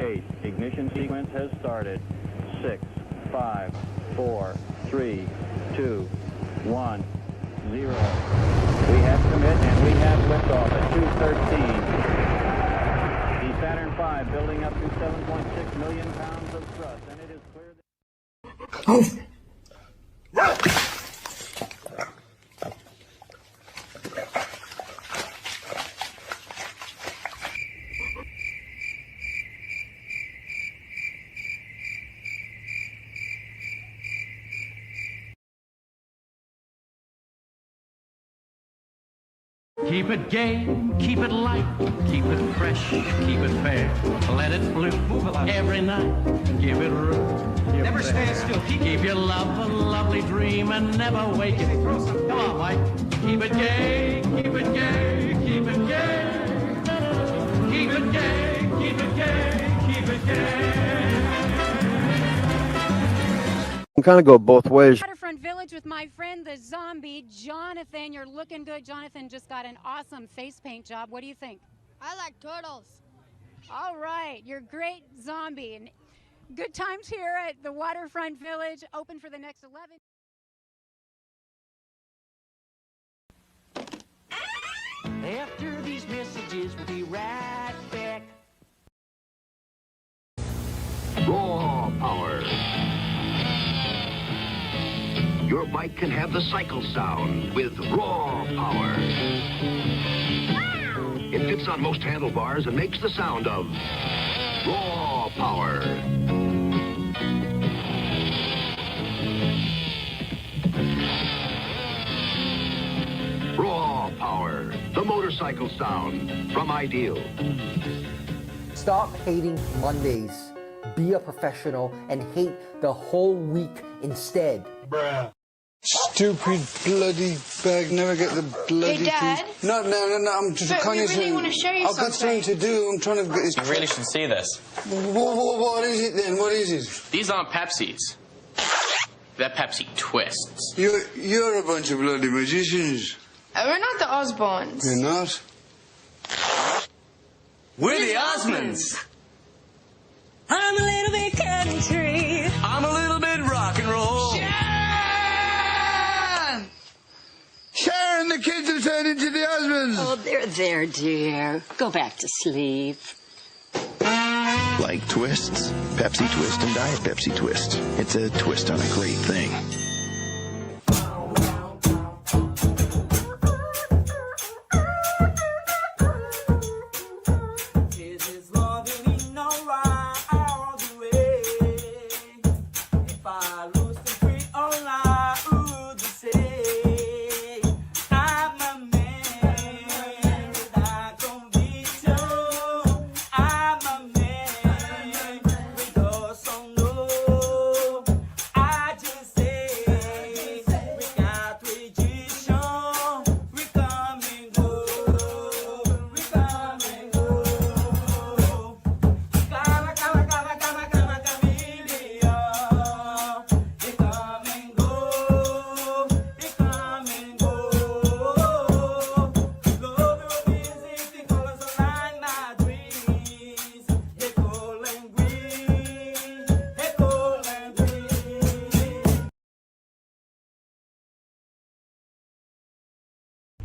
8. Ignition sequence has started. 6, 5, 4, 3, 2, 1, 0. We have commit and we have liftoff at 2:13. The Saturn V building up to 7.6 million pounds of thrust, and it is clear that... Keep it gay, keep it light, keep it fresh, keep it fair. Let it bloom every night. Give it room. Never stand still. Keep your love a lovely dream and never wake it. Come on, Mike. Keep it gay, keep it gay, keep it gay. Keep it gay, keep it gay, keep it gay. You can kind of go both ways. Waterfront Village with my friend the zombie, Jonathan. You're looking good. Jonathan just got an awesome face paint job. What do you think? I like turtles. All right, you're great zombie. And good times here at the Waterfront Village, open for the next 11. After these messages, we'll be right back. Raw power. Your bike can have the cycle sound with raw power. It fits on most handlebars and makes the sound of raw power. Raw power, the motorcycle sound from Ideal. Stop hating Mondays. Be a professional and hate the whole week instead. Bruh. Stupid bloody bag. Never get the bloody. Hey, Dad? Thing. No, I'm just. But we really want to show you I've got something to do. I'm trying to get this. You really should see this. What is it then? What is it? These aren't Pepsis. They're Pepsi Twists. You're a bunch of bloody magicians. We're not the Osbournes. You're not. We're the Osmonds. I'm a little bit country. I'm a little bit rock and roll. Sharon, the kids have turned into the husbands. Oh, they're there, dear. Go back to sleep. Like twists? Pepsi Twist and Diet Pepsi Twist. It's a twist on a great thing.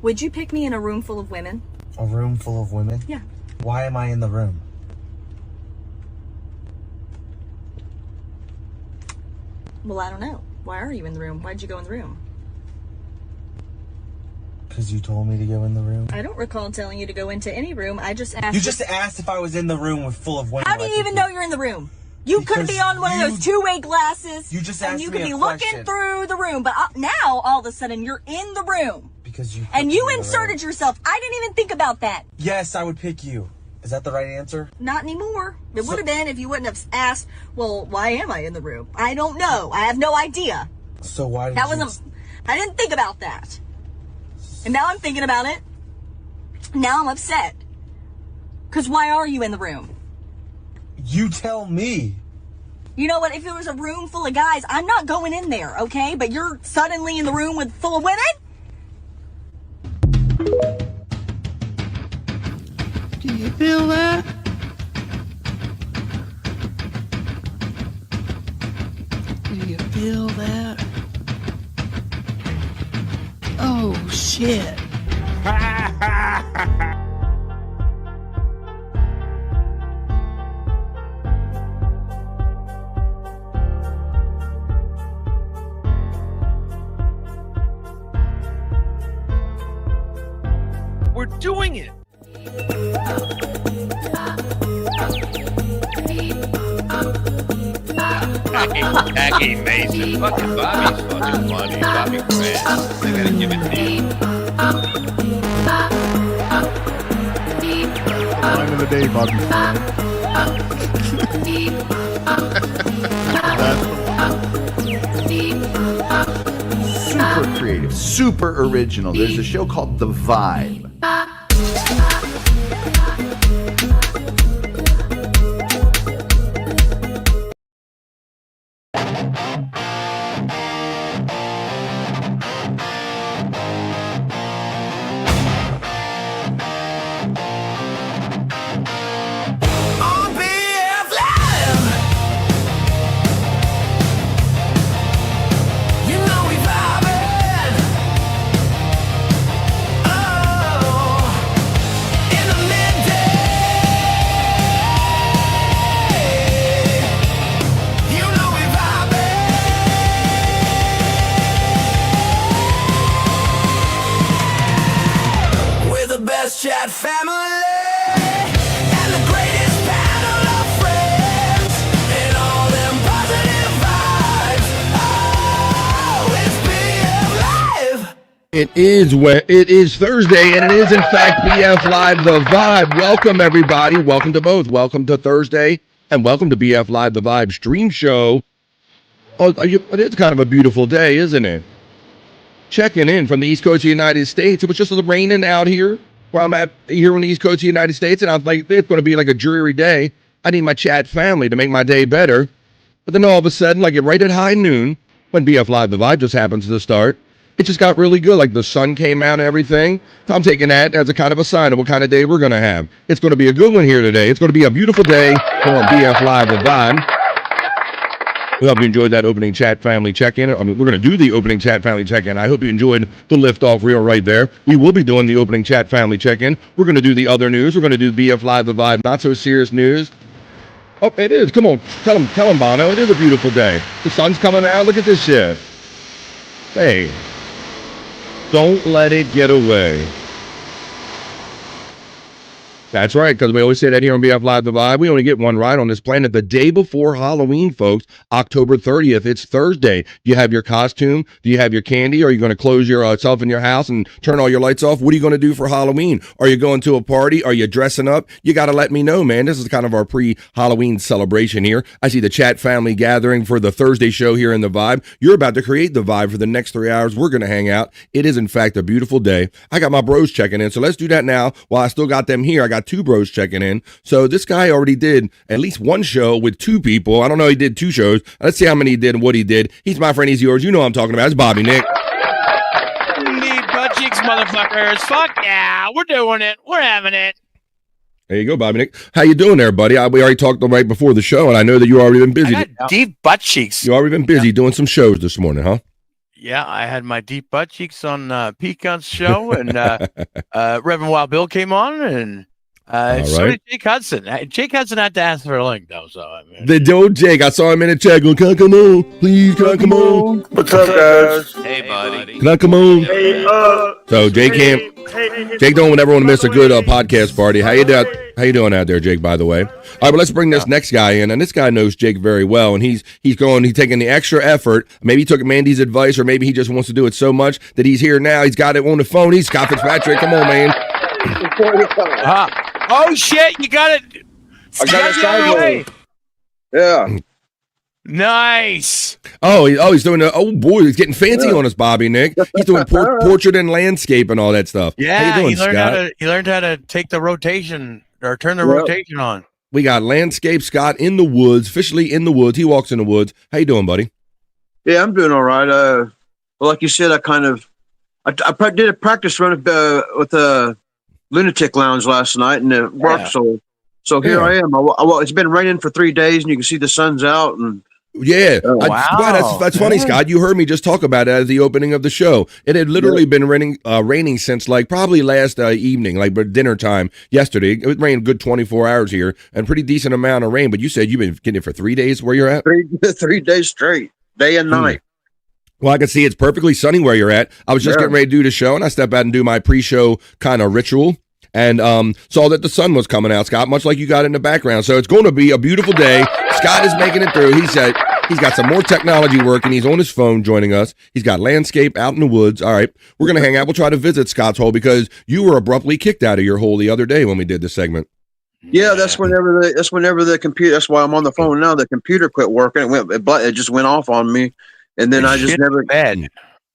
Would you pick me in a room full of women? A room full of women? Yeah. Why am I in the room? Well, I don't know. Why are you in the room? Why'd you go in the room? Because you told me to go in the room. I don't recall telling you to go into any room. I just asked. You just asked if I was in the room full of women. How do you even know you're in the room? You could be on one of those two-way glasses. You just asked me a and you could be question. looking through the room. But now, all of a sudden, you're in the room. Because you. And you inserted yourself. I didn't even think about that. Yes, I would pick you. Is that the right answer? Not anymore. It would have been if you wouldn't have asked, well, why am I in the room? I don't know. I have no idea. So why did that you... wasn't. I didn't think about that. And now I'm thinking about it. Now I'm upset. Because why are you in the room? You tell me. You know what? If it was a room full of guys, I'm not going in there, okay? But you're suddenly in the room full of women? Do you feel that? shit. We're doing it. Jackie Mason. Fucking Bobby's fucking funny. Bobby Grant. I gotta give it to you. Line of the day, Bobby Super creative, super original. There's a show called The Vibe. Chat family and the greatest panel of friends and all them positive vibes. Oh, it's BF Live. It is Thursday, and it is in fact BF Live The Vibe. Welcome everybody. Welcome to both. Welcome to Thursday, and welcome to BF Live The Vibe stream show. Oh, it's kind of a beautiful day, isn't it? Checking in from the East Coast of the United States. It was just raining out here where I'm at here on the East Coast of the United States, and I was like, it's going to be like a dreary day. I need my chat family to make my day better. But then all of a sudden, like right at high noon, when BF Live The Vibe just happens to start, it just got really good. Like the sun came out and everything. So I'm taking that as a kind of a sign of what kind of day we're going to have. It's going to be a good one here today. It's going to be a beautiful day for BF Live The Vibe. We hope you enjoyed that opening chat family check-in. I mean, we're going to do the opening chat family check-in. I hope you enjoyed the liftoff reel right there. We will be doing the opening chat family check-in. We're going to do the other news. We're going to do BF Live The Vibe, not so serious news. Oh, it is. Come on. Tell him, Bono. It is a beautiful day. The sun's coming out. Look at this shit. Hey. Don't let it get away. That's right, because we always say that here on BF Live The Vibe. We only get one ride on this planet the day before Halloween, folks. October 30th. It's Thursday. Do you have your costume? Do you have your candy? Are you going to close yourself in your house and turn all your lights off? What are you going to do for Halloween? Are you going to a party? Are you dressing up? You got to let me know, man. This is kind of our pre-Halloween celebration here. I see the chat family gathering for the Thursday show here in The Vibe. You're about to create the vibe for the next 3 hours. We're going to hang out. It is, in fact, a beautiful day. I got my bros checking in, so let's do that now while I still got them here. I got two bros checking in. So this guy already did at least one show with two people. I don't know, he did two shows. Let's see how many he did and what he did. He's my friend, he's yours. You know what I'm talking about. It's Bobby Nick. Need butt cheeks, motherfuckers. Fuck yeah, we're doing it. We're having it. There you go, Bobby Nick. How you doing there, buddy? We already talked right before the show, and I know that you already been busy. I got deep butt cheeks. You already been busy doing some shows this morning, huh? Yeah, I had my deep butt cheeks on Pecan's show, and Reverend Wild Bill came on, and so did Jake Hudson. Jake Hudson had to ask for a link, though. So I mean, the old Jake, I saw him in the chat going, "Can I come on? Please, can I come on? What's up, guys? Hey, buddy. Can I come on?" Hey, so Jake can't. Jake don't ever want to miss a good podcast party. How you doing out there, Jake? By the way, all right, but let's bring this next guy in, and this guy knows Jake very well, and he's taking the extra effort. Maybe he took Mandy's advice, or maybe he just wants to do it so much that he's here now. He's got it on the phone. He's Scott Fitzpatrick. Come on, man. Oh shit! You got it. I got it sideways. Yeah. Nice. He's doing he's getting fancy on us, Bobby Nick. He's doing portrait and landscape and all that stuff. Yeah, how you doing, he learned how to take the rotation or turn the rotation on. We got landscape Scott in the woods, officially in the woods. He walks in the woods. How you doing, buddy? Yeah, I'm doing all right. Well, like you said, I did a practice run with the Lunatic Lounge last night, and it worked. So here I am. It's been raining for 3 days, and you can see the sun's out, and Yeah. Wow. That's funny, Scott. You heard me just talk about it at the opening of the show. It had literally been raining since like probably last evening, like dinner time yesterday. It rained a good 24 hours here and pretty decent amount of rain. But you said you've been getting it for 3 days where you're at? 3 days straight, day and night. Well, I can see it's perfectly sunny where you're at. I was just getting ready to do the show, and I stepped out and do my pre-show kind of ritual. And saw that the sun was coming out, Scott, much like you got in the background. So it's going to be a beautiful day. Scott is making it through. He said he's got some more technology working. He's on his phone joining us. He's got landscape out in the woods. All right, we're going to hang out. We'll try to visit Scott's hole because you were abruptly kicked out of your hole the other day when we did this segment. Yeah, that's whenever the computer. That's why I'm on the phone now. The computer quit working. It just went off on me, and then I just never. Bad.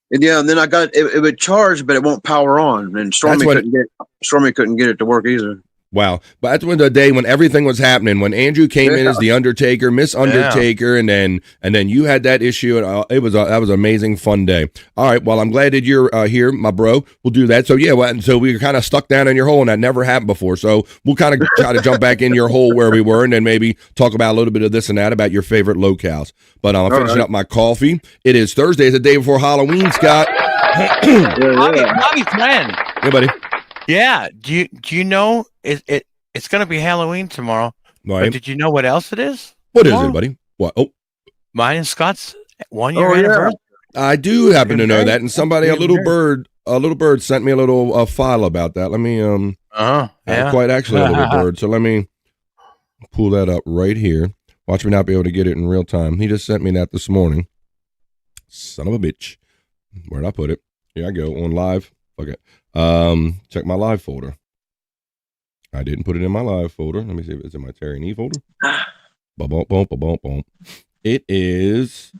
And and then I got it would charge, but it won't power on. And Stormy couldn't get it to work either. Wow. But that's when the day when everything was happening, when Andrew came in as the Undertaker, Miss Undertaker, and then you had that issue. And that was an amazing, fun day. All right. Well, I'm glad that you're here, my bro. We'll do that. So yeah, so we were kind of stuck down in your hole, and that never happened before. So we'll kind of try to jump back in your hole where we were, and then maybe talk about a little bit of this and that about your favorite locales. But I'm finishing up my coffee. It is Thursday. It's the day before Halloween, Scott. Bobby friend. Hey, buddy. Yeah. Do you know it's going to be Halloween tomorrow? Right. But did you know what else it is? What is it, buddy? What? Oh, mine and Scott's 1 year anniversary. I do happen to know that, and somebody, a little bird sent me a little file about that. Let me quite actually a little bird. So let me pull that up right here. Watch me not be able to get it in real time. He just sent me that this morning. Son of a bitch. Where'd I put it? Here I go on live. Okay. Check my live folder. I didn't put it in my live folder. Let me see if it's in my Terry Nee folder. Boom. It is.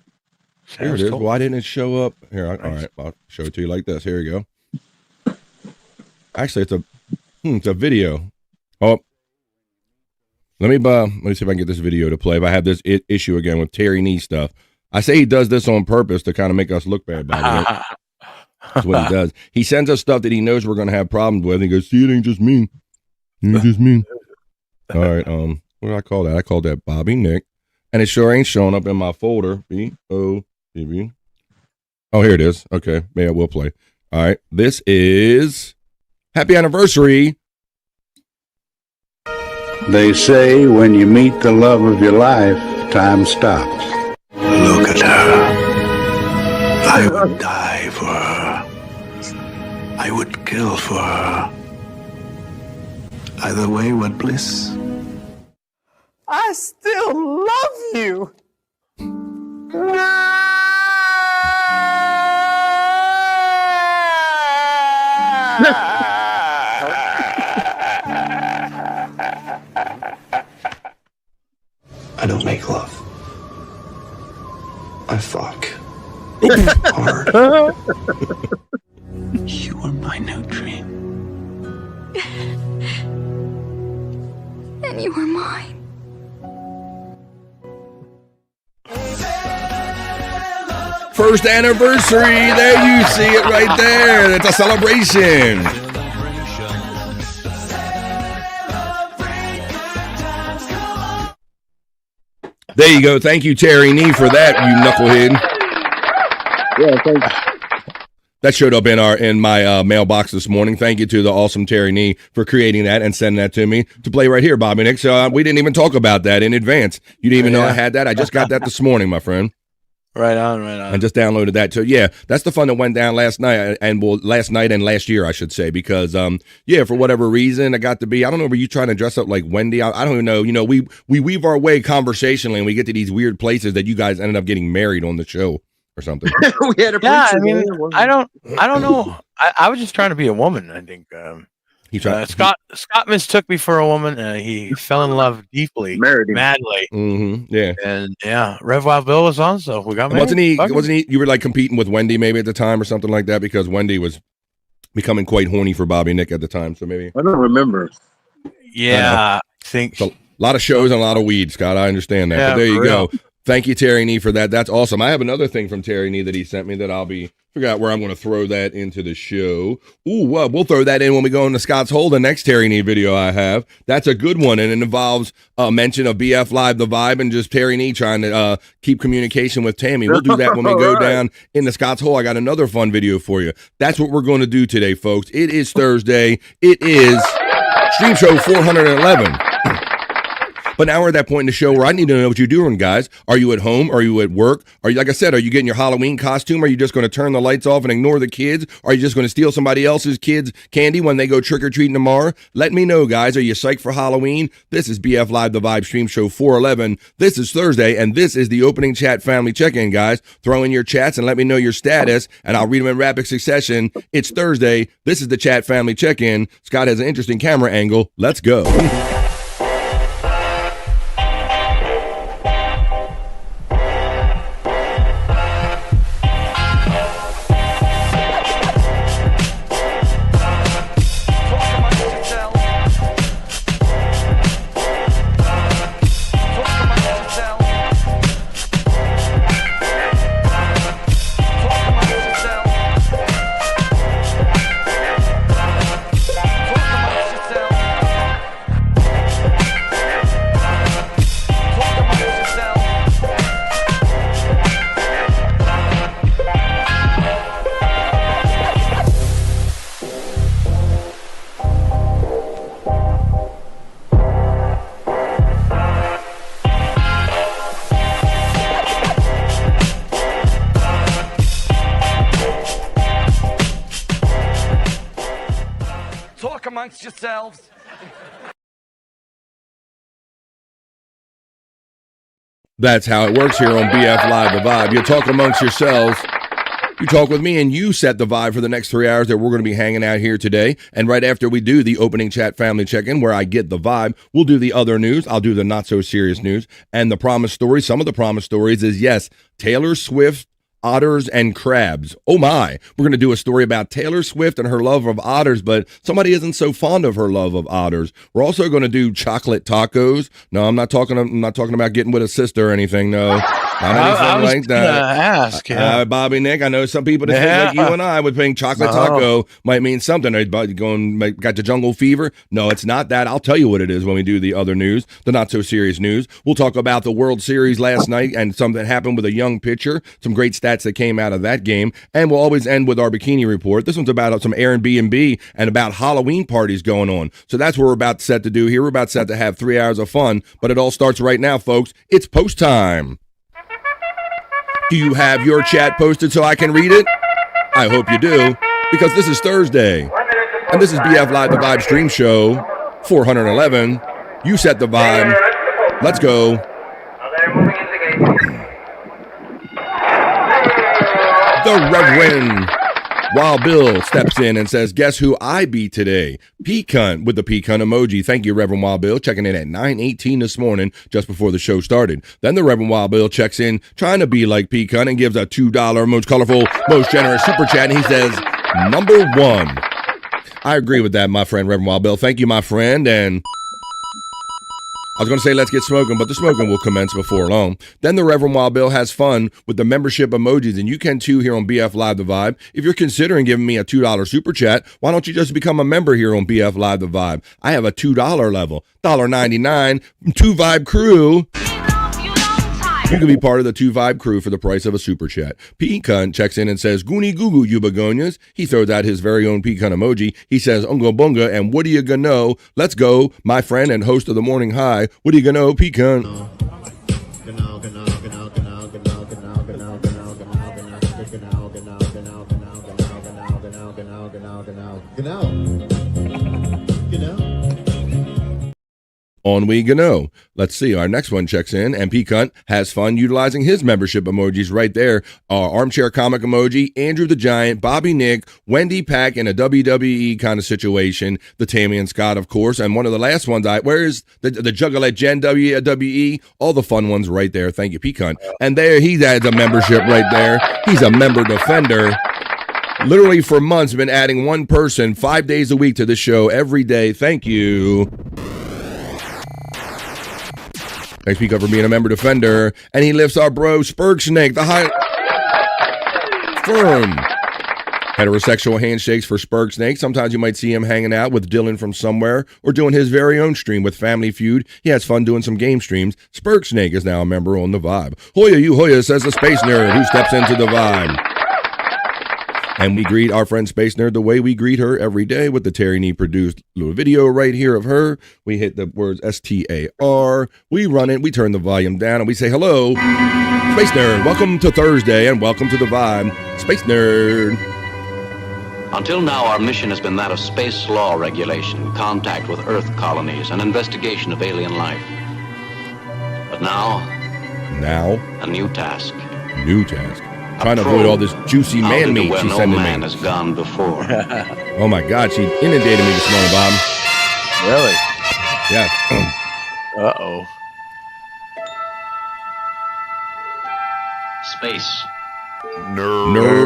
Here it is. Why didn't it show up? Here, all right. I'll show it to you like this. Here you go. Actually, it's a video. Oh, let me see if I can get this video to play. If I have this issue again with Terry Nee stuff, I say he does this on purpose to kind of make us look bad about it. That's what he does. He sends us stuff that he knows we're going to have problems with. And he goes, see, it ain't just me. It ain't just me. All right. What did I call that? I called that Bobby Nick. And it sure ain't showing up in my folder. B-O-B-B. Oh, here it is. Okay. Maybe I will play. All right. This is Happy Anniversary. They say when you meet the love of your life, time stops. Look at her. I would die for her. I would kill for her. Either way, what bliss. I still love you. I don't make love. I fuck. Hard. You are my new dream. And you were mine. First anniversary. There you see it right there. It's a celebration. There you go. Thank you, Terry Nee, for that, you knucklehead. Yeah, thanks. That showed up in my mailbox this morning. Thank you to the awesome Terry Nee for creating that and sending that to me to play right here, Bobby Nick. So we didn't even talk about that in advance. You didn't even know I had that. I just got that this morning, my friend. Right on. And just downloaded that. So yeah, that's the fun that went down last night and last year, I should say, because for whatever reason I got to be, I don't know, were you trying to dress up like Wendy? I don't even know. You know, we weave our way conversationally and we get to these weird places that you guys ended up getting married on the show or something. We had a I don't know. I was just trying to be a woman, I think. Scott mistook me for a woman. He fell in love deeply, madly. Mm-hmm. Yeah, and Rev Wild Bill was on, so we got married. Wasn't he? You were like competing with Wendy maybe at the time or something like that, because Wendy was becoming quite horny for Bobby Nick at the time. So maybe I don't remember. Yeah, I think a lot of shows and a lot of weed, Scott. I understand that. But there you go. Thank you, Terry Nee, for that. That's awesome. I have another thing from Terry Nee that he sent me that I'll be figure out where I'm going to throw that into the show. Ooh, we'll throw that in when we go into Scott's Hole, the next Terry Nee video I have. That's a good one, and it involves a mention of BF Live, the vibe, and just Terry Nee trying to keep communication with Tammy. We'll do that when we go down into Scott's Hole. I got another fun video for you. That's what we're going to do today, folks. It is Thursday. It is Stream Show 411. But now we're at that point in the show where I need to know what you're doing, guys. Are you at home? Are you at work? Are you, like I said, are you getting your Halloween costume? Are you just going to turn the lights off and ignore the kids? Are you just going to steal somebody else's kids' candy when they go trick-or-treating tomorrow? Let me know, guys. Are you psyched for Halloween? This is BF Live, the Vibe Stream Show 411. This is Thursday, and this is the opening chat family check-in, guys. Throw in your chats and let me know your status, and I'll read them in rapid succession. It's Thursday. This is the chat family check-in. Scott has an interesting camera angle. Let's go. Amongst yourselves. That's how it works here on BF Live, the Vibe. You talk amongst yourselves. You talk with me, and you set the vibe for the next 3 hours that we're going to be hanging out here today. And right after we do the opening chat family check-in, where I get the vibe, we'll do the other news. I'll do the not-so-serious news. And the promise story, some of the promise stories is, yes, Taylor Swift, otters, and crabs. Oh my, we're going to do a story about Taylor Swift and her love of otters, but somebody isn't so fond of her love of otters. We're also going to do chocolate tacos. No, I'm not talking about getting with a sister or anything. No. I was like that. Ask, Bobby, Nick, I know some people that think like you and I would think chocolate taco might mean something. Are you going, got the jungle fever? No, it's not that. I'll tell you what it is when we do the other news, the not so serious news. We'll talk about the World Series last night and something that happened with a young pitcher, some great stats that came out of that game. And we'll always end with our Bikini Report. This one's about some Airbnb and about Halloween parties going on. So that's what we're about set to do here. We're about set to have 3 hours of fun, but it all starts right now, folks. It's post time. Do you have your chat posted so I can read it? I hope you do, because this is Thursday, and this is BF Live, the Vibe Stream Show 411. You set the vibe. Let's go. The Reverend Wild Bill steps in and says, guess who I beat today? Pecan with the pecan emoji. Thank you, Reverend Wild Bill, checking in at 9:18 this morning, just before the show started. Then the Reverend Wild Bill checks in, trying to be like Pecan, and gives a $2 most colorful, most generous super chat, and he says, number one. I agree with that, my friend, Reverend Wild Bill. Thank you, my friend, and I was going to say let's get smoking, but the smoking will commence before long. Then the Reverend Wild Bill has fun with the membership emojis, and you can too here on BF Live The Vibe. If you're considering giving me a $2 super chat, why don't you just become a member here on BF Live The Vibe? I have a $2 level, $1.99, 2 Vibe Crew. You can be part of the 2 Vibe Crew for the price of a super chat. Pecan checks in and says, Goonie Goo Goo, you begonias. He throws out his very own pecan emoji. He says, Unga Bunga, and what are you gonna know? Let's go, my friend and host of the Morning High. What are you gonna know, Pecan? On we go. Let's see. Our next one checks in, and Pecan has fun utilizing his membership emojis right there. Our armchair comic emoji, Andrew the Giant, Bobby Nick, Wendy Pack in a WWE kind of situation, the Tammy and Scott, of course, and one of the last ones, where's the Juggalette Jen, WWE, all the fun ones right there. Thank you, Pecan. And there he adds a membership right there. He's a member defender. Literally for months, been adding one person 5 days a week to the show every day. Thank you. Thanks, Pickle, for being a member defender. And he lifts our bro, Spurg Snake, the high firm. Heterosexual handshakes for Spurg Snake. Sometimes you might see him hanging out with Dylan from somewhere or doing his very own stream with Family Feud. He has fun doing some game streams. Spurg Snake is now a member on the Vibe. Hoya, you Hoya, says the Space Nerd who steps into the Vibe. And we greet our friend Space Nerd the way we greet her every day with the Terry Nee produced little video right here of her. We hit the words STAR. We run it. We turn the volume down and we say, hello, Space Nerd. Welcome to Thursday and welcome to the Vibe. Space Nerd. Until now, our mission has been that of space law regulation, contact with Earth colonies, and investigation of alien life. But now, a new task. Trying to avoid all this juicy man meat she's sending me. Man has gone before. Oh my God, she inundated me this morning, Bob. Really? Yeah. Uh-oh. Space. Nerd.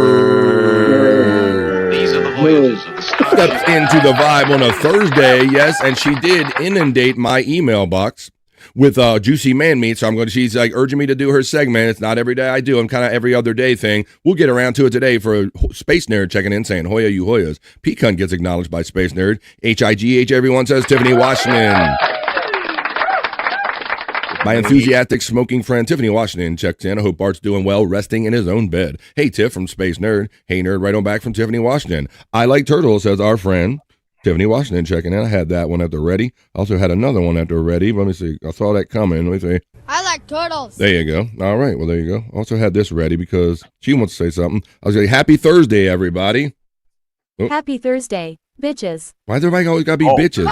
These are the voyages of the star. Steps into the Vibe on a Thursday, yes, and she did inundate my email box with juicy man meat. So she's like urging me to do her segment. It's not every day I do. I'm kind of every other day thing. We'll get around to it today for Space Nerd checking in saying, Hoya, you Hoyas. Pecan gets acknowledged by Space Nerd. HIGH, everyone says Tiffany Washington. My enthusiastic smoking friend Tiffany Washington checks in. I hope Bart's doing well, resting in his own bed. Hey, Tiff from Space Nerd. Hey, Nerd, right on back from Tiffany Washington. I like turtles, says our friend Tiffany Washington checking in. I had that one at the ready. I also had another one at the ready. Let me see. I saw that coming. Let me see. I like turtles. There you go. All right. Well, there you go. Also had this ready because she wants to say something. I was like, happy Thursday, everybody. Oh. Happy Thursday, bitches. Why does everybody always got to be bitches?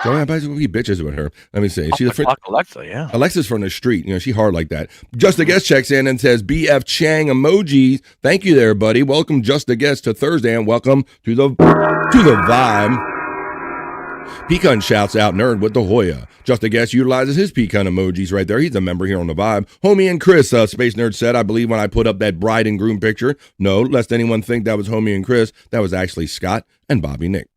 So everybody's going to be bitches with her. Let me see. She's a friend. Alexa, yeah. Alexa's from the street. You know, she hard like that. Just a Guest checks in and says, BF Chang emojis. Thank you there, buddy. Welcome Just a Guest to Thursday and welcome to the Vibe. Pecan shouts out Nerd with the Hoya. Just a Guest utilizes his pecan emojis right there. He's a member here on the Vibe. Homie and Chris, Space Nerd said, I believe when I put up that bride and groom picture. No, lest anyone think that was Homie and Chris. That was actually Scott and Bobby Nick.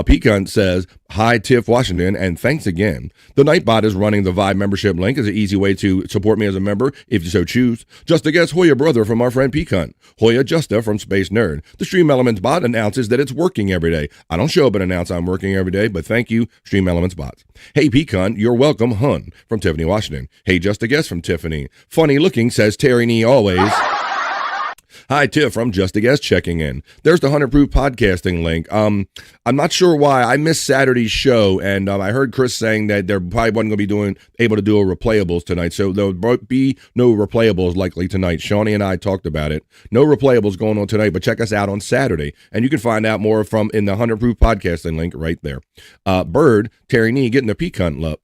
Pecan says, hi, Tiff Washington, and thanks again. The Nightbot is running the Vibe membership link. It's an easy way to support me as a member, if you so choose. Just a Guess Hoya brother from our friend Pecan. Hoya Justa from Space Nerd. The Stream Elements bot announces that it's working every day. I don't show up and announce I'm working every day, but thank you, Stream Elements bots. Hey, Pecan, you're welcome, hun, from Tiffany Washington. Hey, Just a Guess from Tiffany. Funny looking, says Terry Nee always. Hi, Tiff from Just a Guest checking in. There's the 100 Proof podcasting link. I'm not sure why. I missed Saturday's show, and I heard Chris saying that there probably wasn't going to be able to do a replayables tonight, so there'll be no replayables likely tonight. Shawnee and I talked about it. No replayables going on tonight, but check us out on Saturday, and you can find out more from in the 100 Proof podcasting link right there. Bird, Terry Nee getting a pecan love.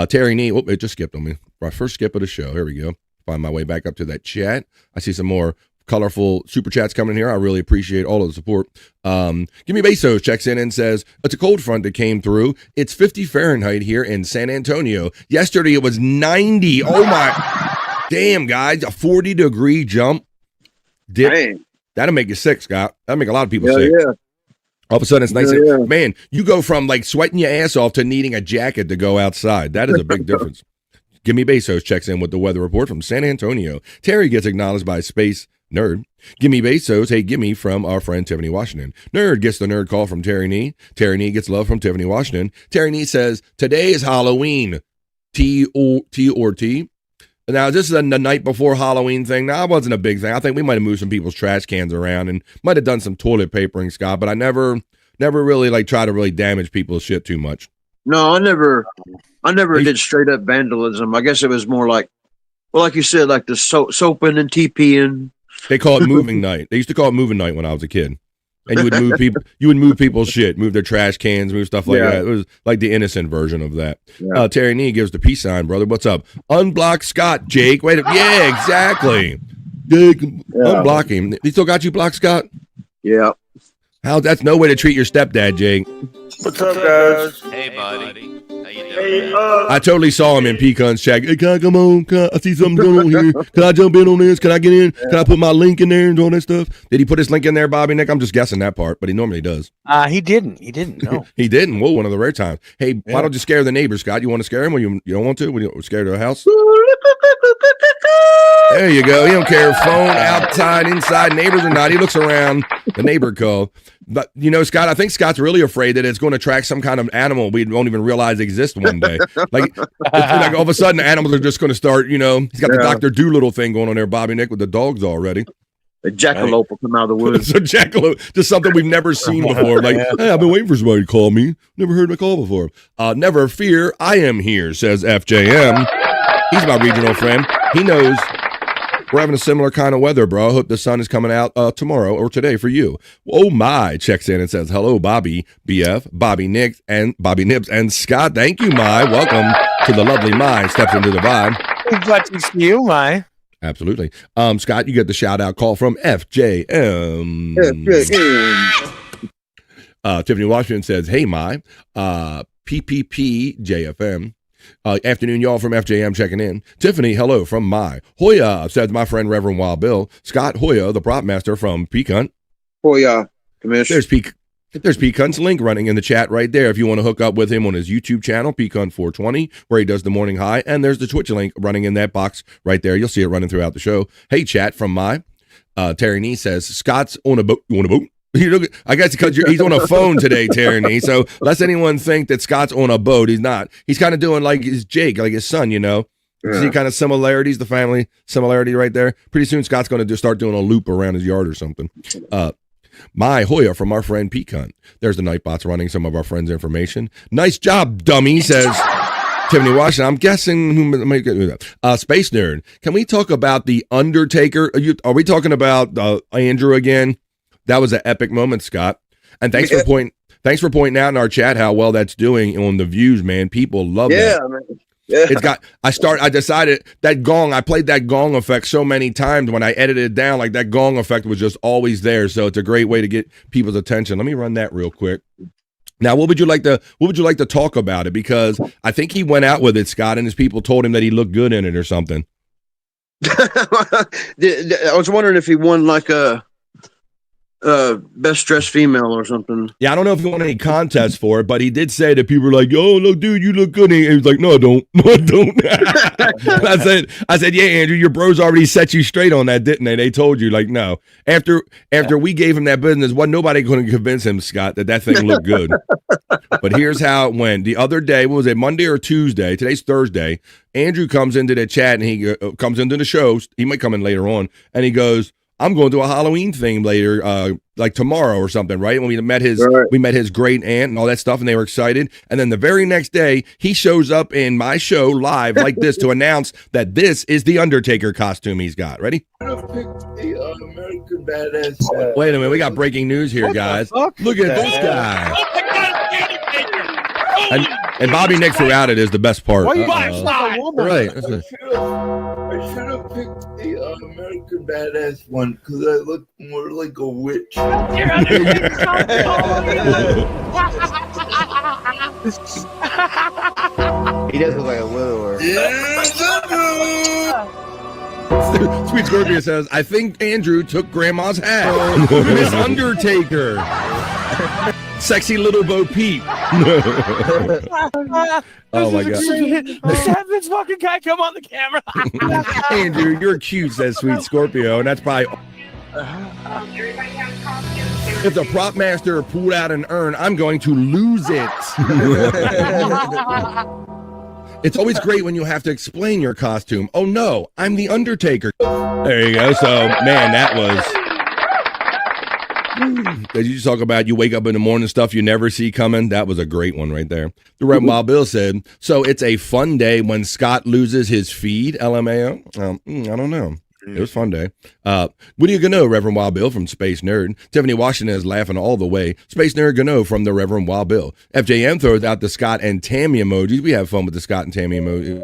Terry Nee, it just skipped on me. My first skip of the show. Here we go. Find my way back up to that chat. I see some more colorful super chats coming in here. I really appreciate all of the support. Give Me Bezos checks in and says, it's a cold front that came through. It's 50 Fahrenheit here in San Antonio. Yesterday it was 90. Oh my, damn guys, a 40-degree jump. That'll make you sick, Scott. That'll make a lot of people sick. Yeah. All of a sudden it's nice. Man, you go from like sweating your ass off to needing a jacket to go outside. That is a big difference. Give Me Bezos checks in with the weather report from San Antonio. Terry gets acknowledged by Space Nerd. Gimme Bezos, hey, gimme from our friend Tiffany Washington. Nerd gets the nerd call from Terry Nee. Terry Nee gets love from Tiffany Washington. Terry Nee says, today is Halloween. T. Now, this is the night before Halloween thing. Now, it wasn't a big thing. I think we might have moved some people's trash cans around and might have done some toilet papering, Scott, but I never really like try to really damage people's shit too much. No, I never did straight up vandalism. I guess it was more like, well, like you said, like the soaping and TPing. They call it moving night. They used to call it moving night when I was a kid. And you would move people. You would move people's shit, move their trash cans, move stuff like that. It was like the innocent version of that. Yeah. Terry Nee gives the peace sign, brother. What's up? Unblock Scott, Jake. Wait. Yeah, exactly. Jake, unblock him. He still got you blocked, Scott? Yeah. That's no way to treat your stepdad, Jake. What's up, guys? Hey, buddy. How you doing? Hey, I totally saw him in Pecan's chat. Hey, can I come on? I see something going on here. Can I jump in on this? Can I get in? Can I put my link in there and all that stuff? Did he put his link in there, Bobby Nick? I'm just guessing that part, but he normally does. He didn't. No. He didn't. Whoa, one of the rare times. Hey, why don't you scare the neighbors, Scott? You want to scare him or you don't want to? You scare the house? There you go. He don't care. Phone, outside, inside, neighbors or not. He looks around. The neighbor call. But, Scott, I think Scott's really afraid that it's going to attract some kind of animal we won't even realize exists one day. Like all of a sudden, animals are just going to start, he's got the Dr. Doolittle thing going on there, Bobby Nick, with the dogs already. A jackalope will come out of the woods. So jackalope, just something we've never seen before. Like, hey, I've been waiting for somebody to call me. Never heard my call before. Never fear, I am here, says FJM. He's my regional friend. He knows we're having a similar kind of weather, bro. I hope the sun is coming out tomorrow or today for you. Oh my, checks in and says, hello, Bobby, BF, Bobby Nick, and Bobby Nips, and Scott. Thank you, Mai. Welcome to the lovely Mai. Steps into the vibe. Glad to see you, Mai. Absolutely. Scott, you get the shout out call from FJM. Tiffany Washington says, hey, Mai, PPP JFM. Afternoon, y'all from FJM checking in. Tiffany, hello from Mai. Hoya, says my friend Reverend Wild Bill. Scott Hoya, the prop master from Pecan. Hoya, Commissioner. There's Pecan's link running in the chat right there if you want to hook up with him on his YouTube channel, Pecan 420, where he does the morning high. And there's the Twitch link running in that box right there. You'll see it running throughout the show. Hey, chat from Mai. Terry Nee says, Scott's on a boat. You want a boat? I guess because he's on a phone today, Terry. So lest anyone think that Scott's on a boat, he's not. He's kind of doing like his Jake, like his son, See kind of similarities, the family similarity right there. Pretty soon Scott's going to just start doing a loop around his yard or something. My Hoya from our friend Pecan. There's the Nightbots running some of our friends' information. Nice job, dummy, says Tiffany Washington. I'm guessing who might get that. Space Nerd. Can we talk about the Undertaker? Are we talking about Andrew again? That was an epic moment, Scott. And thanks for pointing out in our chat how well that's doing on the views, man. People love that. Man. Yeah. I decided that gong, I played that gong effect so many times when I edited it down, like that gong effect was just always there. So it's a great way to get people's attention. Let me run that real quick. Now, what would you like to talk about it? Because I think he went out with it, Scott, and his people told him that he looked good in it or something. I was wondering if he won like a best dressed female or something. Yeah, I don't know if he won any contest for it, but he did say that people were like, "Oh no, dude, you look good." And he was like, "No, I don't. No, I don't." I said, "Yeah, Andrew, your bros already set you straight on that, didn't they? They told you, like, no." After we gave him that business, nobody couldn't convince him, Scott, that thing looked good. But here's how it went. The other day, what was it, Monday or Tuesday? Today's Thursday. Andrew comes into the chat and he comes into the show. He might come in later on, and he goes, I'm going to a Halloween thing later, like tomorrow or something, right? When we met his great aunt and all that stuff, and they were excited. And then the very next day, he shows up in my show live like this to announce that this is the Undertaker costume he's got. Ready? American Badass. Wait a minute, we got breaking news here, guys. Look at this guy. And Bobby Nick throughout it is the best part. Right. I should have picked the American Badass one because I look more like a witch. He does look like a widower. Sweet Scorpio says, I think Andrew took Grandma's hat. Miss Undertaker. Sexy little Bo Peep. Oh my God. Let's have this fucking guy come on the camera. Andrew, you're cute, says Sweet Scorpio, and that's probably. If the prop master pulled out an urn, I'm going to lose it. It's always great when you have to explain your costume. Oh no, I'm the Undertaker. There you go. So, man, that was. Did you talk about you wake up in the morning stuff you never see coming? That was a great one right there. The Reverend Wild Bill said, so it's a fun day when Scott loses his feed, LMAO? I don't know. It was a fun day. What do you know, Reverend Wild Bill from Space Nerd? Tiffany Washington is laughing all the way. Space Nerd Gano from the Reverend Wild Bill. FJM throws out the Scott and Tammy emojis. We have fun with the Scott and Tammy emojis.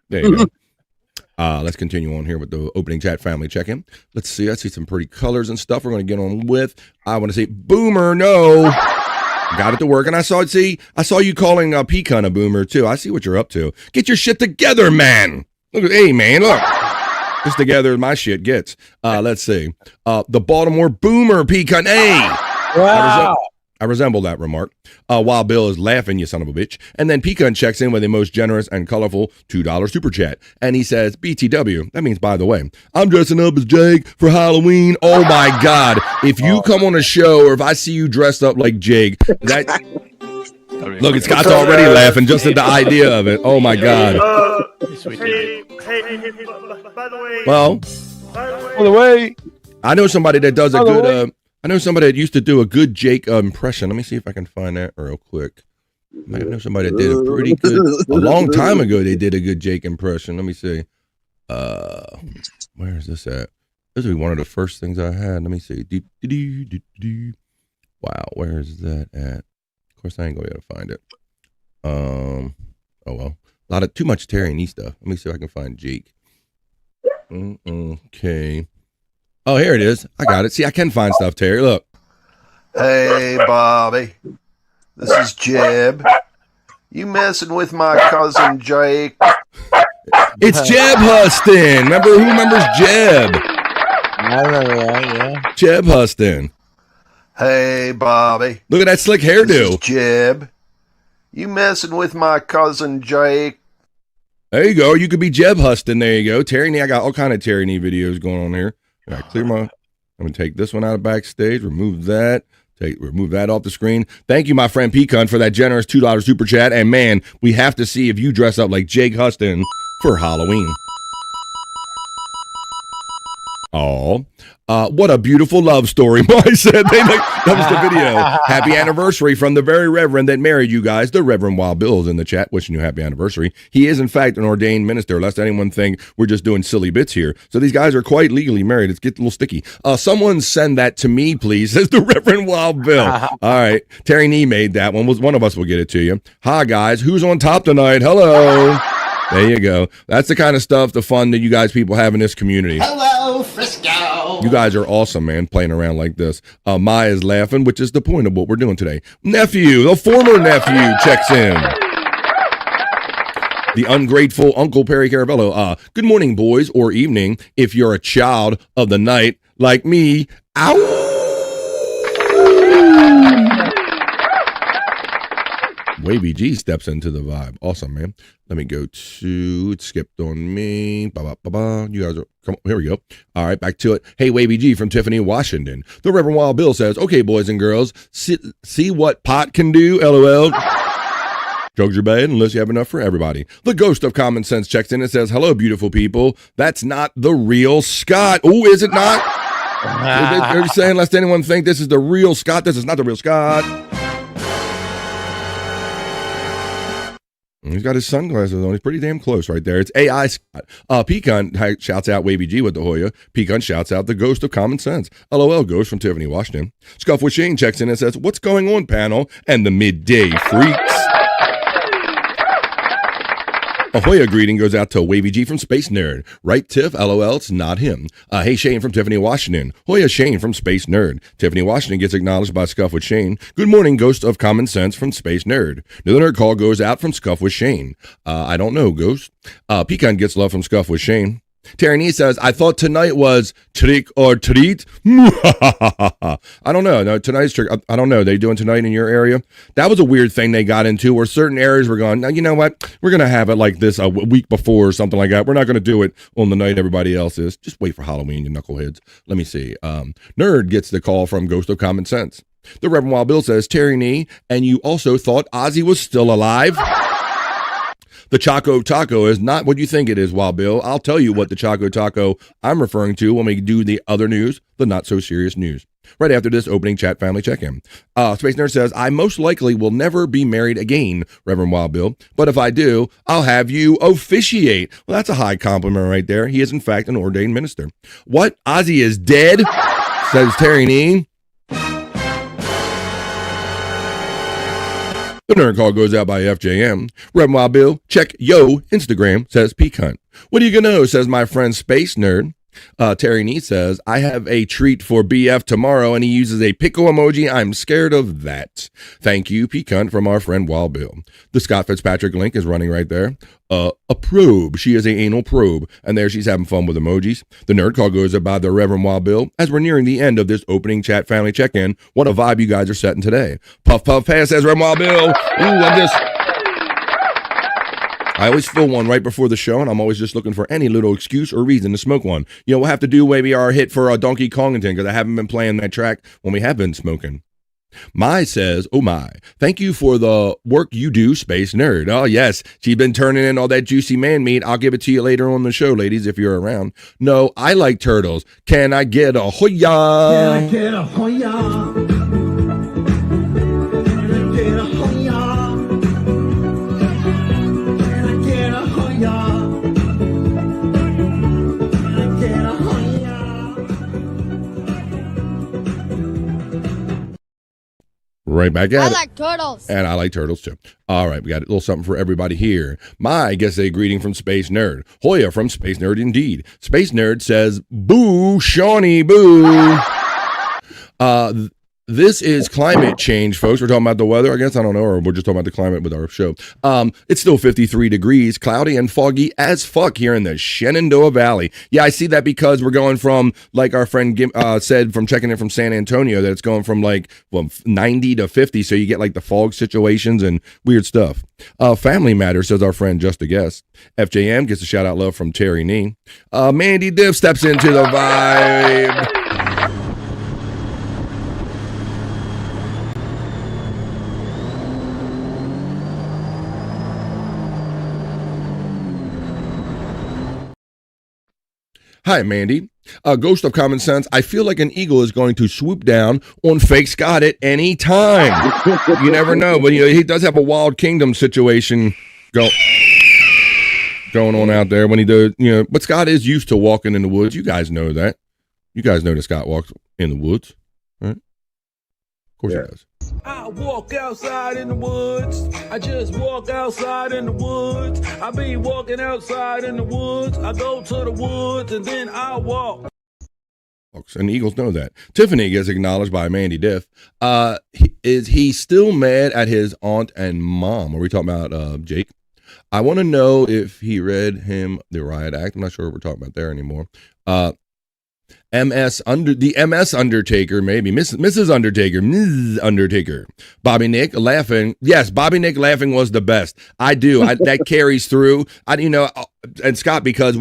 There you go. Let's continue on here with the opening chat family check-in. Let's see. I see some pretty colors and stuff we're going to get on with. I want to say, Boomer, no. Got it to work. And I saw you calling Pecan a boomer, too. I see what you're up to. Get your shit together, man. Hey, man, look. Just together my shit gets. Let's see. The Baltimore Boomer Pecan. Hey. Wow. I resemble that remark. While Bill is laughing, you son of a bitch. And then Pecan checks in with the most generous and colorful $2 super chat. And he says, BTW. That means, by the way, I'm dressing up as Jake for Halloween. Oh, my God. If you come on a show or if I see you dressed up like Jake, that... Look, it's Scott's already laughing just at the idea of it. Oh, my God. Hey, by the way. Well, by the way. I know somebody that does a good... I know somebody that used to do a good Jake impression. Let me see if I can find that real quick. I know somebody that did a pretty good, a long time ago, they did a good Jake impression. Let me see. Where is this at? This will be one of the first things I had. Let me see. Wow, where is that at? Of course, I ain't going to be able to find it. Oh, well. Too much Terry and E stuff. Let me see if I can find Jake. Okay. Oh, here it is. I got it. See, I can find stuff, Terry. Look. Hey, Bobby. This is Jeb. You messing with my cousin Jake? It's Jeb Huston. Who remembers Jeb? I remember that, yeah. Jeb Huston. Hey, Bobby. Look at that slick hairdo. This is Jeb. You messing with my cousin Jake? There you go. You could be Jeb Huston. There you go. Terry Nee. I got all kind of Terry Nee videos going on here. I clear I'm going to take this one out of backstage, remove that off the screen. Thank you, my friend Pecan, for that generous $2 super chat. And man, we have to see if you dress up like Jake Huston for Halloween. Oh, what a beautiful love story. I said that was the video. Happy anniversary from the very reverend that married you guys. The Reverend Wild Bill is in the chat wishing you happy anniversary. He is, in fact, an ordained minister, lest anyone think we're just doing silly bits here. So these guys are quite legally married. It's getting a little sticky. Someone send that to me, please, says the Reverend Wild Bill. All right. Terry Nee made that one. One of us will get it to you. Hi, guys. Who's on top tonight? Hello. There you go. That's the kind of stuff, the fun that you guys people have in this community. Hello, Frisco. You guys are awesome, man, playing around like this. Maya's laughing, which is the point of what we're doing today. Nephew, the former nephew, checks in. The ungrateful Uncle Perry Caravello. Good morning, boys, or evening, if you're a child of the night like me. Ow! Wavy G steps into the vibe. Awesome, man. Let me go to, it skipped on me. You guys are, come on, here we go. All right, back to it. Hey, Wavy G from Tiffany, Washington. The Reverend Wild Bill says, okay, boys and girls, see what pot can do, LOL. Drugs are bad unless you have enough for everybody. The Ghost of Common Sense checks in and says, hello, beautiful people. That's not the real Scott. Oh, is it not? Are you saying, lest anyone think this is the real Scott? This is not the real Scott. He's got his sunglasses on. He's pretty damn close right there. It's AI Scott. Pecan shouts out Wavy G with the Hoya. Pecan shouts out the Ghost of Common Sense. LOL Ghost from Tiffany, Washington. Scuff with Shane checks in and says, what's going on, panel? And the midday freaks. A Hoya greeting goes out to Wavy G from Space Nerd. Right, Tiff? LOL, it's not him. Hey, Shane from Tiffany, Washington. Hoya Shane from Space Nerd. Tiffany, Washington gets acknowledged by Scuff with Shane. Good morning, Ghost of Common Sense from Space Nerd. The nerd call goes out from Scuff with Shane. I don't know, Ghost. Pecan gets love from Scuff with Shane. Terry Nee says, I thought tonight was trick or treat. I don't know. No, tonight's trick. I don't know. They doing tonight in your area? That was a weird thing they got into where certain areas were going, now, you know what? We're going to have it like this a week before or something like that. We're not going to do it on the night everybody else is. Just wait for Halloween, you knuckleheads. Let me see. Nerd gets the call from Ghost of Common Sense. The Reverend Wild Bill says, Terry Nee, and you also thought Ozzy was still alive? The Choco Taco is not what you think it is, Wild Bill. I'll tell you what the Choco Taco I'm referring to when we do the other news, the not so serious news. Right after this opening chat family check-in. Space Nerd says, I most likely will never be married again, Reverend Wild Bill. But if I do, I'll have you officiate. Well, that's a high compliment right there. He is, in fact, an ordained minister. What? Ozzy is dead? Says Terry Nee. The nerd call goes out by FJM. Rev Wild Bill, check yo Instagram, says Peak Hunt. What are you gonna know, says my friend Space Nerd. Terry Nee says, I have a treat for BF tomorrow, and he uses a pickle emoji. I'm scared of that. Thank you, Peak Hunt, from our friend Wild Bill. The Scott Fitzpatrick link is running right there. A probe. She is a anal probe, and there she's having fun with emojis. The nerd call goes out by the Reverend Wild Bill. As we're nearing the end of this opening chat family check-in, what a vibe you guys are setting today. Puff, puff, pass, says Reverend Wild Bill. I always fill one right before the show, and I'm always just looking for any little excuse or reason to smoke one. You know, we'll have to do maybe our hit for Donkey Kongington, because I haven't been playing that track when we have been smoking. My says, oh my, thank you for the work you do, Space Nerd. Oh yes, she's been turning in all that juicy man meat. I'll give it to you later on the show, ladies, if you're around. No, I like turtles. Can I get a hoya? Can I get a hoya? Right back at I it. like turtles. And I like turtles too. All right, we got a little something for everybody here. My guess a greeting from Space Nerd. Hoya from Space Nerd indeed. Space Nerd says, boo, Shawnee, boo. This is climate change, folks. We're talking about the weather, I guess. I don't know, or we're just talking about the climate with our show. It's still 53 degrees, cloudy and foggy as fuck here in the Shenandoah Valley. Yeah, I see that because we're going from, like our friend said from checking in from San Antonio, that it's going from 90 to 50, so you get like the fog situations and weird stuff. Family Matters, says our friend Just a Guess. FJM gets a shout out love from Terry Nee. Mandy Div steps into the vibe. Hi, Mandy. Ghost of Common Sense. I feel like an eagle is going to swoop down on Fake Scott at any time. You never know, but he does have a Wild Kingdom situation going on out there when he does. But Scott is used to walking in the woods. You guys know that. You guys know that Scott walks in the woods, right? Of course he does. I walk outside in the woods. I just walk outside in the woods. I be walking outside in the woods. I go to the woods and then I walk. And the Eagles know that. Tiffany gets acknowledged by Mandy Diff. Is he still mad at his aunt and mom? Are we talking about Jake? I want to know if he read him the Riot Act. I'm not sure what we're talking about there anymore. MS Undertaker, maybe Mrs. Undertaker, Ms. Undertaker. Bobby Nick laughing. Yes, Bobby Nick laughing was the best. I do. That carries through. And Scott, because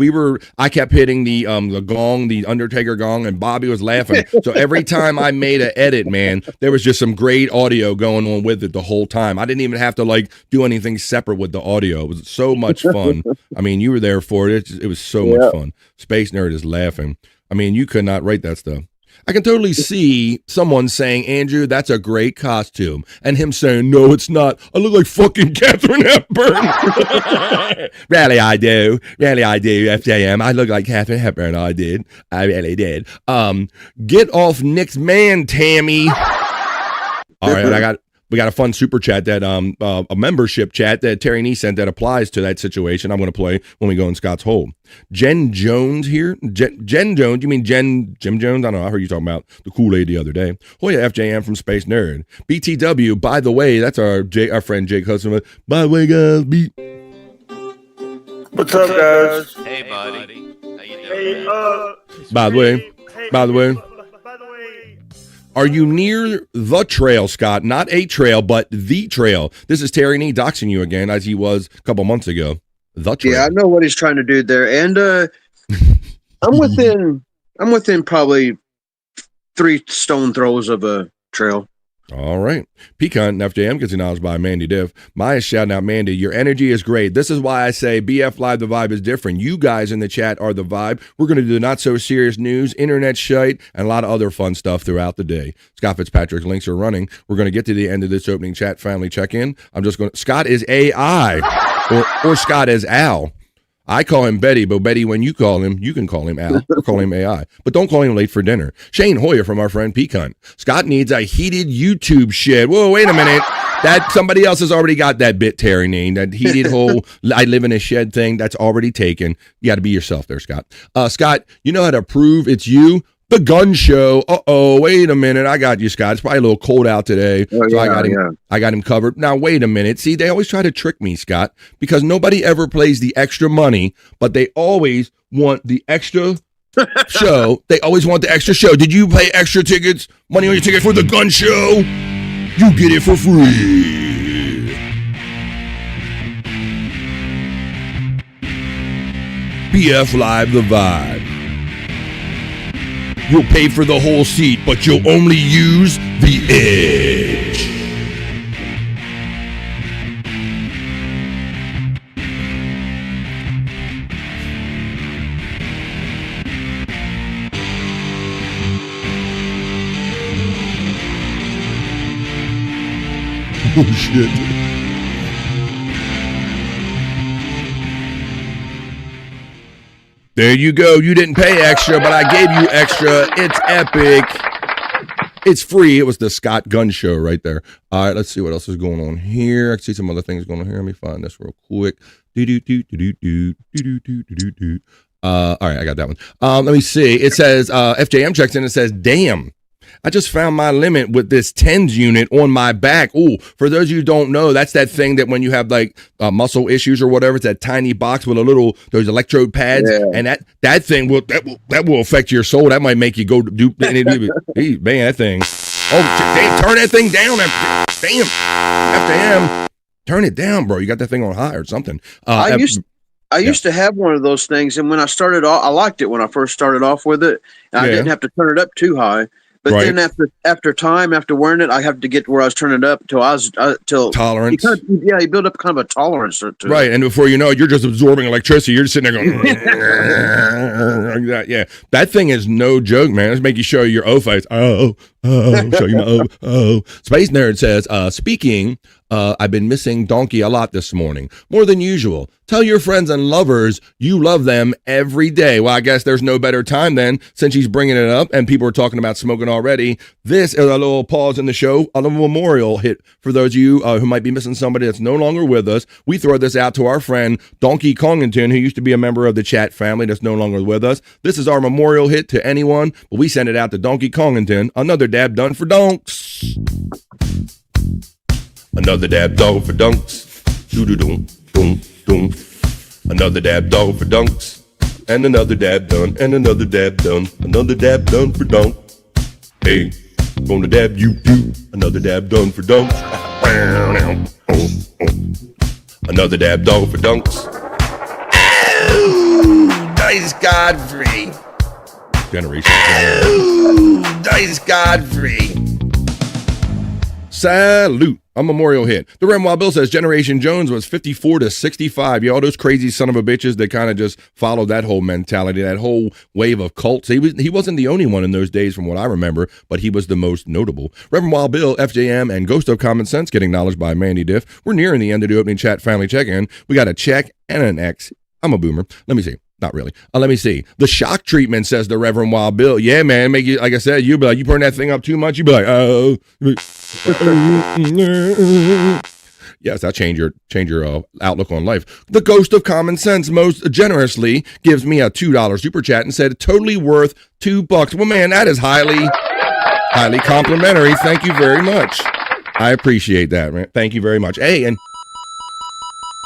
I kept hitting the gong, the Undertaker gong, and Bobby was laughing. So every time I made an edit, man, there was just some great audio going on with it the whole time. I didn't even have to do anything separate with the audio. It was so much fun. I mean, you were there for it. It was so much fun. Space Nerd is laughing. I mean, you could not write that stuff. I can totally see someone saying, Andrew, that's a great costume. And him saying, no, it's not. I look like fucking Katharine Hepburn. Really, I do. FJM. I look like Katharine Hepburn. I did. I really did. Get off Nick's man, Tammy. All right, we got a fun super chat that a membership chat that Terry Nee sent that applies to that situation. I'm going to play when we go in Scott's hole. Jen Jones here. Jen Jones. You mean Jim Jones? I don't know. I heard you talking about the Kool-Aid the other day. Oh yeah, FJM from Space Nerd. BTW. By the way, that's our friend Jake Hudson. By the way, guys. What's up, guys? Hey, buddy. How you doing? Hey, By the way. Are you near the trail, Scott? Not a trail, but the trail. This is Terry Nee doxing you again, as he was a couple months ago. The trail. Yeah, I know what he's trying to do there, and I'm within probably 3 stone throws of a trail. All right. Pecan FJM gets acknowledged by Mandy Div. Maya's shouting out, Mandy, your energy is great. This is why I say BF Live, the vibe is different. You guys in the chat are the vibe. We're going to do not so serious news, internet Shyt, and a lot of other fun stuff throughout the day. Scott Fitzpatrick's links are running. We're going to get to the end of this opening chat family check-in. Scott is AI or Scott is Al. I call him Betty, but Betty, when you call him, you can call him Al or call him AI. But don't call him late for dinner. Shane Hoyer from our friend Pecan. Scott needs a heated YouTube shed. Whoa, wait a minute. That somebody else has already got that bit, Terry Name. That heated whole I live in a shed thing, that's already taken. You got to be yourself there, Scott. Scott, you know how to prove it's you? The gun show. Uh-oh, wait a minute. I got you, Scott. It's probably a little cold out today. I got him covered. Now, wait a minute. See, they always try to trick me, Scott, because nobody ever plays the extra money, but they always want the extra show. They always want the extra show. Did you pay extra tickets, money on your ticket for the gun show? You get it for free. BF Live the Vibe. You'll pay for the whole seat, but you'll only use the edge. Oh, shit. There you go. You didn't pay extra, but I gave you extra. It's epic. It's free. It was the Scott Gun Show right there. All right, let's see what else is going on here. I can see some other things going on here. Let me find this real quick. All right, I got that one. Let me see. It says, FJM checks in and says, damn. I just found my limit with this TENS unit on my back. Ooh, for those of you who don't know, that's that thing that when you have like muscle issues or whatever, it's that tiny box with those electrode pads, and that thing that will affect your soul. That might make you go do man, that thing. Oh, damn, turn that thing down. Damn, FJM, turn it down, bro. You got that thing on high or something. I used to have one of those things, and when I started off, I liked it when I first started off with it, and I didn't have to turn it up too high. But then after wearing it, I have to get to where I was turning it up till tolerance. You build up kind of a tolerance to it. Right, and before you know it, you're just absorbing electricity. You're just sitting there going, like that. Yeah, that thing is no joke, man. Let's make you show your O face. Oh, show you my O. Space Nerd says, speaking, I've been missing Donkey a lot this morning, more than usual. Tell your friends and lovers you love them every day. Well, I guess there's no better time then, since she's bringing it up and people are talking about smoking already. This is a little pause in the show, a little memorial hit for those of you who might be missing somebody that's no longer with us. We throw this out to our friend Donkey Kongington, who used to be a member of the chat family that's no longer with us. This is our memorial hit to anyone, but we send it out to Donkey Kongington. Another dab done for donks. Another dab dog for dunks. Doo-doo-doom, boom, doom. Another dab dog for dunks. And another dab done, and another dab done. Another dab done for dunk. Hey, gonna dab you too. Another dab done for dunks. Another dab dog for dunks. Oh, Dice Godfrey. Generation. Oh, Dice Godfrey. Salute. A memorial hit. The Renoir Bill says Generation Jones was 54-65. Y'all those crazy son of a bitches that kind of just followed that whole mentality, that whole wave of cults. He wasn't the only one in those days from what I remember, but he was the most notable. Reverend Wild Bill, FJM, and Ghost of Common Sense getting acknowledged by Mandy Diff. We're nearing the end of the opening chat family check-in. We got a check and an X. I'm a boomer. Let me see. Not really. Let me see. The shock treatment, says the Reverend Wild Bill. Yeah, man. Make you, like I said, you be like, you burn that thing up too much. You be like, oh. Yes, that change your outlook on life. The Ghost of Common Sense most generously gives me a $2 super chat and said, totally worth $2. Well, man, that is highly complimentary. Thank you very much. I appreciate that, man. Thank you very much. Hey, and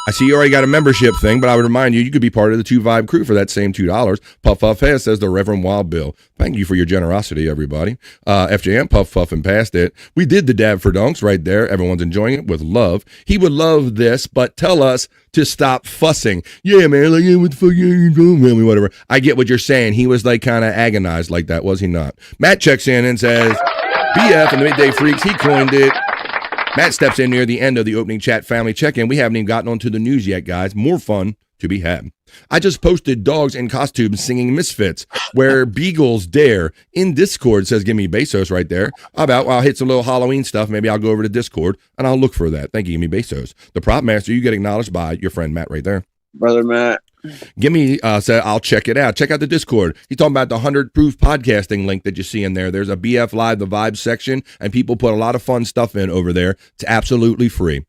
I see you already got a membership thing, but I would remind you could be part of the 2 Vibe crew for that same $2. Puff Puff Has, says the Reverend Wild Bill. Thank you for your generosity, everybody. FJM Puff Puffing past it. We did the dab for donks right there. Everyone's enjoying it with love. He would love this, but tell us to stop fussing. Yeah, man, like, what the fuck you doing, whatever. I get what you're saying. He was like kind of agonized like that, was he not? Matt checks in and says, BF and the Midday Freaks, he coined it. Matt steps in near the end of the opening chat family check-in. We haven't even gotten onto the news yet, guys. More fun to be had. I just posted dogs in costumes singing Misfits, where beagles dare, in Discord, says Gimme Bezos right there. I'll hit some little Halloween stuff. Maybe I'll go over to Discord, and I'll look for that. Thank you, Gimme Bezos. The prop master, you get acknowledged by your friend Matt right there. Brother Matt. Give me, I'll check it out. Check out the Discord. He's talking about the 100 proof podcasting link that you see in there. There's a BF Live, the Vibe section, and people put a lot of fun stuff in over there. It's absolutely free.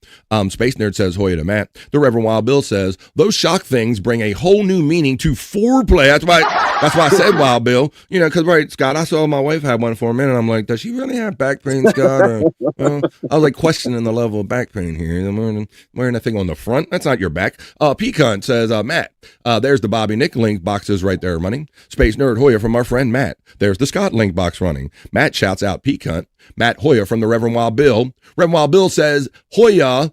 Space Nerd says, Hoya to Matt. The Reverend Wild Bill says, those shock things bring a whole new meaning to foreplay. That's why I said Wild Bill. You know, because, right, Scott, I saw my wife have one for a minute. I'm like, does she really have back pain, Scott? Or, I was like questioning the level of back pain here. I'm wearing that thing on the front. That's not your back. Pecan says, Matt, there's the Bobby Nick link boxes right there running. Space Nerd Hoya from our friend Matt. There's the Scott link box running. Matt shouts out Pecan. Matt Hoya from the Reverend Wild Bill. Reverend Wild Bill says Hoya.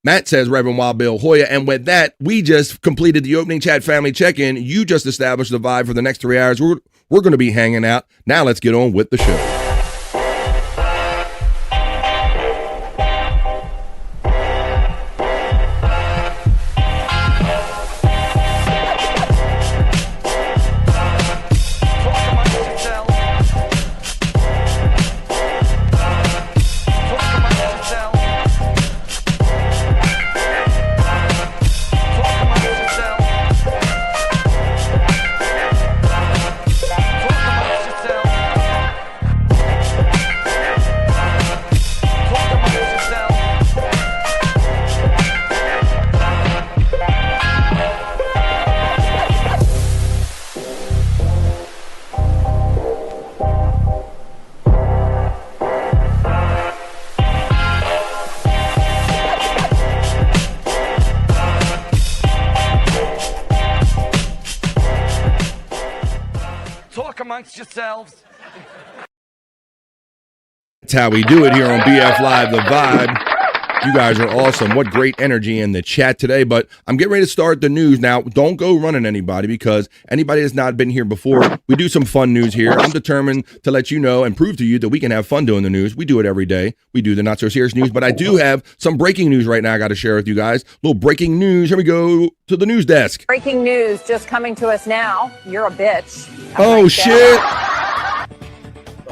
Matt says Reverend Wild Bill Hoya. And with that, we just completed the opening chat family check-in. You just established the vibe for the next 3 hours. We're going to be hanging out. Now let's get on with the show. Yourselves. That's how we do it here on BF Live, the Vibe. You guys are awesome. What great energy in the chat today. But I'm getting ready to start the news. Now, don't go running anybody, because anybody that's not been here before, we do some fun news here. I'm determined to let you know and prove to you that we can have fun doing the news. We do it every day. We do the not so serious news. But I do have some breaking news right now I got to share with you guys. A little breaking news. Here we go to the news desk. Breaking news just coming to us now. You're a bitch. Oh, shit.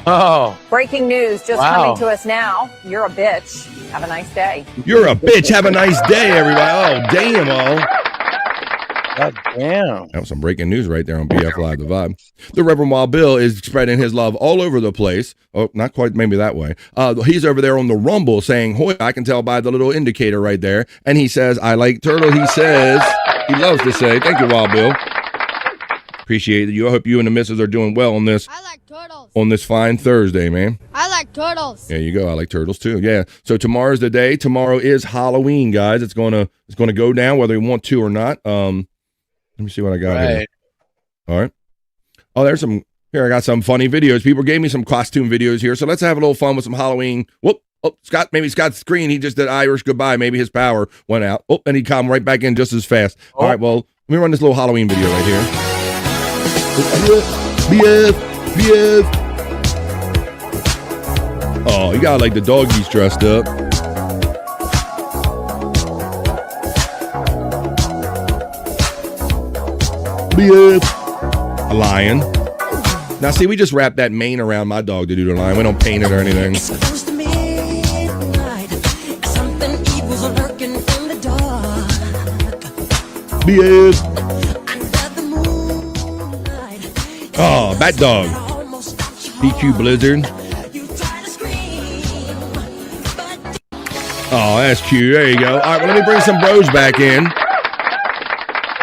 Oh. Breaking news just coming to us now. You're a bitch. Have a nice day. You're a bitch. Have a nice day, everybody. Oh, damn. God damn. That was some breaking news right there on BF Live, the Vibe. The Reverend Wild Bill is spreading his love all over the place. Oh, not quite maybe that way. He's over there on the Rumble saying, Hoy, I can tell by the little indicator right there. And he says, I like turtle. He says, he loves to say, thank you, Wild Bill. Appreciate you. I hope you and the missus are doing well on this. I like turtles. On this fine Thursday, man. I like turtles. There you go. I like turtles too. Yeah. So tomorrow's the day. Tomorrow is Halloween, guys. It's gonna go down whether we want to or not. Let me see what I got here. All right. Oh, there's some. Here, I got some funny videos. People gave me some costume videos here, so let's have a little fun with some Halloween. Whoop. Oh, Scott. Maybe Scott's screen. He just did Irish goodbye. Maybe his power went out. Oh, and he come right back in just as fast. All right. Well, let me run this little Halloween video right here. BF. Oh, you got like the doggies dressed up. BF. A lion. Now, see, we just wrap that mane around my dog to do the lion. We don't paint it or anything. BF. Oh, Bat Dog. DQ Blizzard. Oh, that's cute. There you go. All right, well, let me bring some bros back in.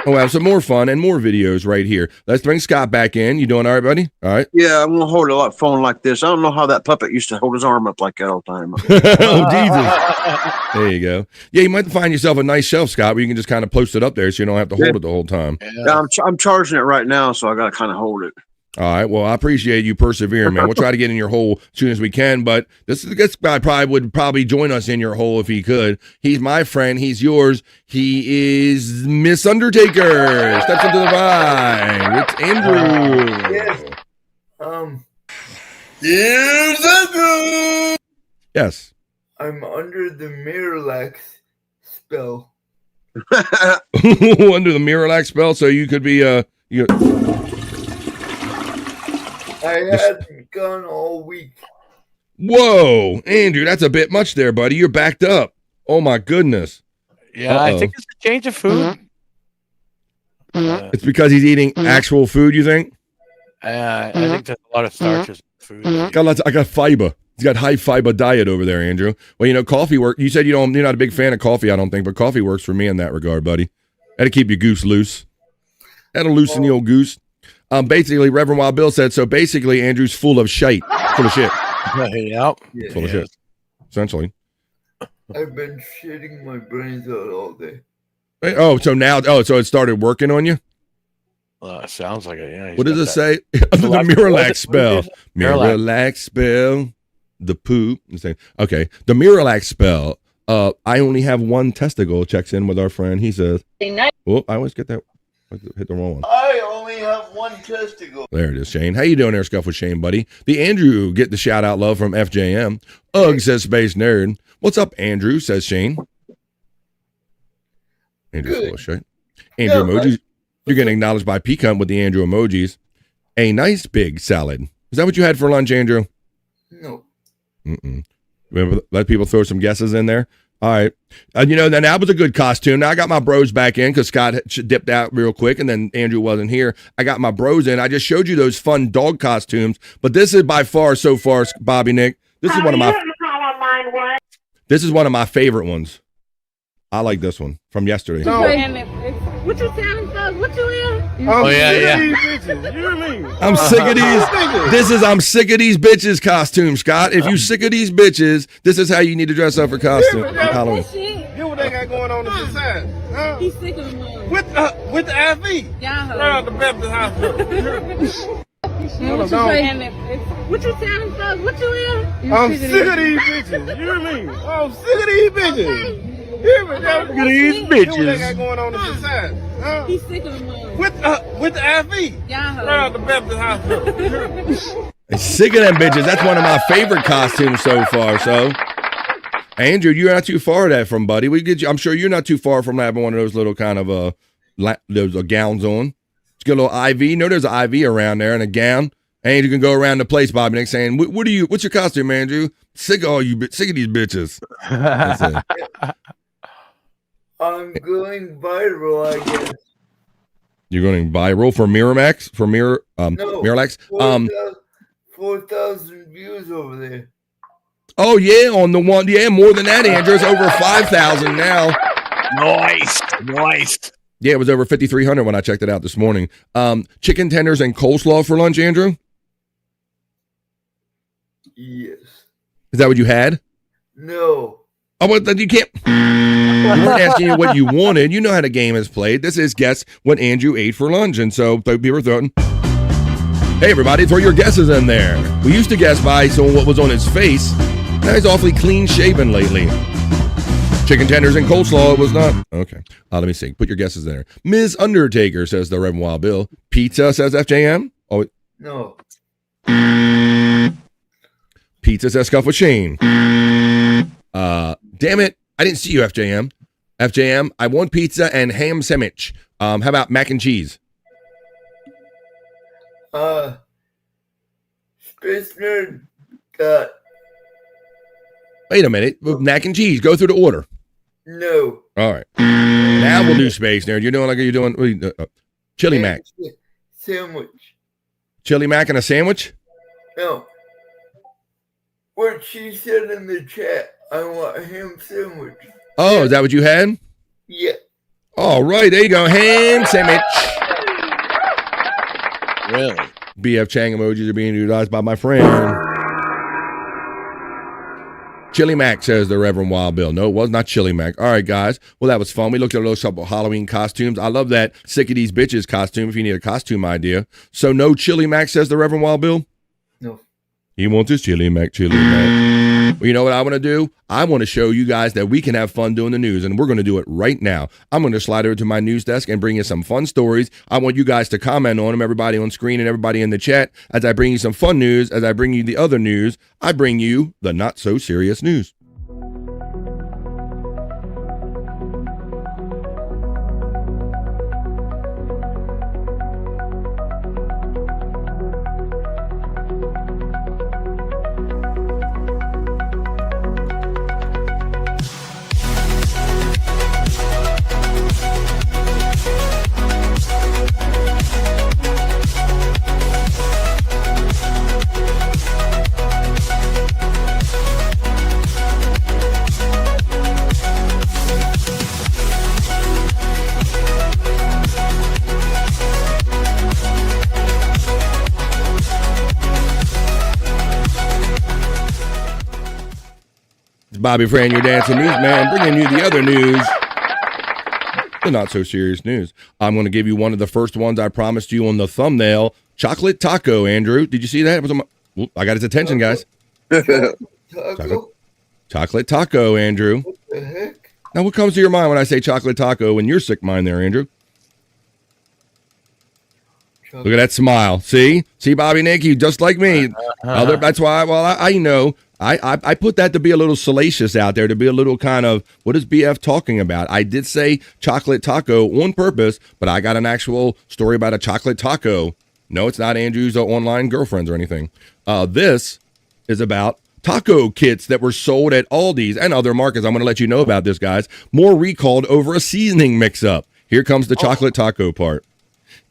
We'll have some more fun and more videos right here. Let's bring Scott back in. You doing all right, buddy? All right. Yeah, I'm going to hold a phone like this. I don't know how that puppet used to hold his arm up like that all the time. Oh, Jesus. There you go. Yeah, you might find yourself a nice shelf, Scott, where you can just kind of post it up there so you don't have to hold it the whole time. Yeah, I'm charging it right now, so I got to kind of hold it. All right. Well, I appreciate you persevering, man. We'll try to get in your hole as soon as we can. But this guy would probably join us in your hole if he could. He's my friend. He's yours. He is Miss Undertaker. Steps into the vibe. It's Andrew. Yes. Yes. I'm under the Miralax spell. Under the Miralax spell, so you could be I hadn't gone all week. Whoa, Andrew, that's a bit much there, buddy. You're backed up. Oh my goodness. Yeah, I think it's a change of food. It's because he's eating actual food, you think? I think there's a lot of starches in food. I got fiber. He's got high fiber diet over there, Andrew. Well, you know, coffee work. You said you're not a big fan of coffee, I don't think, but coffee works for me in that regard, buddy. That'll keep your goose loose. That'll loosen the old goose. Basically, Reverend Wild Bill said, so basically, Andrew's full of shit. Full of shit. Yep. Full of shit. Essentially. I've been shitting my brains out all day. So it started working on you? Sounds like it, yeah. What does it say? The Miralax spell. Miralax spell. The poop. Okay. The Miralax spell. I only have one testicle, checks in with our friend. He says, oh, I always get that. I hit the wrong one. I only have one testicle. There it is, Shane. How you doing there, Scuff with Shane, buddy? The Andrew get the shout out love from FJM. Ugh, says Space Nerd. What's up, Andrew, says Shane. Andrew's full of shit. Andrew emojis. You're getting acknowledged by Pecan with the Andrew emojis. A nice big salad. Is that what you had for lunch, Andrew? No. Remember, let people throw some guesses in there. All right. Then that was a good costume. Now I got my bros back in because Scott dipped out real quick and then Andrew wasn't here. I got my bros in. I just showed you those fun dog costumes, but this is by far, so far, Bobby Nick, this is one of my favorite ones. I like this one from yesterday. What you telling us? What you in? I'm sick of these. I'm sick of these bitches costumes, Scott. If you sick of these bitches, this is how you need to dress up for costume. Halloween. Hear what they got going on the side. Huh? He's sick of them. With the IV. Yeah. Around the Baptist hospital. What you telling us? What you in? I'm sick of these bitches. You hear me? I'm sick of these bitches. Hear me? Look at these bitches. Hear what they got going on the side. Huh? He's sick of them. With the IV. Yeah. Around the Baptist hospital. Sick of them bitches. That's one of my favorite costumes so far. So, Andrew, you're not too far that from, buddy. We get you. I'm sure you're not too far from having one of those little kind of those gowns on. Just get a little IV. You know, there's an IV around there and a gown. And you can go around the place, Bobby Nick, saying, what's your costume, Andrew? Sick of these bitches. I'm going viral, I guess. You're going viral for Miramax? For Miralax? 4,000 views over there. Oh, yeah, on the one. Yeah, more than that, Andrew. It's over 5,000 now. Nice. Yeah, it was over 5,300 when I checked it out this morning. Chicken tenders and coleslaw for lunch, Andrew? Yes. Is that what you had? No. Oh, well, then you can't. We weren't asking you what you wanted. You know how the game is played. This is guess what Andrew ate for lunch. And so people were throwing. Hey, everybody, throw your guesses in there. We used to guess by what was on his face. Now he's awfully clean shaven lately. Chicken tenders and coleslaw, it was not. Okay. Let me see. Put your guesses in there. Ms. Undertaker, says the Reverend Wild Bill. Pizza, says FJM. Oh, no. Pizza, says Scuff with Shane. Damn it. I didn't see you, FJM. FJM, I want pizza and ham sandwich. How about mac and cheese? Space Nerd got. Wait a minute. Mac and cheese. Go through the order. No. All right. Now we'll do Space Nerd. You're doing like you're doing chili mac. Sandwich. Chili mac and a sandwich? No. What she said in the chat, I want a ham sandwich. Oh, is that what you had? Yeah. All right, there you go. Ham sandwich. Really? BF Chang emojis are being utilized by my friend. Chili Mac, says the Reverend Wild Bill. No, it was not Chili Mac. All right, guys. Well, that was fun. We looked at those couple Halloween costumes. I love that Sick of These Bitches costume if you need a costume idea. So no Chili Mac, says the Reverend Wild Bill? No. He wants his Chili Mac, Chili Mac. Well, you know what I want to do? I want to show you guys that we can have fun doing the news, and we're going to do it right now. I'm going to slide over to my news desk and bring you some fun stories. I want you guys to comment on them, everybody on screen and everybody in the chat. As I bring you some fun news, as I bring you the other news, I bring you the not-so-serious news. Bobby Fran, your dancing newsman, bringing you the other news. The not so serious news. I'm going to give you one of the first ones I promised you on the thumbnail. Chocolate taco, Andrew. Did you see that? It was on my, I got his attention, guys. Chocolate taco, Andrew. What the heck? Now, what comes to your mind when I say chocolate taco in your sick mind there, Andrew? Look at that smile. See, Bobby Nick, you just like me. That's why. Well, I know. I put that to be a little salacious out there, to be a little kind of, what is BF talking about? I did say chocolate taco on purpose, but I got an actual story about a chocolate taco. No, it's not Andrew's online girlfriends or anything. This is about taco kits that were sold at Aldi's and other markets. I'm going to let you know about this, guys. More recalled over a seasoning mix-up. Here comes the chocolate taco part.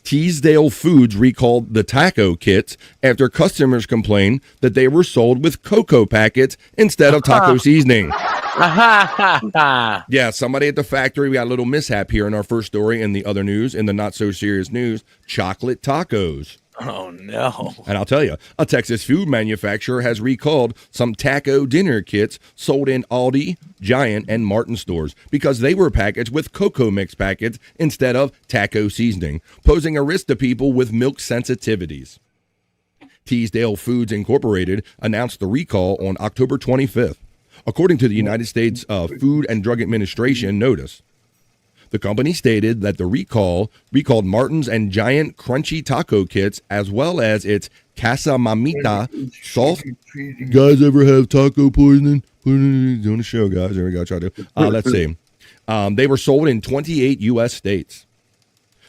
Teasdale Foods recalled the taco kits after customers complained that they were sold with cocoa packets instead of taco seasoning. Yeah, somebody at the factory. We got a little mishap here in our first story in the other news, in the not so serious news. Chocolate tacos. Oh, no. And I'll tell you, a Texas food manufacturer has recalled some taco dinner kits sold in Aldi, Giant, and Martin stores because they were packaged with cocoa mix packets instead of taco seasoning, posing a risk to people with milk sensitivities. Teasdale Foods Incorporated announced the recall on October 25th. According to the United States Food and Drug Administration notice, the company stated that the recalled Martin's and Giant crunchy taco kits, as well as its Casa Mamita soft. You guys ever have taco poisoning? Doing the show, guys. There we go. Try to. Let's see. They were sold in 28 U.S. states.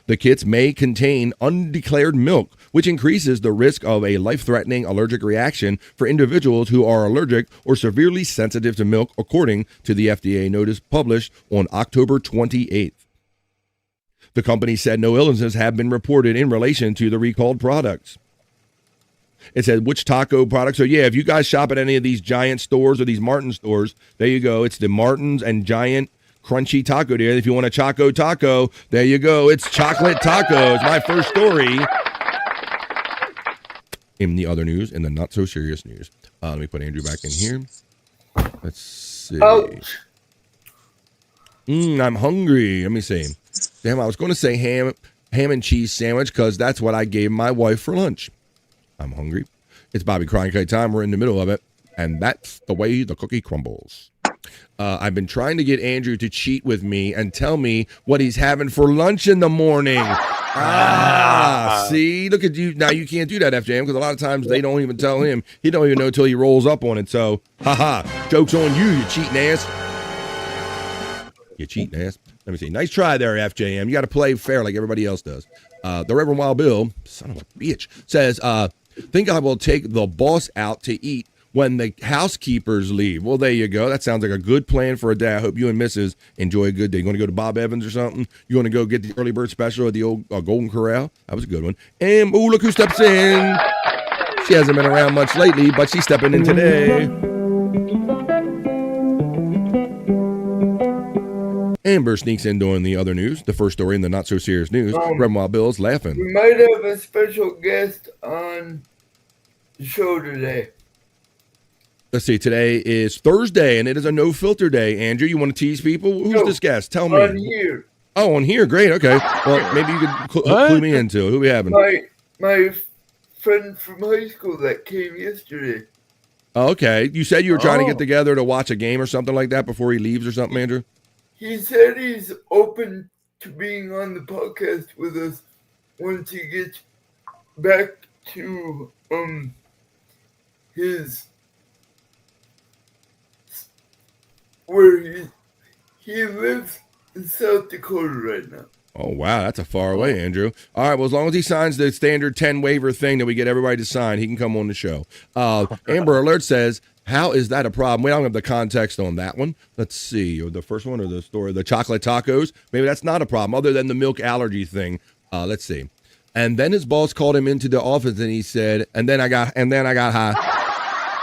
The kits may contain undeclared milk, which increases the risk of a life-threatening allergic reaction for individuals who are allergic or severely sensitive to milk, according to the FDA notice published on October 28th. The company said no illnesses have been reported in relation to the recalled products. It said which taco products. So, yeah, if you guys shop at any of these Giant stores or these Martin stores, there you go. It's the Martin's and Giant crunchy taco there. If you want a choco taco, there you go. It's chocolate tacos. My first story. In the other news, in the not so serious news. Let me put Andrew back in here. Let's see. Ouch. I'm hungry. Let me see. Damn, I was going to say ham and cheese sandwich because that's what I gave my wife for lunch. I'm hungry. It's Bobby Crying Kite time. We're in the middle of it. And that's the way the cookie crumbles. I've been trying to get Andrew to cheat with me and tell me what he's having for lunch in the morning. See, look at you. Now you can't do that, FJM, because a lot of times they don't even tell him. He don't even know until he rolls up on it. So, joke's on you, you cheating ass. You cheating ass. Let me see. Nice try there, FJM. You got to play fair like everybody else does. The Reverend Wild Bill, son of a bitch, says, think I will take the boss out to eat when the housekeepers leave. Well, there you go. That sounds like a good plan for a day. I hope you and Mrs. enjoy a good day. You want to go to Bob Evans or something? You want to go get the early bird special at the old Golden Corral? That was a good one. And, ooh, look who steps in. She hasn't been around much lately, but she's stepping in today. Amber sneaks in doing the other news, the first story in the not so serious news. Reverend Wild Bill's laughing. We might have a special guest on the show today. Let's see, today is Thursday, and it is a no-filter day. Andrew, you want to tease people? Who's this guest? Tell me. On here. Oh, on here. Great, okay. Well, maybe you could clue me into it. Who we having? My friend from high school that came yesterday. Oh, okay. You said you were trying to get together to watch a game or something like that before he leaves or something, Andrew? He said he's open to being on the podcast with us once he gets back to his where he lives in South Dakota right now. Oh, wow. That's a far away, Andrew. All right. Well, as long as he signs the standard 10 waiver thing that we get everybody to sign, he can come on the show. Amber Alert says, how is that a problem? We don't have the context on that one. Let's see. The first one or the story, the chocolate tacos. Maybe that's not a problem other than the milk allergy thing. Let's see. And then his boss called him into the office and he said, and then I got high.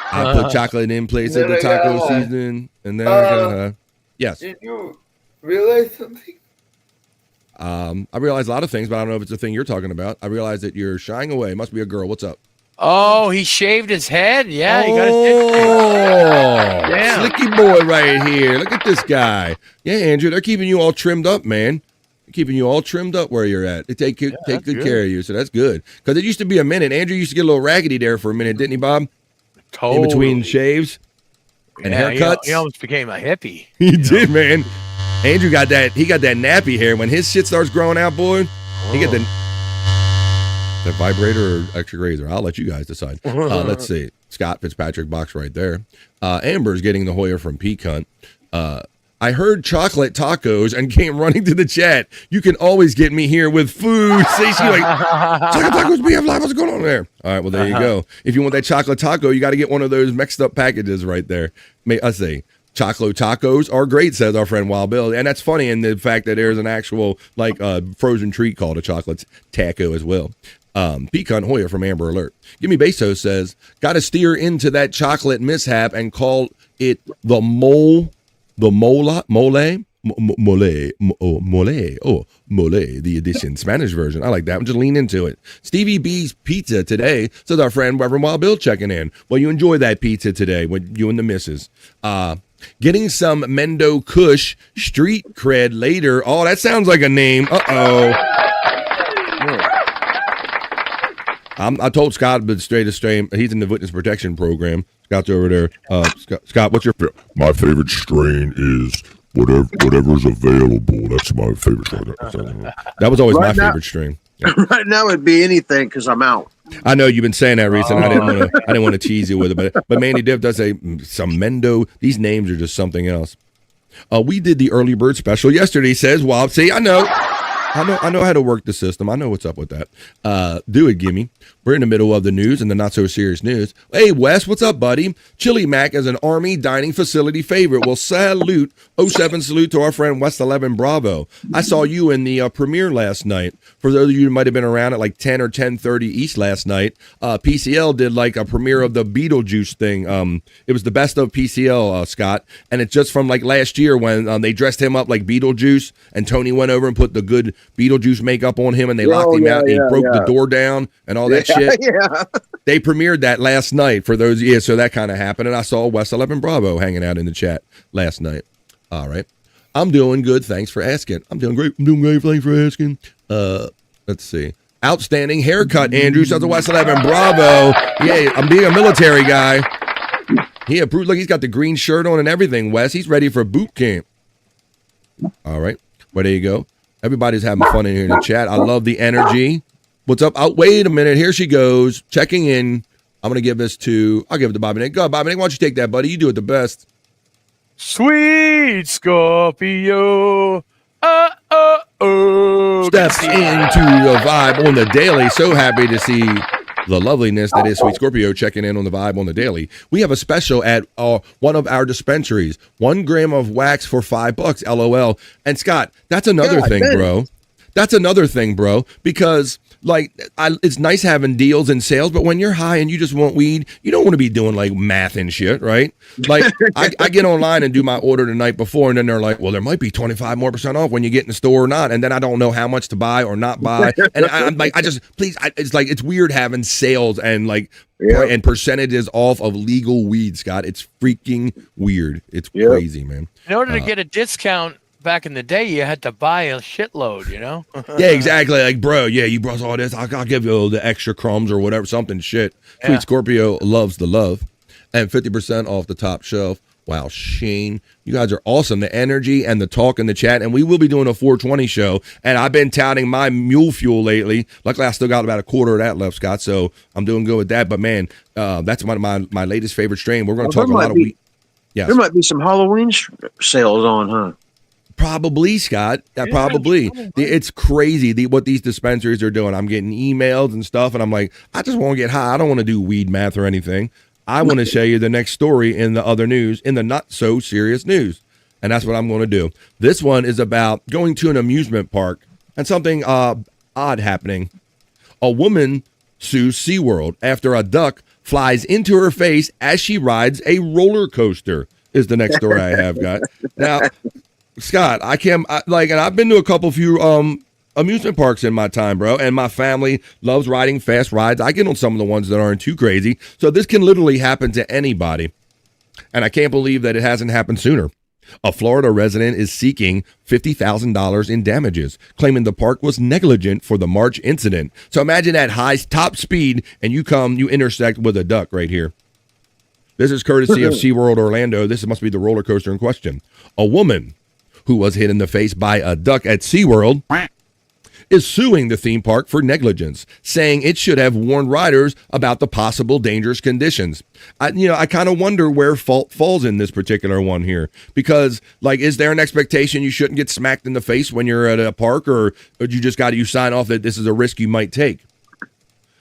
I put chocolate in place of the taco seasoning, and then I got yes. Did you realize something? I realize a lot of things, but I don't know if it's the thing you're talking about. I realize that you're shying away. Must be a girl. What's up? Oh, he shaved his head? Yeah, he got Oh, Damn. slicky boy right here. Look at this guy. Yeah, Andrew, they're keeping you all trimmed up, man. They're keeping you all trimmed up where you're at. They take good care of you, so that's good. Because it used to be a minute. Andrew used to get a little raggedy there for a minute, didn't he, Bob? Totally. In between shaves and haircuts. He almost became a hippie. He did, man. Andrew got that. He got that nappy hair. When his shit starts growing out, boy, he got that vibrator or extra razor. I'll let you guys decide. Let's see. Scott Fitzpatrick box right there. Amber's getting the Hoyer from Peak Hunt. I heard chocolate tacos and came running to the chat. You can always get me here with food. See, she like, chocolate tacos, BF Live, what's going on there? All right, well, there you go. If you want that chocolate taco, you got to get one of those mixed up packages right there. I say, chocolate tacos are great, says our friend Wild Bill. And that's funny in the fact that there's an actual frozen treat called a chocolate taco as well. Pecan Hoyer from Amber Alert. Gimme Bezos says, got to steer into that chocolate mishap and call it the mole, the edition Spanish version. I like that one. Just lean into it. Stevie B's Pizza today, says our friend Reverend Wild Bill checking in. Well, you enjoy that pizza today with you and the missus. Getting some Mendo Kush street cred later. Oh, that sounds like a name. I told Scott, but straight, he's in the witness protection program. Scott's over there. Scott, what's your... My favorite strain is whatever's available. That's my favorite strain. That was always my favorite strain. Yeah. Right now it'd be anything because I'm out. I know you've been saying that recently. I didn't want to tease you with it, but Mandy Diff does say some Mendo. These names are just something else. We did the early bird special yesterday, says Wild. See, I know how to work the system. I know what's up with that. Do it, gimme. We're in the middle of the news and the not so serious news. Hey, Wes, what's up, buddy? Chili Mac is an Army dining facility favorite. Well, salute, 07 salute to our friend West 11 Bravo. I saw you in the premiere last night. For those of you who might have been around at like 10 or 10:30 East last night, PCL did like a premiere of the Beetlejuice thing. It was the best of PCL, Scott, and it's just from like last year when they dressed him up like Beetlejuice, and Tony went over and put the good Beetlejuice makeup on him, and they locked him out. And he broke the door down and all that shit. Yeah. They premiered that last night for those. So that kind of happened, and I saw West 11 Bravo hanging out in the chat last night. All right, I'm doing good. Thanks for asking. I'm doing great. Thanks for asking. Let's see. Outstanding haircut, Andrew. Shout out to West 11 Bravo. Yeah, I'm being a military guy. He approved. Look, he's got the green shirt on and everything. Wes, he's ready for boot camp. All right, well there you go. Everybody's having fun in here in the chat. I love the energy. What's up? Oh, wait a minute. Here she goes. Checking in. I'm going to give this to... I'll give it to Bobby Nick. Go ahead, Bobby Nick. Why don't you take that, buddy? You do it the best. Sweet Scorpio. Steps into the vibe on the daily. So happy to see the loveliness that is Sweet Scorpio checking in on the vibe on the daily. We have a special at one of our dispensaries. 1 gram of wax for $5. LOL. And Scott, that's another thing, bro. That's another thing, bro. Because like it's nice having deals and sales, but when you're high and you just want weed, you don't want to be doing like math and shit, right? Like I get online and do my order the night before, and then they're like, well, there might be 25% more off when you get in the store or not, and then I don't know how much to buy or not buy, and I'm like, it's like it's weird having sales and like and percentages off of legal weed, Scott. It's freaking weird. It's crazy, man. In order to get a discount. Back in the day, you had to buy a shitload, you know? Yeah, exactly. Like, bro, you brought all this. I'll give you the extra crumbs or whatever, something shit. Yeah. Sweet Scorpio loves the love. And 50% off the top shelf. Wow, Shane, you guys are awesome. The energy and the talk in the chat. And we will be doing a 420 show. And I've been touting my mule fuel lately. Luckily, I still got about a quarter of that left, Scott. So I'm doing good with that. But, man, that's my latest favorite strain. We're going to talk a lot of weed. Yes. There might be some Halloween sales on, huh? Probably, Scott. Probably. It's crazy what these dispensaries are doing. I'm getting emails and stuff, and I'm like, I just want to get high. I don't want to do weed math or anything. I want to show you the next story in the other news, in the not so serious news. And that's what I'm going to do. This one is about going to an amusement park and something odd happening. A woman sues SeaWorld after a duck flies into her face as she rides a roller coaster, is the next story I have got. Now, Scott, and I've been to a few amusement parks in my time, bro. And my family loves riding fast rides. I get on some of the ones that aren't too crazy. So this can literally happen to anybody. And I can't believe that it hasn't happened sooner. A Florida resident is seeking $50,000 in damages, claiming the park was negligent for the March incident. So imagine at high top speed and you intersect with a duck right here. This is courtesy of SeaWorld Orlando. This must be the roller coaster in question. A woman who was hit in the face by a duck at SeaWorld is suing the theme park for negligence, saying it should have warned riders about the possible dangerous conditions. I kind of wonder where fault falls in this particular one here, because is there an expectation you shouldn't get smacked in the face when you're at a park, or you just got to sign off that this is a risk you might take?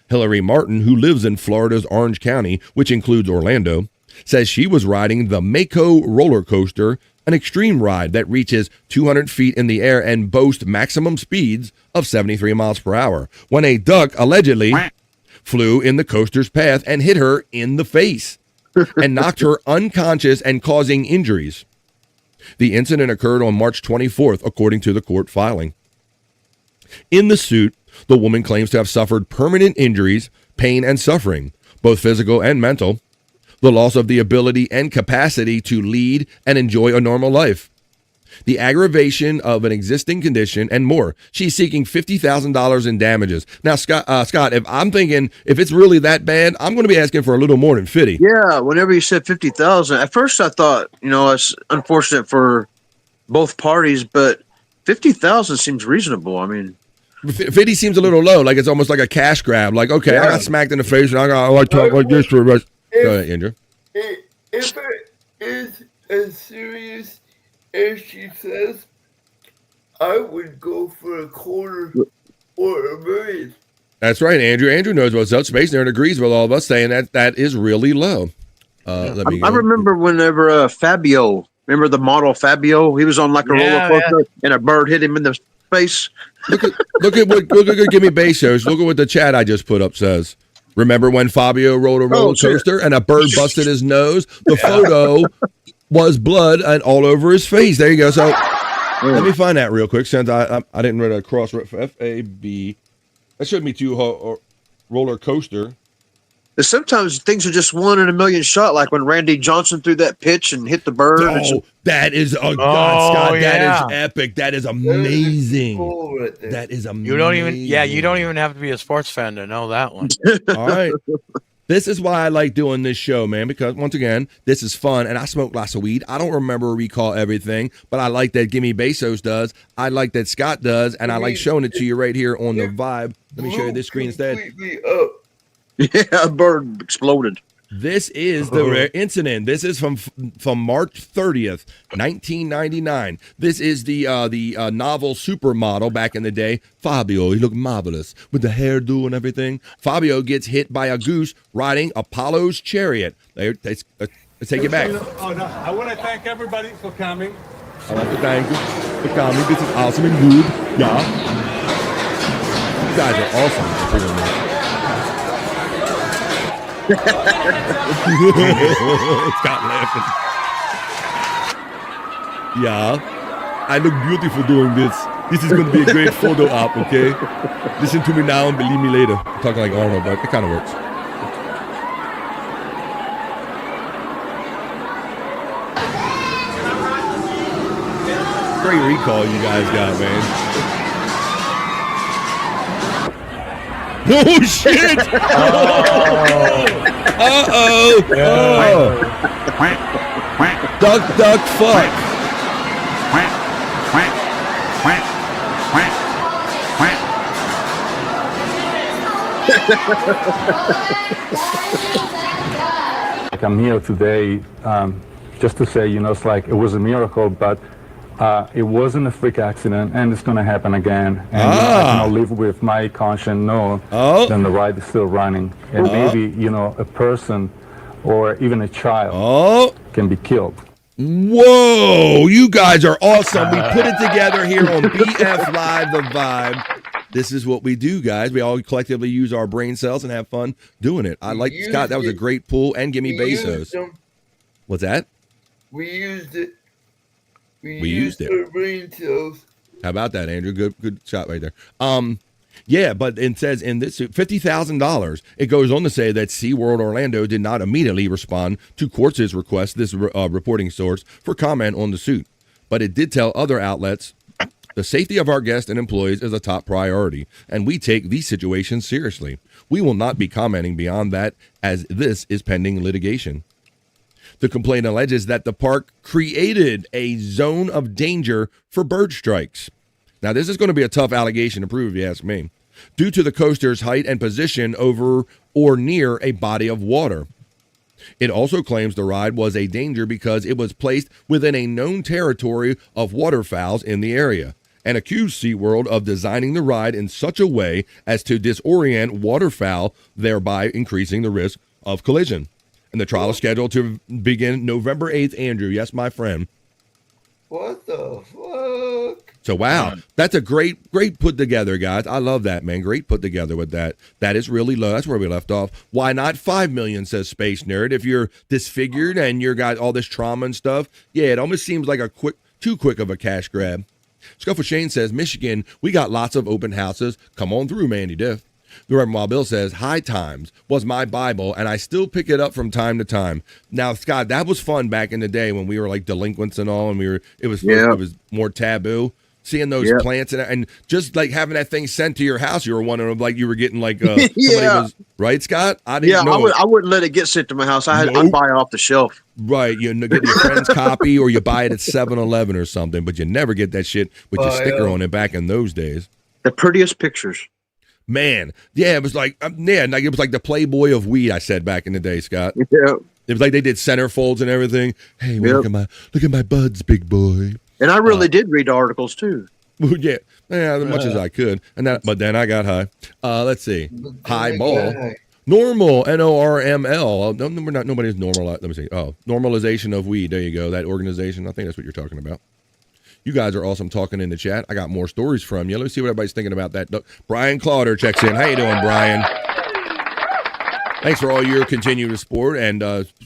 Hillary Martin, who lives in Florida's Orange County, which includes Orlando, says she was riding the Mako roller coaster, an extreme ride that reaches 200 feet in the air and boasts maximum speeds of 73 miles per hour, when a duck allegedly flew in the coaster's path and hit her in the face and knocked her unconscious and causing injuries. The incident occurred on March 24th, according to the court filing. In the suit, the woman claims to have suffered permanent injuries, pain, and suffering, both physical and mental, the loss of the ability and capacity to lead and enjoy a normal life, the aggravation of an existing condition, and more. She's seeking $50,000 in damages. Now, Scott, if I'm thinking if it's really that bad, I'm going to be asking for a little more than 50. Yeah, whenever you said 50,000, at first I thought, it's unfortunate for both parties, but 50,000 seems reasonable. I mean, 50 seems a little low, like it's almost like a cash grab. Like, okay, yeah. I got smacked in the face, and I talk like this for the rest. Go ahead, Andrew. If it is as serious as she says, I would go for a quarter or $1 million. That's right, Andrew. Andrew knows what's up. Space Nerd agrees with all of us, saying that is really low. I remember whenever Fabio, remember the model Fabio? He was on like a roller coaster, and a bird hit him in the face. Look at Gimme Bezos. Look at what the chat I just put up says. Remember when Fabio rode a roller coaster and a bird busted his nose? The photo was blood and all over his face. There you go. So let me find that real quick, since I didn't read a cross for FAB. That shouldn't be too roller coaster. Sometimes things are just 1 in a million shot, like when Randy Johnson threw that pitch and hit the bird. Oh, that is God, Scott. Yeah. That is epic. That is amazing. That is amazing. You don't even have to be a sports fan to know that one. All right. This is why I like doing this show, man, because once again, this is fun, and I smoke lots of weed. I don't recall everything, but I like that Gimme Bezos does. I like that Scott does, and I like showing it to you right here on the Vibe. Let me show you this screen instead. Yeah, a bird exploded. This is the rare incident. This is from March 30th, 1999. This is the novel supermodel back in the day. Fabio, he looked marvelous with the hairdo and everything. Fabio gets hit by a goose riding Apollo's chariot. Let's take it back. Oh, no. I want to thank everybody for coming. I want to thank you for coming. This is awesome and good. Yeah. You guys are awesome. Scott laughing. Yeah, I look beautiful doing this. This is going to be a great photo op, okay? Listen to me now and believe me later. I'm talking like Arnold, but it kind of works. Great recall you guys got, man. Oh shit! Duck, fuck. Like I'm here today just to say, it's like it was a miracle, but it wasn't a freak accident, and it's going to happen again. And I can live with my conscience, then the ride is still running. And maybe, a person or even a child can be killed. Whoa, you guys are awesome. We put it together here on BF Live, The Vibe. This is what we do, guys. We all collectively use our brain cells and have fun doing it. I like Scott. That was a great pull. And Gimme Bezos. What's that? We used it. We used it. Our brain cells. How about that, Andrew? Good shot right there. Yeah, but it says in this suit, $50,000. It goes on to say that SeaWorld Orlando did not immediately respond to Quartz's request, this reporting source, for comment on the suit. But it did tell other outlets, the safety of our guests and employees is a top priority, and we take these situations seriously. We will not be commenting beyond that, as this is pending litigation. The complaint alleges that the park created a zone of danger for bird strikes. Now, this is going to be a tough allegation to prove, if you ask me, due to the coaster's height and position over or near a body of water. It also claims the ride was a danger because it was placed within a known territory of waterfowls in the area, and accused SeaWorld of designing the ride in such a way as to disorient waterfowl, thereby increasing the risk of collision. And the trial is scheduled to begin November 8th, Andrew. Yes, my friend. What the fuck? So, wow, that's a great put together, guys. I love that, man. Great put together with that. That is really low. That's where we left off. Why not $5 million, says Space Nerd. If you're disfigured and you got all this trauma and stuff, yeah, it almost seems like too quick of a cash grab. Scuffle Shane says, Michigan, we got lots of open houses. Come on through, Mandy Diff. The Reverend Wild Bill says, High Times was my Bible, and I still pick it up from time to time. Now, Scott, that was fun back in the day when we were like delinquents and all, and it was more taboo. Seeing those plants and just like having that thing sent to your house, you were wondering like you were getting like somebody was right, Scott. I didn't know. I wouldn't let it get sent to my house. I'd buy it off the shelf. Right, you get your friend's copy or you buy it at 7-Eleven or something, but you never get that shit with your sticker on it back in those days. The prettiest pictures. Man, yeah, it was like it was like the Playboy of weed. I said back in the day, Scott. Yeah, it was like they did centerfolds and everything. Hey, look at my buds, big boy. And I really did read articles too. Yeah, as much as I could, but then I got high. Let's see, high ball, normal, NORML. No, we're not. Nobody's normal. Let me see. Oh, normalization of weed. There you go. That organization. I think that's what you're talking about. You guys are awesome talking in the chat. I got more stories from you. Let me see what everybody's thinking about that. Brian Clauder checks in. How you doing, Brian? Thanks for all your continued support and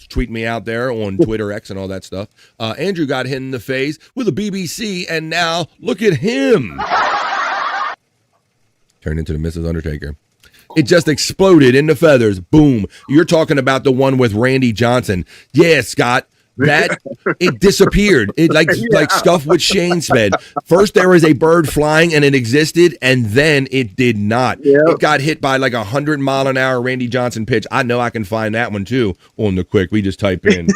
tweet me out there on Twitter, X, and all that stuff. Andrew got hit in the face with a BBC, and now look at him. Turned into the Mrs. Undertaker. It just exploded in the feathers. Boom. You're talking about the one with Randy Johnson. Yeah, Scott. That it disappeared. It like stuff with Shane said. First there was a bird flying and it existed, and then it did not. It got hit by like 100-mile-an-hour Randy Johnson pitch. I know I can find that one too on the quick. We just type in.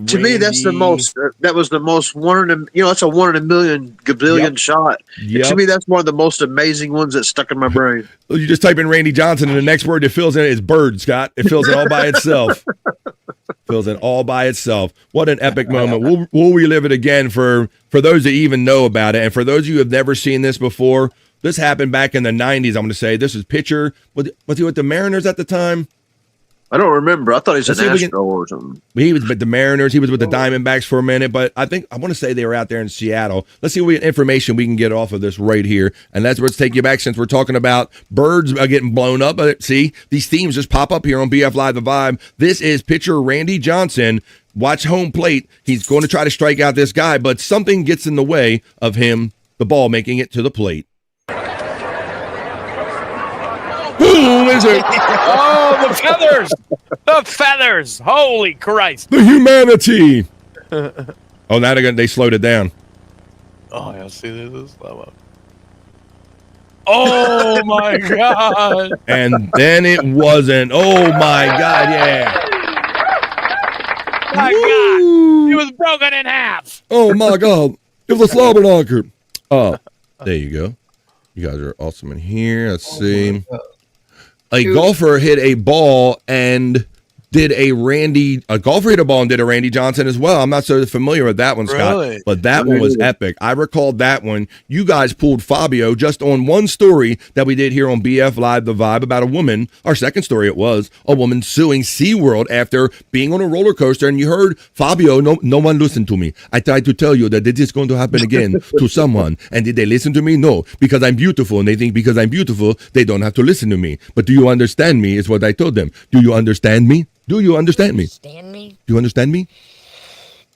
To me, that's the most. That was the most that's a 1 in a million gabillion shot. To me, that's one of the most amazing ones that stuck in my brain. You just type in Randy Johnson, and the next word that fills in it is bird. Scott, it fills it all by itself. Fills it all by itself. What an epic moment. We'll relive it again for those that even know about it, and for those of you who have never seen this before. This happened back in the 90s. I'm going to say this is pitcher. Was he with the Mariners at the time? I don't remember. I thought he was an Astro or something. He was with the Mariners. He was with the Diamondbacks for a minute, but I want to say they were out there in Seattle. Let's see what information we can get off of this right here. And that's where it's take you back since we're talking about birds getting blown up. See, these themes just pop up here on BF Live The Vibe. This is pitcher Randy Johnson. Watch home plate. He's going to try to strike out this guy, but something gets in the way of him, the ball making it to the plate. Boom, is it? Oh, the feathers! The feathers! Holy Christ! The humanity! Oh, now they slowed it down. Oh, yeah, see, this is slow up. Oh, my God! And then it wasn't. Oh, my God, yeah. My God! It was broken in half! Oh, my God. It was a slobberknocker. Oh, there you go. You guys are awesome in here. Let's see. A golfer hit a ball and did a Randy Johnson as well. I'm not so familiar with that one, Scott, really? But that one was epic. I recalled that one. You guys pulled Fabio just on one story that we did here on BF Live The Vibe about a woman. Our second story, it was a woman suing SeaWorld after being on a roller coaster. And you heard Fabio, no one listened to me. I tried to tell you that this is going to happen again to someone. And did they listen to me? No, because I'm beautiful. And they think because I'm beautiful, they don't have to listen to me. But do you understand me is what I told them. Do you understand me? Do you understand me? Do you understand me?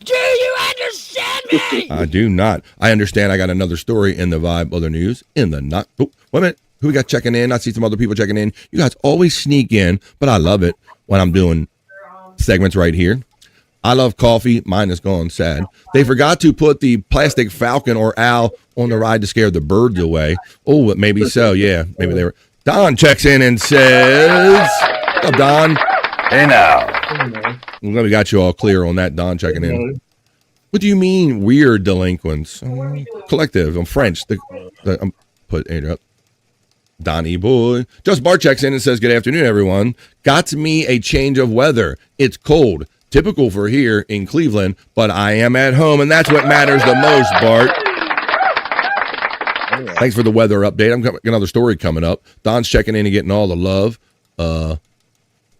Do you understand me? I do not. I understand. I got another story in the vibe, other news, in the not. Oh, wait a minute. Who we got checking in? I see some other people checking in. You guys always sneak in, but I love it when I'm doing segments right here. I love coffee. Mine is gone. Sad. They forgot to put the plastic falcon or owl on the ride to scare the birds away. Oh, maybe so. Yeah, maybe they were. Don checks in and says, "What's up, Don?" Hey now. We got you all clear on that. Don checking in. What do you mean weird delinquents? Collective. I'm French. I'm put Andrew up. Donnie boy. Just Bart checks in and says, "Good afternoon, everyone. Got me a change of weather. It's cold. Typical for here in Cleveland, but I am at home, and that's what matters the most, Bart." Thanks for the weather update. I'm got another story coming up. Don's checking in and getting all the love.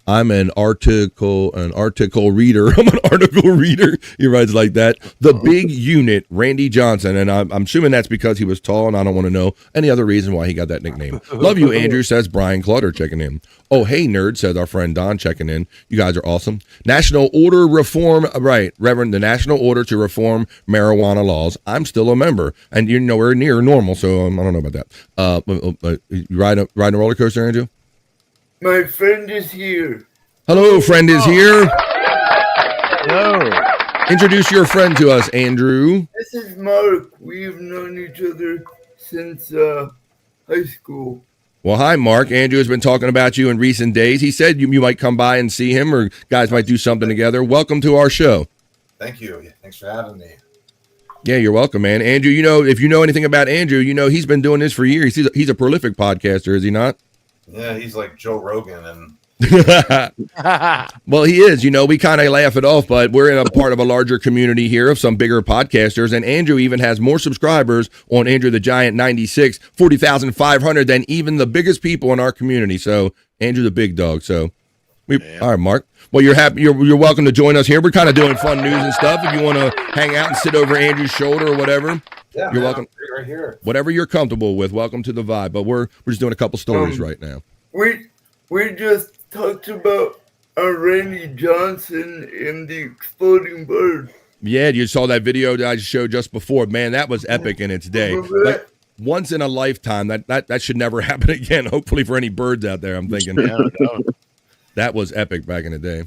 I'm an article reader. I'm an article reader. He writes like that. The big unit, Randy Johnson. And I'm assuming that's because he was tall, and I don't want to know any other reason why he got that nickname. Love you, Andrew, says Brian Clutter checking in. Oh, hey, nerd, says our friend Don checking in. You guys are awesome. National Order Reform, right, Reverend, the National Order to Reform Marijuana Laws. I'm still a member, and you're nowhere near normal, so I don't know about that. You riding a roller coaster, Andrew? My friend is here. Hello, friend is here. Hello. Introduce your friend to us, Andrew. This is Mark. We've known each other since high school. Well, hi, Mark. Andrew has been talking about you in recent days. He said you might come by and see him, or guys might do something together. Welcome to our show. Thank you. Thanks for having me. Yeah, you're welcome, man. Andrew, if you know anything about Andrew, he's been doing this for years. He's a prolific podcaster, is he not? Yeah, he's like Joe Rogan and well, he is. We kind of laugh it off, but we're in a part of a larger community here of some bigger podcasters, and Andrew even has more subscribers on Andrew the Giant 96, 40,500 than even the biggest people in our community. So Andrew the big dog. So all right, Mark. Well, you're happy. You're welcome to join us here. We're kind of doing fun news and stuff. If you want to hang out and sit over Andrew's shoulder or whatever, you're welcome. Right here. Whatever you're comfortable with. Welcome to the vibe. But we're just doing a couple stories right now. We just talked about Randy Johnson and the exploding bird. Yeah, you saw that video that I showed just before. Man, that was epic in its day. Like, once in a lifetime. That should never happen again. Hopefully for any birds out there, I'm thinking. That was epic back in the day.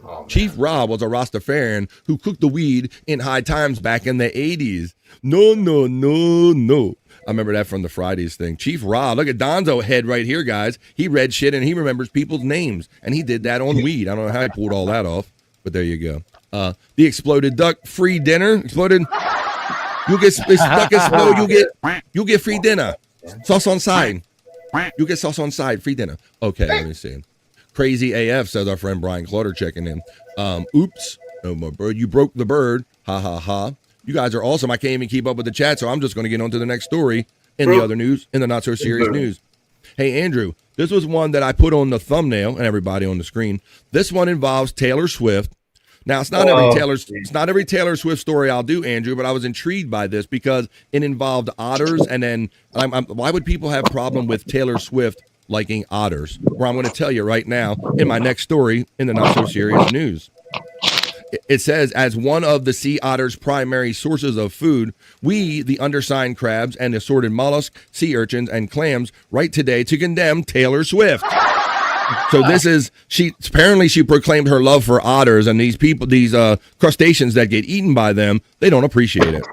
Oh, Chief Rob was a Rastafarian who cooked the weed in high times back in the 80s. No. I remember that from the Fridays thing. Chief Rob, look at Donzo head right here, guys. He read shit and he remembers people's names. And he did that on weed. I don't know how he pulled all that off, but there you go. The exploded duck, free dinner. Exploded. You get duck explode, you get free dinner. Sauce on side. You get sauce on side, free dinner. Okay, let me see. Crazy AF, says our friend Brian Clutter checking in. Oops. No more bird. You broke the bird. Ha ha ha. You guys are awesome. I can't even keep up with the chat, so I'm just going to get on to the next story in the other news, in the not so serious news. Hey, Andrew, this was one that I put on the thumbnail and everybody on the screen. This one involves Taylor Swift. Now, it's not every Taylor Swift story I'll do, Andrew, but I was intrigued by this because it involved otters, and then why would people have a problem with Taylor Swift liking otters? Well, I'm going to tell you right now in my next story in the not so serious news. It says, as one of the sea otter's primary sources of food, we, the undersigned crabs and assorted mollusks, sea urchins, and clams, write today to condemn Taylor Swift. So she proclaimed her love for otters, and these crustaceans that get eaten by them, they don't appreciate it.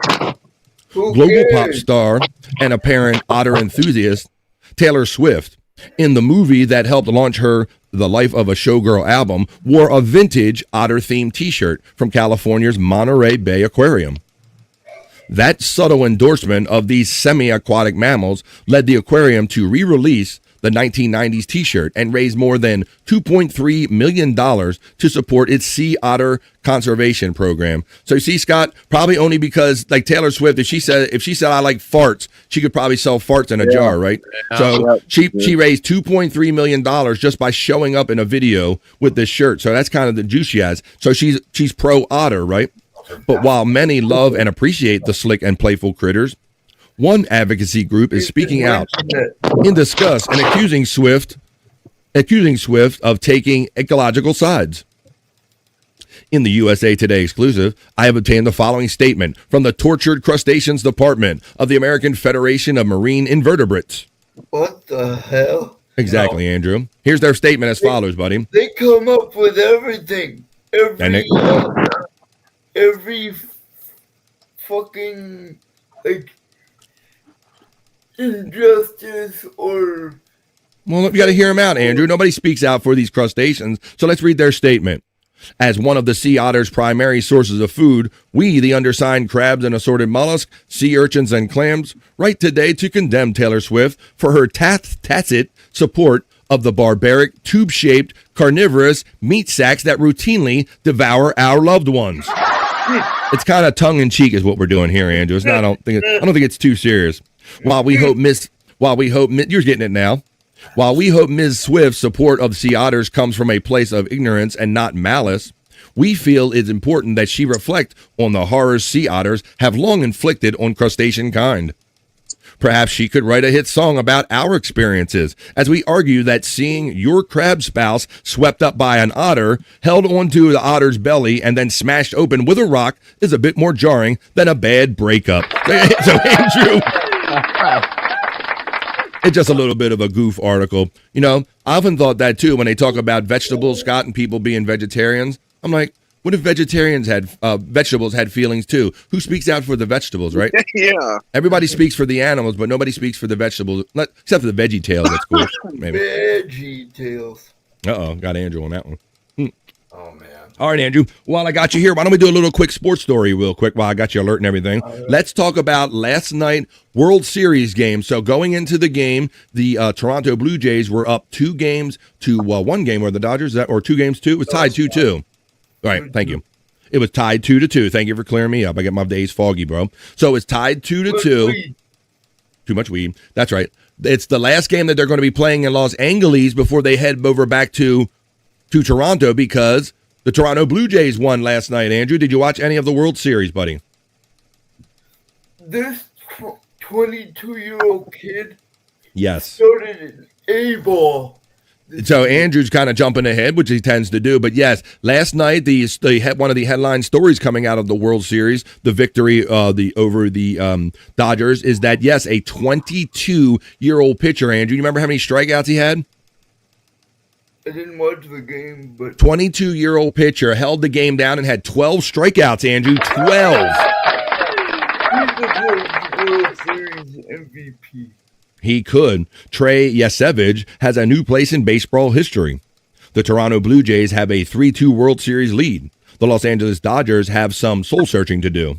Global pop star and apparent otter enthusiast, Taylor Swift, in the movie that helped launch her The Life of a Showgirl album, wore a vintage otter-themed t-shirt from California's Monterey Bay Aquarium. That subtle endorsement of these semi-aquatic mammals led the aquarium to re-release the 1990s t-shirt and raise more than $2.3 million to support its sea otter conservation program. So you see, Scott, probably only because, like Taylor Swift, if she said I like farts, she could probably sell farts in a jar, right? So she raised $2.3 million just by showing up in a video with this shirt. So that's kind of the juice she has. So she's pro otter, right? But while many love and appreciate the slick and playful critters, one advocacy group is speaking out in disgust and accusing Swift of taking ecological sides. In the USA Today exclusive, I have obtained the following statement from the Tortured Crustaceans Department of the American Federation of Marine Invertebrates. What the hell? Exactly, Andrew. Here's their statement as follows, buddy. They come up with everything. Every fucking, like, injustice or... Well, you got to hear them out, Andrew. Nobody speaks out for these crustaceans, so let's read their statement. As one of the sea otter's primary sources of food, we, the undersigned crabs and assorted mollusks, sea urchins and clams, write today to condemn Taylor Swift for her tacit support of the barbaric, tube-shaped, carnivorous meat sacks that routinely devour our loved ones. It's kind of tongue-in-cheek is what we're doing here, Andrew. It's not, I don't think it's too serious. While we hope you're getting it now. While we hope Ms. Swift's support of sea otters comes from a place of ignorance and not malice, we feel it's important that she reflect on the horrors sea otters have long inflicted on crustacean kind. Perhaps she could write a hit song about our experiences, as we argue that seeing your crab spouse swept up by an otter, held onto the otter's belly, and then smashed open with a rock is a bit more jarring than a bad breakup. So, Andrew... It's just a little bit of a goof article. You know, I often thought that too when they talk about vegetables, Scott, and people being vegetarians. I'm like, what if vegetarians had vegetables had feelings too? Who speaks out for the vegetables, right? Yeah. Everybody speaks for the animals, but nobody speaks for the vegetables, except for the Veggie Tales. That's cool. Maybe. Veggie Tales. Uh-oh, got Andrew on that one. Oh, man. All right, Andrew. While I got you here, why don't we do a little quick sports story real quick while I got you alert and everything. Let's talk about last night World Series game. So going into the game, the Toronto Blue Jays were up 2 games to 1 game, or the Dodgers, or 2 games to? It was tied 2-2. All right, thank you. It was tied 2-2. Thank you for clearing me up. I get my days foggy, bro. So it's tied 2-2. Too much weed. That's right. It's the last game that they're going to be playing in Los Angeles before they head over back to Toronto, because the Toronto Blue Jays won last night. Andrew, did you watch any of the World Series, buddy? This 22-year-old kid started an A-ball. So Andrew's kind of jumping ahead, which he tends to do. But yes, last night one of the headline stories coming out of the World Series, the victory over the Dodgers, is that yes, a 22-year-old pitcher, Andrew. You remember how many strikeouts he had? I didn't watch the game, but 22-year-old pitcher held the game down and had 12 strikeouts, Andrew. 12. He's the World Series MVP. He could. Trey Yesevich has a new place in baseball history. The Toronto Blue Jays have a 3-2 World Series lead. The Los Angeles Dodgers have some soul-searching to do.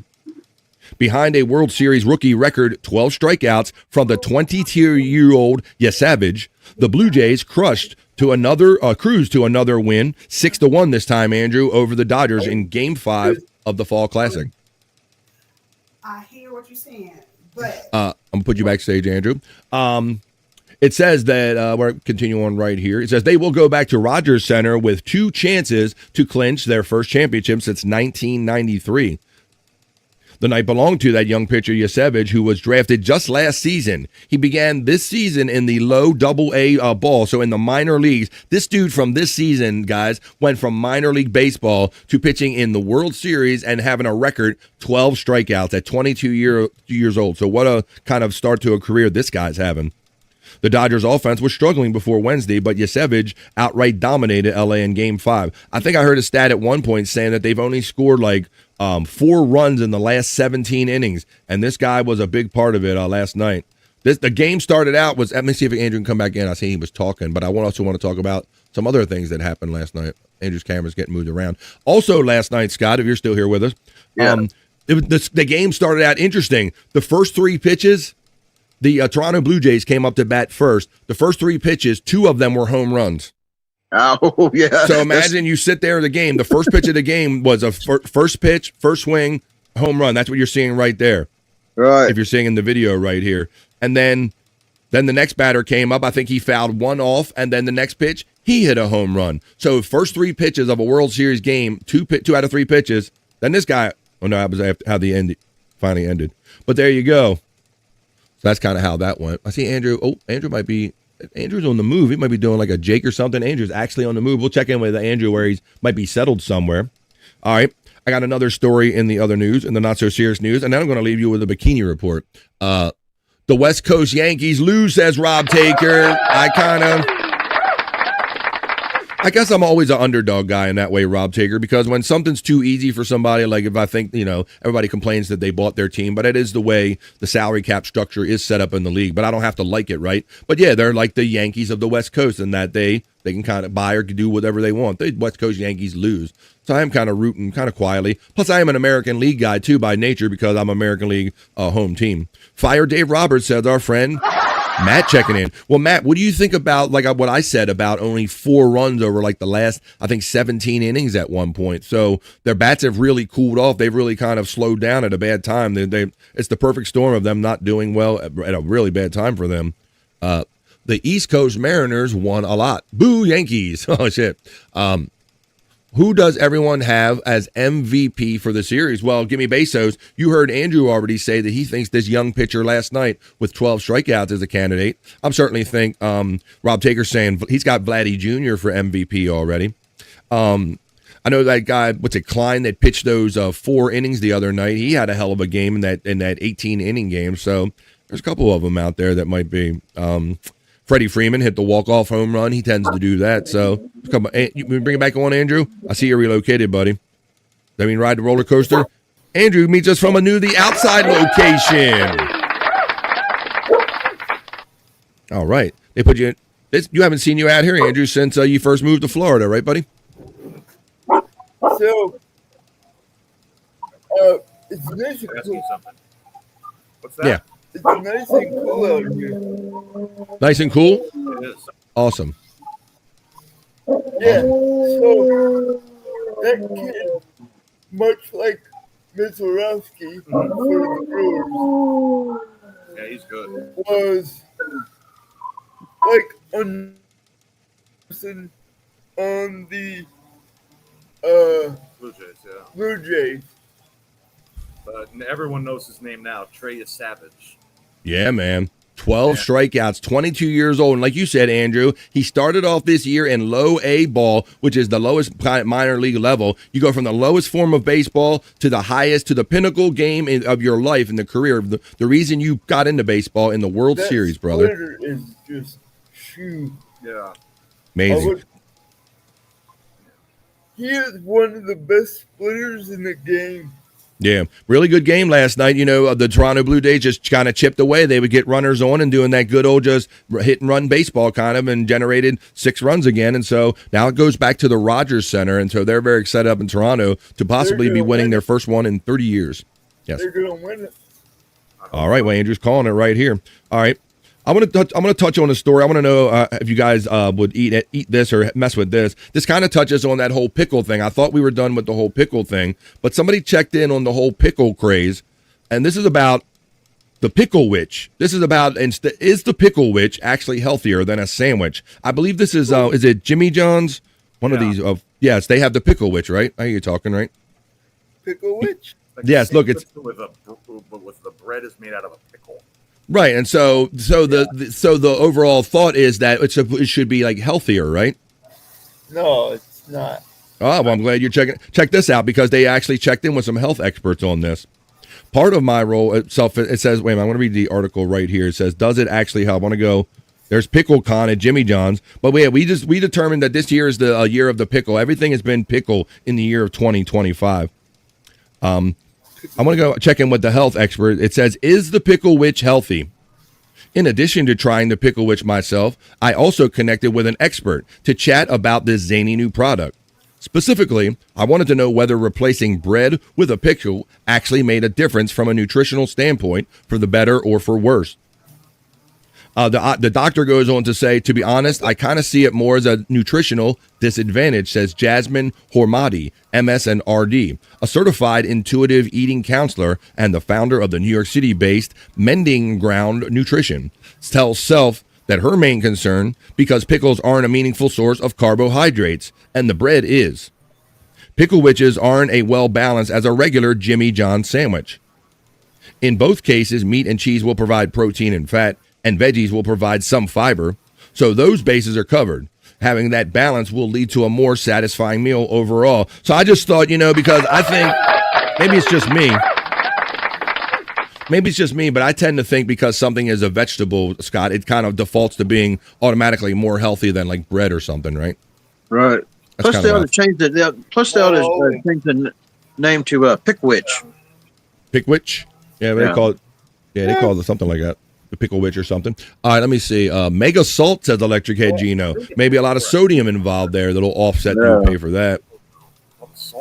Behind a World Series rookie record 12 strikeouts from the 22-year-old Yesevich, the Blue Jays cruised to another win, 6-1 this time, Andrew, over the Dodgers in Game 5 of the Fall Classic. I hear what you're saying, but I'm gonna put you backstage, Andrew. It says that we're continuing on right here. It says they will go back to Rogers Center with 2 chances to clinch their first championship since 1993. The night belonged to that young pitcher, Yesevich, who was drafted just last season. He began this season in the low Double-A ball, so in the minor leagues. This dude from this season, guys, went from minor league baseball to pitching in the World Series and having a record 12 strikeouts at 22 years old. So what a kind of start to a career this guy's having. The Dodgers offense was struggling before Wednesday, but Yesevich outright dominated LA in Game 5. I think I heard a stat at one point saying that they've only scored like 4 runs in the last 17 innings, and this guy was a big part of it last night. The game started out was, let me see if Andrew can come back in. I see he was talking, but I also want to talk about some other things that happened last night. Andrew's camera's getting moved around. Also last night, Scott, if you're still here with us, the game started out interesting. The first 3 pitches, the Toronto Blue Jays came up to bat first. The first 3 pitches, 2 of them were home runs. Oh, yeah. So imagine you sit there in the game. The first pitch of the game was a first pitch, first swing, home run. That's what you're seeing right there. Right. If you're seeing in the video right here. And then the next batter came up. I think he fouled 1 off. And then the next pitch, he hit a home run. So first 3 pitches of a World Series game, 2 out of 3 pitches. Then this guy, oh no, that was how the end finally ended. But there you go. So that's kind of how that went. I see Andrew. Oh, Andrew's on the move. He might be doing like a Jake or something. Andrew's actually on the move. We'll check in with Andrew where he might be settled somewhere. All right. I got another story in the other news, in the not so serious news, and then I'm going to leave you with a Bikini Report. The West Coast Yankees lose, says Rob Taker. I guess I'm always an underdog guy in that way, Rob Taker, because when something's too easy for somebody, like if I think, everybody complains that they bought their team, but it is the way the salary cap structure is set up in the league, but I don't have to like it, right? But yeah, they're like the Yankees of the West Coast in that they can kind of buy or do whatever they want. The West Coast Yankees lose. So I am kind of rooting kind of quietly. Plus, I am an American League guy, too, by nature, because I'm American League home team. Fire Dave Roberts, says our friend Matt checking in. Well, Matt, what do you think about like what I said about only 4 runs over like the last, I think, 17 innings at one point? So their bats have really cooled off. They've really kind of slowed down at a bad time. It's the perfect storm of them not doing well at a really bad time for them. The East Coast Mariners won a lot. Boo, Yankees. Oh, shit. Who does everyone have as MVP for the series? Well, Gimme Bezos, you heard Andrew already say that he thinks this young pitcher last night with 12 strikeouts is a candidate. I'm certainly think Rob Taker's saying he's got Vladdy Jr. for MVP already. I know that guy, Klein, that pitched those 4 innings the other night. He had a hell of a game in that 18-inning game. So there's a couple of them out there that might be. Freddie Freeman hit the walk-off home run. He tends to do that. So, come on. You bring it back on, Andrew? I see you're relocated, buddy. That mean ride the roller coaster? Andrew meets us from the outside location. All right. They put you in. You haven't seen you out here, Andrew, since you first moved to Florida, right, buddy? So, it's nice and cool. What's that? Yeah. It's nice and cool out here. Nice and cool? It is. Awesome. Yeah, so that kid, much like Mizorowski for the Brewers, Yeah, he's good. was like a person on the Blue Jays, yeah. Blue Jays. But everyone knows his name now. Trey is Savage. Yeah, man. 12 strikeouts, 22 years old. And like you said, Andrew, he started off this year in low A ball, which is the lowest minor league level. You go from the lowest form of baseball to the highest, to the pinnacle game of your life in the career. The reason you got into baseball in the World Series, brother. That splitter is just shoot. Yeah. Amazing. He is one of the best splitters in the game. Yeah, really good game last night. The Toronto Blue Jays just kind of chipped away. They would get runners on and doing that good old just hit and run baseball kind of, and generated 6 runs again. And so now it goes back to the Rogers Center, and so they're very excited up in Toronto to possibly be winning their first one in 30 years. Yes. They're going to win it. All right, well, Andrew's calling it right here. All right. I'm gonna touch on a story. I want to know if you guys would eat this or mess with this. This kind of touches on that whole pickle thing. I thought we were done with the whole pickle thing, but somebody checked in on the whole pickle craze, and this is about the pickle witch. This is about is the pickle witch actually healthier than a sandwich? I believe this is it Jimmy John's? One of these. Yes, they have the pickle witch, right? I hear you talking, right? Pickle witch. Like yes, look, it's with the bread is made out of a pickle. Right, and so the overall thought is that it should be like healthier, right? No, it's not. Oh, well, I'm glad you're checking. Check this out, because they actually checked in with some health experts on this. Part of my role itself, it says, wait a minute, I want to read the article right here. It says, does it actually help? I want to go. There's Pickle Con at Jimmy John's, but we determined that this year is the year of the pickle. Everything has been pickle in the year of 2025. I want to go check in with the health expert. It says, is the pickle witch healthy? In addition to trying the pickle witch myself, I also connected with an expert to chat about this zany new product. Specifically, I wanted to know whether replacing bread with a pickle actually made a difference from a nutritional standpoint for the better or for worse. The doctor goes on to say, to be honest, I kind of see it more as a nutritional disadvantage, says Jasmine Hormati, MS and RD, a certified intuitive eating counselor and the founder of the New York City-based Mending Ground Nutrition, tells Self that her main concern, because pickles aren't a meaningful source of carbohydrates, and the bread is. Pickle witches aren't a well-balanced as a regular Jimmy John's sandwich. In both cases, meat and cheese will provide protein and fat, and veggies will provide some fiber, so those bases are covered. having that balance will lead to a more satisfying meal overall. So I just thought, because I think maybe it's just me. Maybe it's just me, but I tend to think because something is a vegetable, Scott, it kind of defaults to being automatically more healthy than like bread or something, right? Right. Plus they ought to change the name to Pickwitch. Pickwitch? Yeah, they call it. Yeah, they call it something like that. The Pickle Witch or something. All right, let me see. Mega Salt says Electric Head Gino. Maybe a lot of sodium involved there that'll offset you pay for that.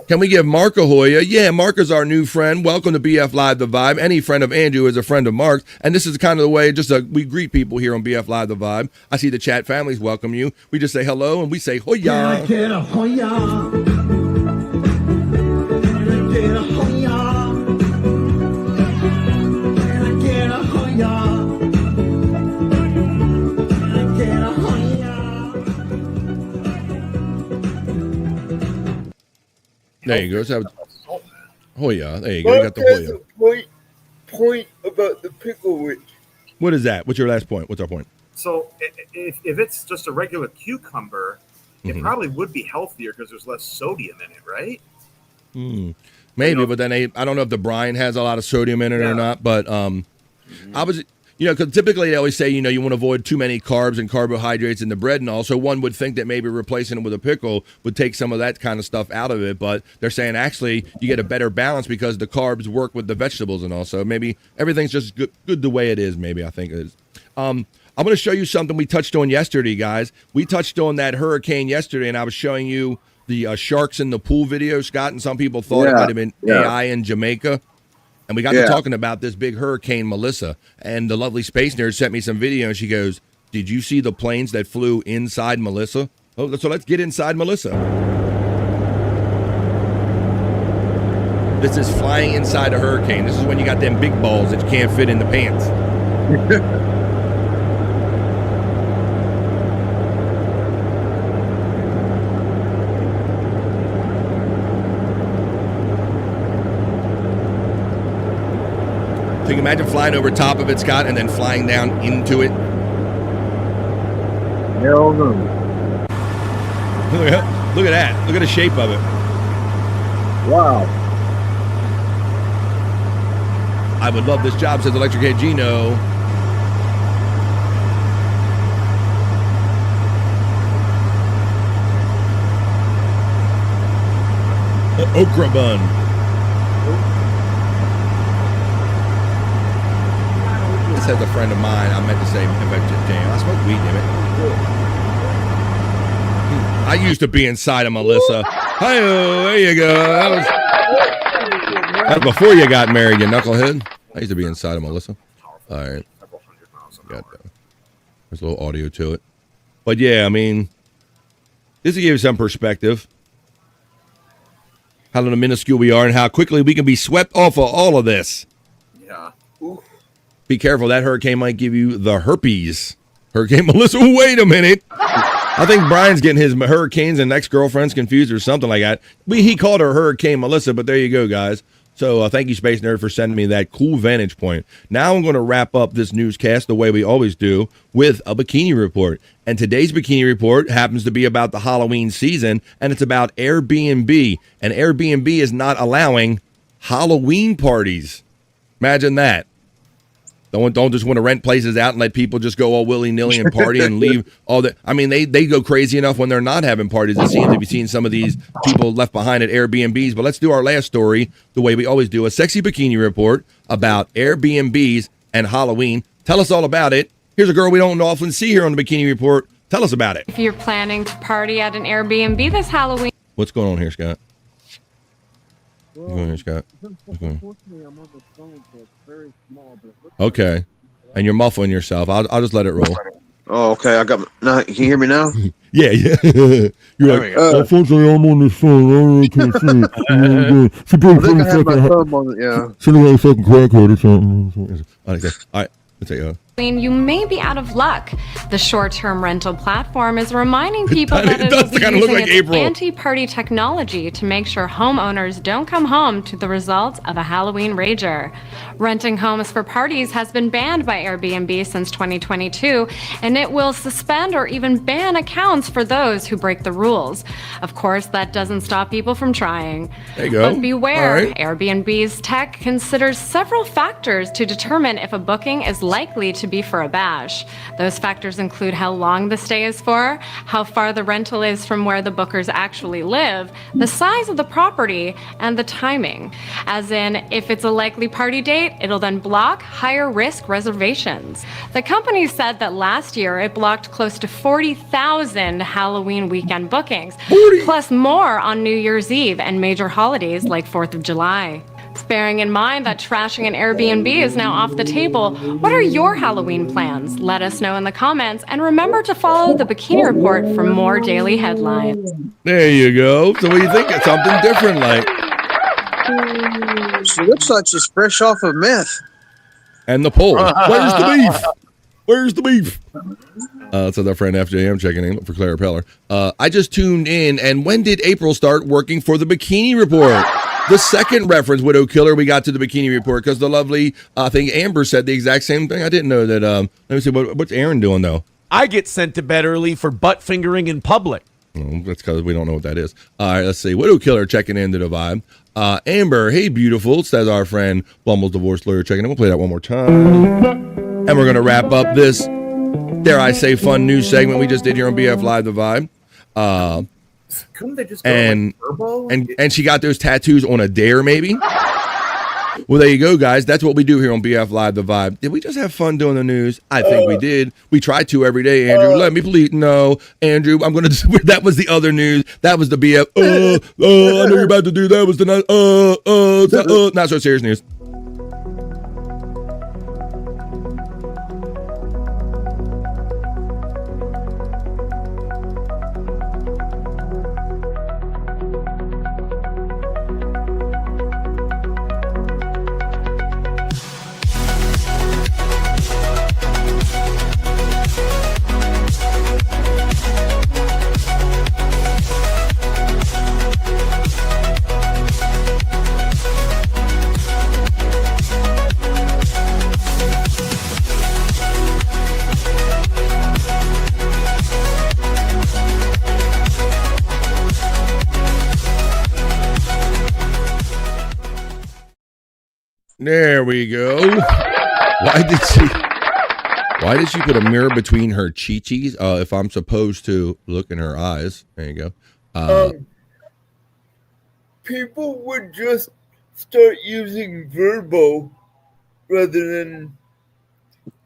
Can we give Mark a Hoya? Yeah, Mark is our new friend. Welcome to BF Live The Vibe. Any friend of Andrew is a friend of Mark. And this is kind of the way we greet people here on BF Live The Vibe. I see the chat families welcome you. We just say hello and we say Hoya. Can I get a Hoya? Get a Hoya. Can I get a Hoya? There you go. So, Hoya. There you go. You got the Hoya. Point about the Pickle Witch. What is that? What's your last point? What's our point? So if it's just a regular cucumber, it probably would be healthier because there's less sodium in it, right? Maybe, but then I don't know if the brine has a lot of sodium in it or not. But I was, because typically they always say, you want to avoid too many carbs and carbohydrates in the bread and all. So one would think that maybe replacing it with a pickle would take some of that kind of stuff out of it. But they're saying actually you get a better balance because the carbs work with the vegetables and all. So maybe everything's just good the way it is. Maybe I think it is. I'm going to show you something we touched on yesterday, guys. We touched on that hurricane yesterday, and I was showing you the sharks in the pool video, Scott, and some people thought it might have been AI in Jamaica. And we got to talking about this big hurricane, Melissa, and the lovely space nerd sent me some video, and she goes, did you see the planes that flew inside Melissa? Oh, so let's get inside Melissa. This is flying inside a hurricane. This is when you got them big balls that you can't fit in the pants. So you can imagine flying over top of it, Scott, and then flying down into it. Hell no. Look at that. Look at the shape of it. Wow. I would love this job, says Electric Head Gino. Okra bun. This has a friend of mine. I meant to say, I smoke weed, damn it. I used to be inside of Melissa. Hi-oh, there you go. That was before you got married, you knucklehead. I used to be inside of Melissa. All right. There's a little audio to it. But yeah, I mean, this will give you some perspective. How little minuscule we are and how quickly we can be swept off of all of this. Yeah. Be careful. That hurricane might give you the herpes. Hurricane Melissa, wait a minute. I think Brian's getting his hurricanes and ex-girlfriends confused or something like that. He called her Hurricane Melissa, but there you go, guys. So thank you, Space Nerd, for sending me that cool vantage point. Now I'm going to wrap up this newscast the way we always do with a Bikini Report. And today's Bikini Report happens to be about the Halloween season, and it's about Airbnb. And Airbnb is not allowing Halloween parties. Imagine that. Don't just want to rent places out and let people just go all willy-nilly and party and leave all that. I mean, they go crazy enough when they're not having parties. It seems to be seeing some of these people left behind at Airbnbs. But let's do our last story the way we always do. A sexy bikini report about Airbnbs and Halloween. Tell us all about it. Here's a girl we don't often see here on the Bikini Report. Tell us about it. If you're planning to party at an Airbnb this Halloween. What's going on here, Scott? What's going on here, Scott? Okay. And you're muffling yourself. I'll just let it roll. Oh, okay. I got. Now, can you hear me now? Yeah. You're like, unfortunately, I'm on this phone. I can't see. She I have my thumb on it. Yeah. She looks like a fucking crackhead or something. Okay. All right. Let's take you may be out of luck. The short-term rental platform is reminding people that it does will be kinda look using like its April. anti-party technology to make sure homeowners don't come home to the results of a Halloween rager. Renting homes for parties has been banned by Airbnb since 2022, and it will suspend or even ban accounts for those who break the rules. Of course, that doesn't stop people from trying. There you go. But beware, All right. Airbnb's tech considers several factors to determine if a booking is likely to be for a bash. Those factors include how long the stay is for, how far the rental is from where the bookers actually live, the size of the property, and the timing. As in, if it's a likely party date, it'll then block higher risk reservations. The company said that last year it blocked close to 40,000 Halloween weekend bookings, plus more on New Year's Eve and major holidays like 4th of July. Bearing in mind that trashing an Airbnb is now off the table, what are your Halloween plans? Let us know in the comments, and remember to follow the Bikini Report for more daily headlines. There you go. So what do you think? It's something different, like. She looks like she's fresh off of meth. And the poll. Where's the beef? Where's the beef? That's our friend FJM checking in for Clara Peller. I just tuned in, and when did April start working for the Bikini Report? The second reference, Widow Killer, we got to the Bikini Report because the lovely, I think Amber said the exact same thing. I didn't know that. Let me see, what's Aaron doing, though? I get sent to bed early for butt fingering in public. Oh, that's because we don't know what that is. All right, let's see. Widow Killer checking into the vibe. Amber, hey, beautiful, says our friend Bumble's divorce lawyer checking in. We'll play that one more time. And we're going to wrap up this, dare I say, fun news segment we just did here on BF Live The Vibe. Couldn't they just go like turbo? And she got those tattoos on a dare, maybe? Well, there you go, guys. That's what we do here on BF Live The Vibe. Did we just have fun doing the news? I think we did. We try to every day, Andrew. Let me please. No, Andrew, I'm going to. That was the other news. That was the BF. I know you're about to do that. Was the not so serious news. There we go. Why did she put a mirror between her chi-chis? If I'm supposed to look in her eyes. There you go. People would just start using Verbo rather than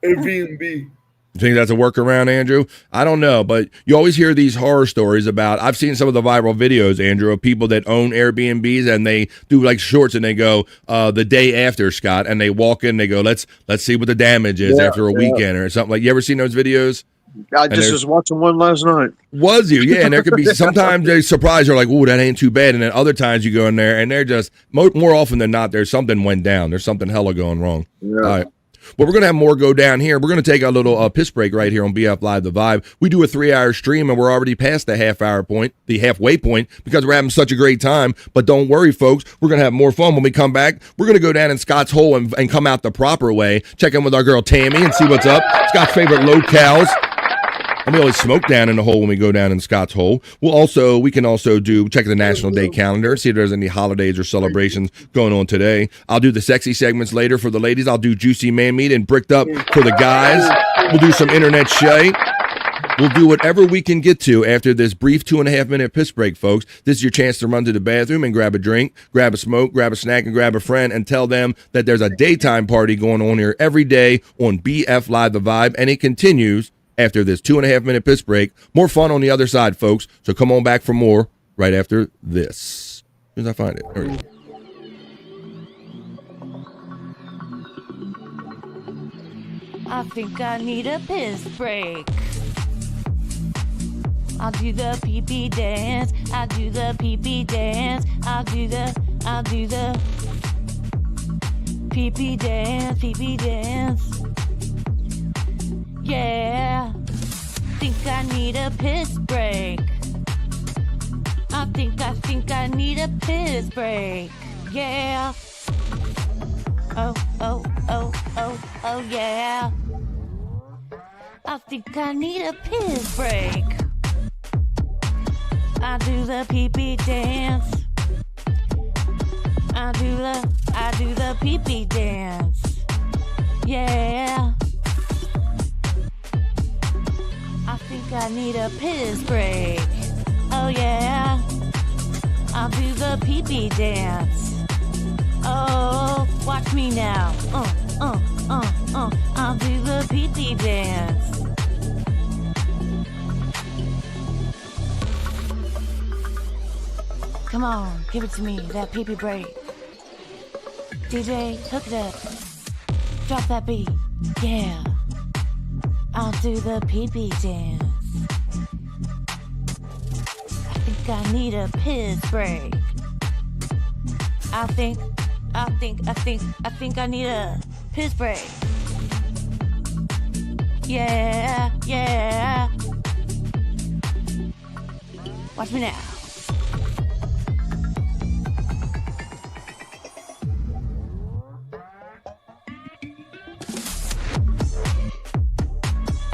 Airbnb. You think that's a workaround, Andrew? I don't know, but you always hear these horror stories about, I've seen some of the viral videos, Andrew, of people that own Airbnbs and they do like shorts and they go the day after, Scott, and they walk in, they go, let's see what the damage is after a weekend or something. Like, you ever seen those videos? I just was watching one last night. Was you? Yeah, and there could be, sometimes they surprise you, like, oh, that ain't too bad. And then other times you go in there and they're just, more often than not, there's something went down. There's something hella going wrong. Yeah. All right. Well, we're going to have more go down here. We're going to take a little piss break right here on BF Live The Vibe. We do a 3-hour stream, and we're already past the halfway point, because we're having such a great time. But don't worry, folks. We're going to have more fun when we come back. We're going to go down in Scott's Hole and come out the proper way. Check in with our girl Tammy and see what's up. Scott's favorite locales. And we always smoke down in the hole when we go down in Scott's Hole. We can also check the National Day calendar, see if there's any holidays or celebrations going on today. I'll do the sexy segments later for the ladies. I'll do Juicy Man Meat and Bricked Up for the guys. We'll do some internet Shyt. We'll do whatever we can get to after this brief 2.5-minute piss break, folks. This is your chance to run to the bathroom and grab a drink, grab a smoke, grab a snack, and grab a friend and tell them that there's a daytime party going on here every day on BF Live The Vibe, and it continues after this 2.5-minute piss break. More fun on the other side, folks. So come on back for more right after this. As soon as I find it. There we go. I think I need a piss break. I'll do the pee-pee dance. I'll do the pee-pee dance. I'll do the pee-pee dance, pee-pee dance. need a piss break. I think I need a piss break. Yeah. Oh, yeah. I think I need a piss break. I do the pee-pee dance. I do the pee-pee dance. Yeah. I think I need a piss break. Oh yeah. I'll do the pee-pee dance. Oh, watch me now. I'll do the pee-pee dance. Come on, give it to me, that pee-pee break. DJ, hook it up. Drop that beat. Yeah. I'll do the pee-pee dance. I think I need a piss break. I think I need a piss break. Yeah. Watch me now.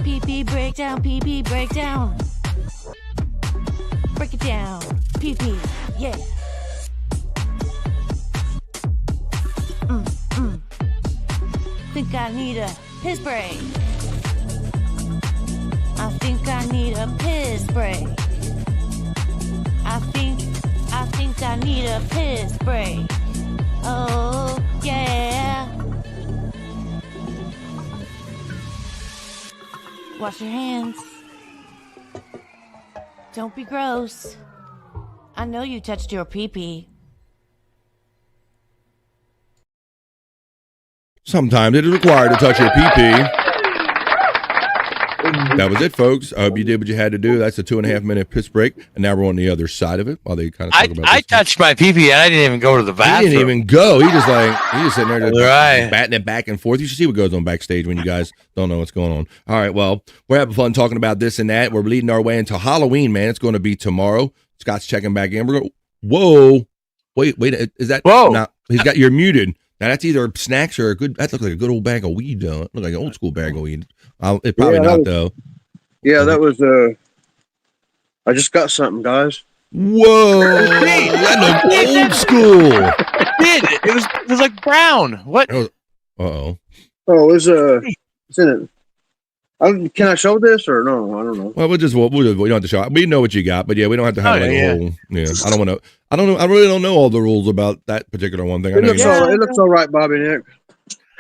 Pee-pee breakdown, pee-pee breakdown. Break it down, pee-pee, yeah. Think I need a piss break. I think I need a piss break. I think I need a piss break. Oh, yeah. Wash your hands. Don't be gross. I know you touched your pee-pee. Sometimes it is required to touch your pee-pee. That was it, folks. I hope you did what you had to do. That's a 2.5 minute piss break, and now we're on the other side of it while they kind of talk about I touched my pee-pee, and I didn't even go to the bathroom. He didn't even go. He just sitting there just batting it back and forth. You should see what goes on backstage when you guys don't know what's going on. All right, well, we're having fun talking about this and that. We're leading our way into Halloween, man. It's going to be tomorrow. Scott's checking back in. We're going. Whoa, wait, is that? Whoa, no, you're muted. Now that's either snacks or that looks like a good old bag of weed. Look like an old school bag of weed. It probably not though. Yeah, that was I just got something, guys. Whoa, that looked old school. It was like brown. What? Oh, it's in it. Can I show this or no? I don't know. Well, we don't have to show it. We know what you got, but yeah, we don't have to have a whole. Yeah, I don't want to. I don't know. I really don't know all the rules about that particular one thing. It looks all right, Bobby Nick.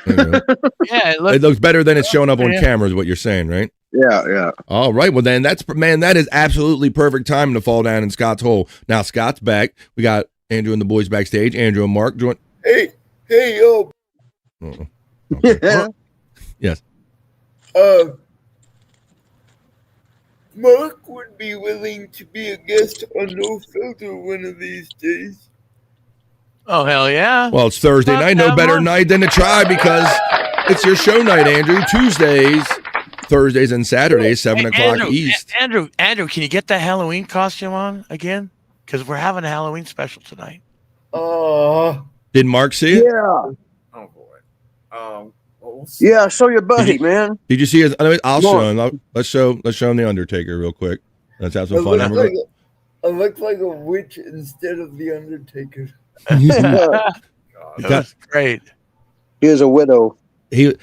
Yeah, it looks better than it's showing up on camera, is what you're saying, right? Yeah. All right. Well, then that is absolutely perfect time to fall down in Scott's hole. Now Scott's back. We got Andrew and the boys backstage. Andrew and Mark join. Hey, yo. Okay. Yeah. Yes. Mark would be willing to be a guest on No Filter one of these days. Oh, hell yeah. Well, it's Thursday night. No better night than to try because it's your show night, Andrew. Tuesdays, Thursdays, and Saturdays, 7 o'clock East. Andrew, can you get that Halloween costume on again? Because we're having a Halloween special tonight. Did Mark see it? Yeah. Oh, boy. Yeah, show your buddy, man. Did you see his? I'll show him. Let's show him the Undertaker real quick. Let's have some fun. I look like a witch instead of the Undertaker. That's great. He is a widow. He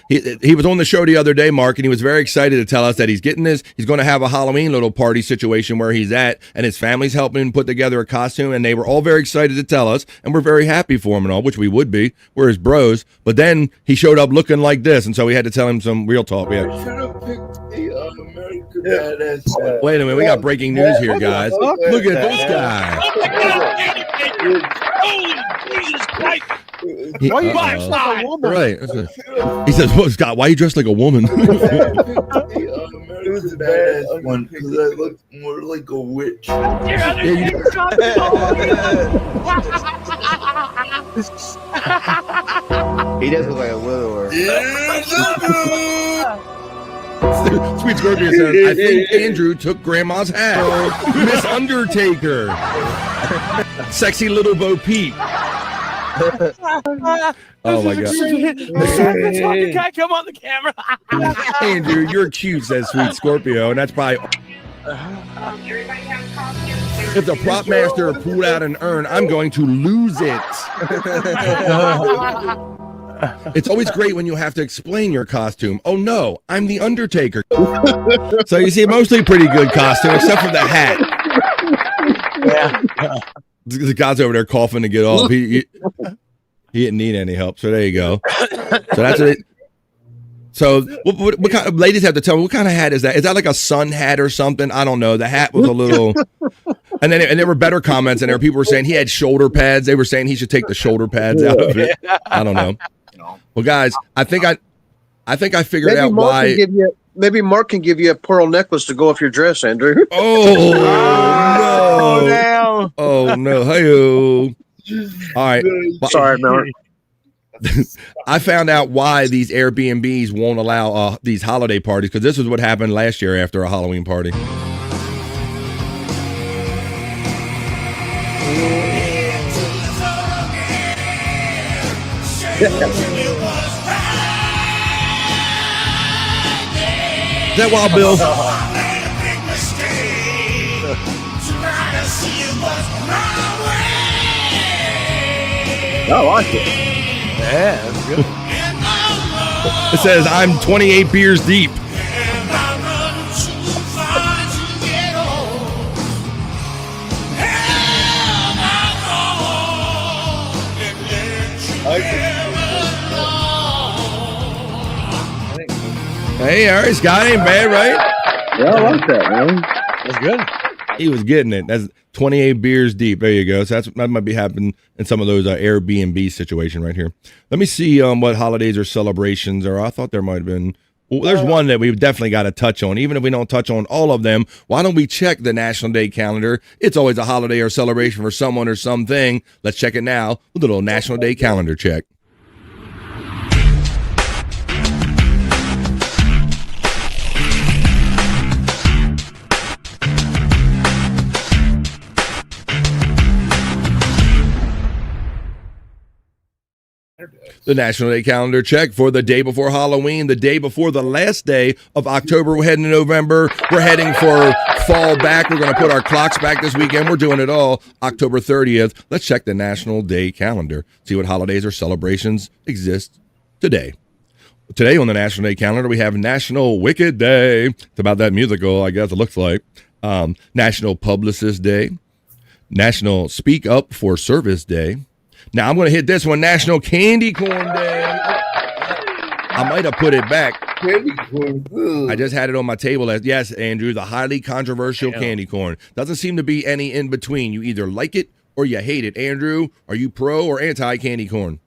was on the show the other day, Mark, and he was very excited to tell us that he's getting this. He's going to have a Halloween little party situation where he's at, and his family's helping him put together a costume, and they were all very excited to tell us, and we're very happy for him and all, which we would be. We're his bros. But then he showed up looking like this, and so we had to tell him some real talk. I should have picked a American Badass. Wait a minute, we got breaking news here, guys. Look at this guy. Holy Jesus Christ! Why you dressed like a woman? Right. He says, "Well, Scott, why are you dressed like a woman?" It was a badass one because I looked more like a witch. He does look like a widower. Sweet Scorpio says, I think Andrew took Grandma's hat. Miss Undertaker. Sexy little Bo Peep. Oh my God. Can come on the camera? Andrew, you're cute, says Sweet Scorpio, and that's probably. If the prop master pulled out an urn, I'm going to lose it. It's always great when you have to explain your costume. Oh no, I'm the Undertaker. So you see, mostly pretty good costume, except for the hat. Yeah. The guy's over there coughing to get off. He didn't need any help. So there you go. So that's it. So what kind of, ladies have to tell me, what kind of hat is that? Is that like a sun hat or something? I don't know. The hat was a little, and there were better comments, and there were people were saying he had shoulder pads. They were saying he should take the shoulder pads out of it. I don't know. Well, guys, I think I figured out why. Maybe Mark can give you a pearl necklace to go off your dress, Andrew. Oh no! Oh no! Hey-o. All right. Sorry, Mark. I found out why these Airbnbs won't allow these holiday parties, because this is what happened last year after a Halloween party. Is that Wild Bill? I like it. Yeah, that's good. It says, I'm 28 beers deep. Hey, all right, Scott, ain't bad, right? Yeah, I like that, man. That's good. He was getting it. That's 28 beers deep. There you go. So that might be happening in some of those Airbnb situation right here. Let me see what holidays or celebrations are. I thought there might have been. Well, there's one that we've definitely got to touch on. Even if we don't touch on all of them, why don't we check the National Day calendar? It's always a holiday or celebration for someone or something. Let's check it now with a little National Day calendar check. The National Day calendar check for the day before Halloween, the day before the last day of October. We're heading to November. We're heading for fall back. We're going to put our clocks back this weekend. We're doing it all October 30th. Let's check the National Day calendar. See what holidays or celebrations exist today. Today on the National Day calendar, we have National Wicked Day. It's about that musical, I guess it looks like. National Publicist Day. National Speak Up for Service Day. Now, I'm going to hit this one, National Candy Corn Day. I might have put it back. Candy corn. I just had it on my table. Yes, Andrew, the highly controversial candy corn. Doesn't seem to be any in between. You either like it or you hate it. Andrew, are you pro or anti candy corn?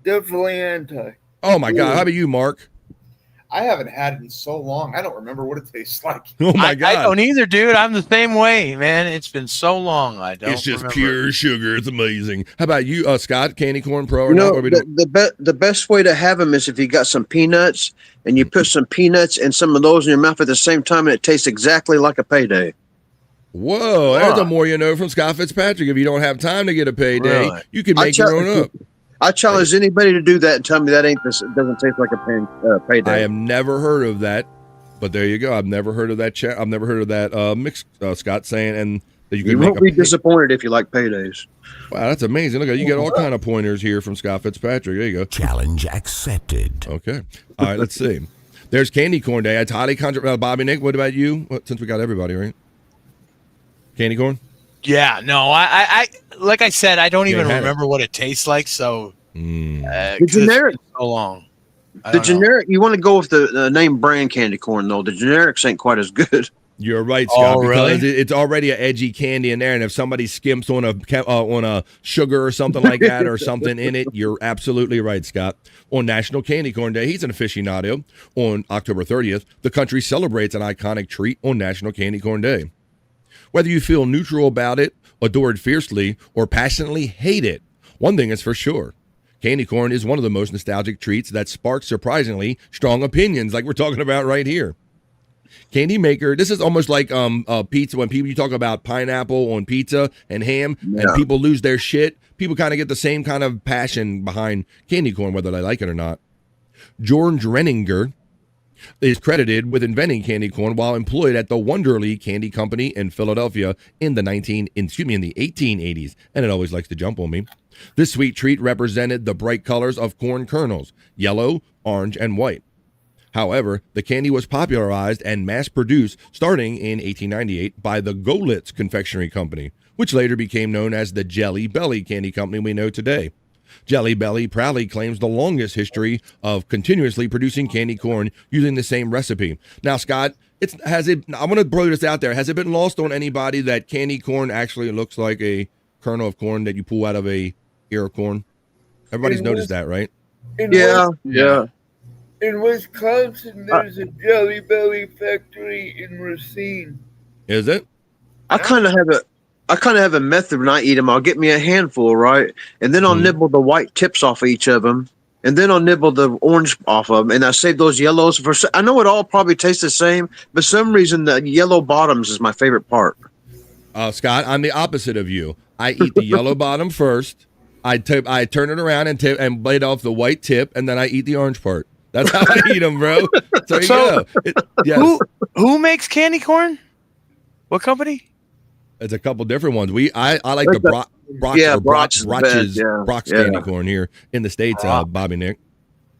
Definitely anti. Oh, my God. How about you, Mark? I haven't had it in so long. I don't remember what it tastes like. Oh, my God. I don't either, dude. I'm the same way, man. It's been so long. I don't It's just remember. pure sugar. It's amazing. How about you, Scott? Candy corn pro or You know, not? What are we doing? the best way to have them is if you got some peanuts and you put some peanuts and some of those in your mouth at the same time, and it tastes exactly like a payday. Whoa, there's a more you know from Scott Fitzpatrick. If you don't have time to get a payday, Right. you can make your own up. I challenge anybody to do that and tell me that doesn't taste like a payday. I have never heard of that, but there you go. I've never heard of that. I've never heard of that mix. Scott saying, and that you can won't be disappointed if you like paydays. Wow, that's amazing. Look, you get all kind of pointers here from Scott Fitzpatrick. There you go. Challenge accepted. Okay. All right, let's see. There's Candy Corn Day. It's highly controversial. Bobby, Nick, what about you? Since we got everybody, right? Candy corn? Yeah, no, I like I said, I don't even had remember what it tastes like. So The generic, so long. The generic, you want to go with the name brand candy corn though. The generics ain't quite as good. You're right, Scott, Oh, because really? it's already an edgy candy in there, and if somebody skimps on a sugar or something like that or something in it, you're absolutely right, Scott. On National Candy Corn Day, he's an aficionado. On October 30th, the country celebrates an iconic treat on National Candy Corn Day. Whether you feel neutral about it, adore it fiercely, or passionately hate it, one thing is for sure. Candy corn is one of the most nostalgic treats that sparks surprisingly strong opinions like we're talking about right here. Candy maker. This is almost like pizza. When you talk about pineapple on pizza and ham, and people lose their shit, people kind of get the same kind of passion behind candy corn, whether they like it or not. George Renninger is credited with inventing candy corn while employed at the Wonderly Candy Company in Philadelphia in the 1880s, and it always likes to jump on me. This sweet treat represented the bright colors of corn kernels, yellow, orange, and white. However, the candy was popularized and mass-produced starting in 1898 by the Golitz Confectionery Company, which later became known as the Jelly Belly Candy Company we know today. Jelly Belly proudly claims the longest history of continuously producing candy corn using the same recipe. Now, Scott, I want to throw this out there. Has it been lost on anybody that candy corn actually looks like a kernel of corn that you pull out of a ear of corn? Everybody's noticed that, right? Yeah. In Wisconsin, there's a Jelly Belly factory in Racine. Is it? I kind of have a method when I eat them. I'll get me a handful, right? And then I'll nibble the white tips off of each of them. And then I'll nibble the orange off of them. And I save those yellows for... I know it all probably tastes the same, but for some reason the yellow bottoms is my favorite part. Scott, I'm the opposite of you. I eat the yellow bottom first. I turn it around and bite off the white tip, and then I eat the orange part. That's how I eat them, bro. So you go. Who makes candy corn? What company? It's a couple different ones. I like the Brock's candy corn here in the States, Bobby Nick.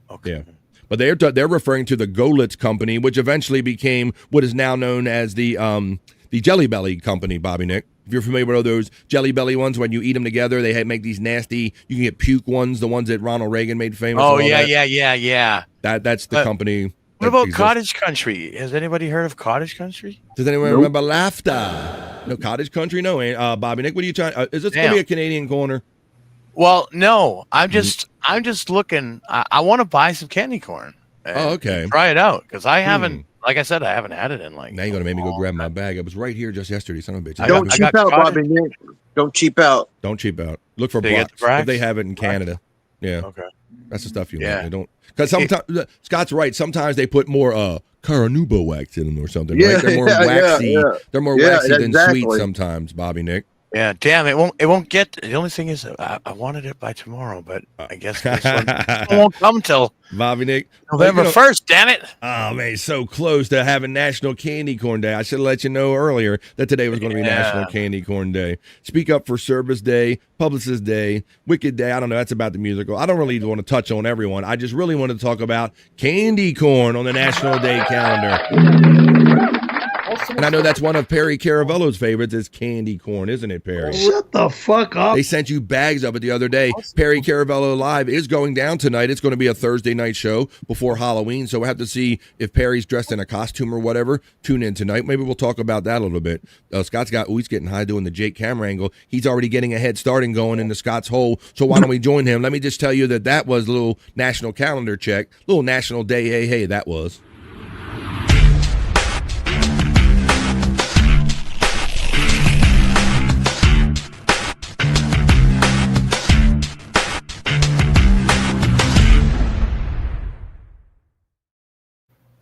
Okay. Yeah. But they're referring to the Golitz Company, which eventually became what is now known as the Jelly Belly Company, Bobby Nick. If you're familiar with those Jelly Belly ones, when you eat them together, they make these nasty, you can get puke ones, the ones that Ronald Reagan made famous. Oh, yeah. That's the company. What about Cottage Country? Has anybody heard of Cottage Country? Does anyone remember laughter? No, Cottage Country? No, Bobby Nick, what are you trying? Is this going to be a Canadian corner? Well, no. I'm just looking. I want to buy some candy corn. Okay. Try it out, because I haven't. Like I said, I haven't had it in Now you're gonna make me go grab my bag. It was right here just yesterday, son of a bitch. Don't cheap out, Bobby Nick. Don't cheap out. Don't cheap out. Look for Brock's if they have it in Canada. Yeah. Okay. That's the stuff you want. They don't, because sometimes Scott's right. Sometimes they put more Caranubo wax in them or something. Right? They're more waxy. They're more waxy than sweet sometimes, Bobby Nick. Yeah, damn, it won't get. The only thing is, I wanted it by tomorrow, but I guess this one won't come till Bobby Nick November 1st. Damn it! Oh man, so close to having National Candy Corn Day. I should have let you know earlier that today was going to be National Candy Corn Day. Speak Up for Service Day, Publicist Day, Wicked Day. I don't know. That's about the musical. I don't really want to touch on everyone. I just really want to talk about candy corn on the National Day calendar. And I know that's one of Perry Caravello's favorites is candy corn, isn't it, Perry? Shut the fuck up. They sent you bags of it the other day. Perry Caravello Live is going down tonight. It's going to be a Thursday night show before Halloween, so we'll have to see if Perry's dressed in a costume or whatever. Tune in tonight. Maybe we'll talk about that a little bit. Scott's he's getting high doing the Jake camera angle. He's already getting a head start and going into Scott's hole, so why don't we join him? Let me just tell you that was a little national calendar check, little National Day, hey, that was.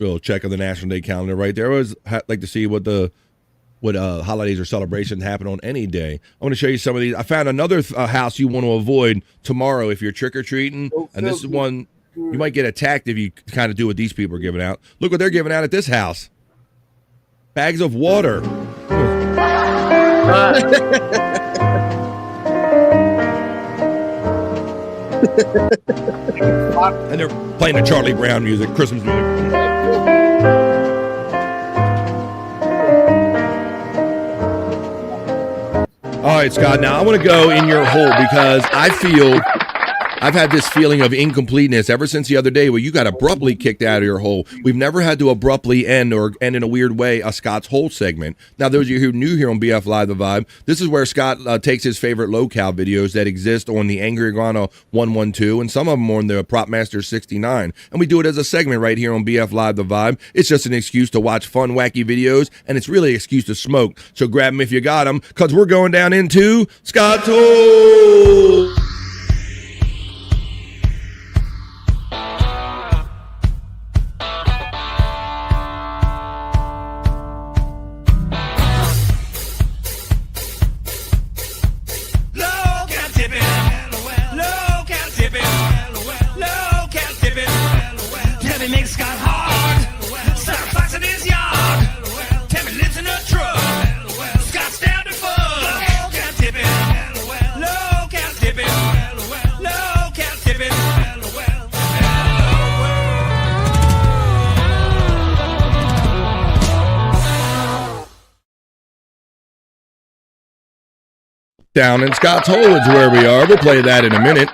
Little check of the National Day calendar right there. I always like to see what holidays or celebrations happen on any day. I want to show you some of these. I found another house you want to avoid tomorrow if you're trick-or-treating. And this is one you might get attacked if you kind of do what these people are giving out. Look what they're giving out at this house. Bags of water. And they're playing the Charlie Brown music, Christmas music. All right, Scott, now I want to go in your hole because I've had this feeling of incompleteness ever since the other day where you got abruptly kicked out of your hole. We've never had to abruptly end in a weird way a Scott's Hole segment. Now, those of you who are new here on BF Live The Vibe, this is where Scott takes his favorite low-cal videos that exist on the Angry Iguana 112 and some of them on the Prop Master 69. And we do it as a segment right here on BF Live The Vibe. It's just an excuse to watch fun, wacky videos, and it's really an excuse to smoke. So grab them if you got them, because we're going down into Scott's Hole. Down in Scott's Hole is where we are. We'll play that in a minute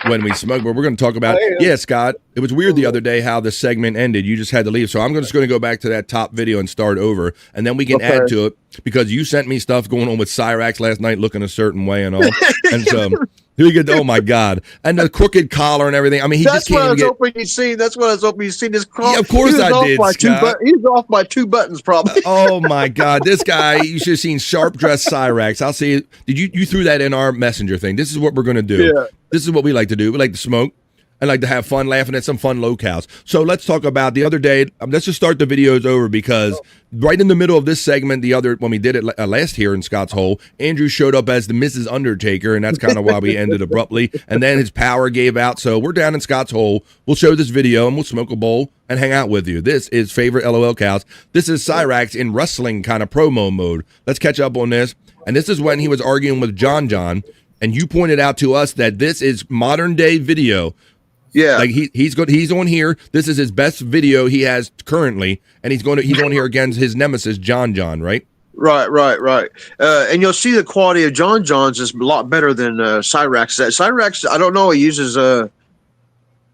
when we smoke, but we're going to talk about, Scott, it was weird the other day how the segment ended. You just had to leave. So I'm just going to go back to that top video and start over, and then we can add to it because you sent me stuff going on with Cyrax last night looking a certain way and all. And so you get, oh my God. And the crooked collar and everything. I mean, That's what I was hoping you'd seen. That's what I was hoping you'd seen. This collar. Yeah, of course I did, Scott. He's off by 2 buttons, probably. Oh my God. This guy, you should have seen sharp dressed Cyrax. I'll see. You threw that in our messenger thing. This is what we're going to do. Yeah. This is what we like to do. We like to smoke. I like to have fun laughing at some fun locales. So let's talk about the other day. Let's just start the videos over because right in the middle of this segment, when we did it last here in Scott's Hole, Andrew showed up as the Mrs. Undertaker, and that's kind of why we ended abruptly. And then his power gave out. So we're down in Scott's Hole. We'll show this video, and we'll smoke a bowl and hang out with you. This is Favorite LOL Cows. This is Cyrax in wrestling kind of promo mode. Let's catch up on this. And this is when he was arguing with John, and you pointed out to us that this is modern day video. Yeah, like he's on here. This is his best video he has currently, and he's on here against his nemesis John, right? Right. And you'll see the quality of John's is a lot better than Cyrax. Cyrax, I don't know. He uses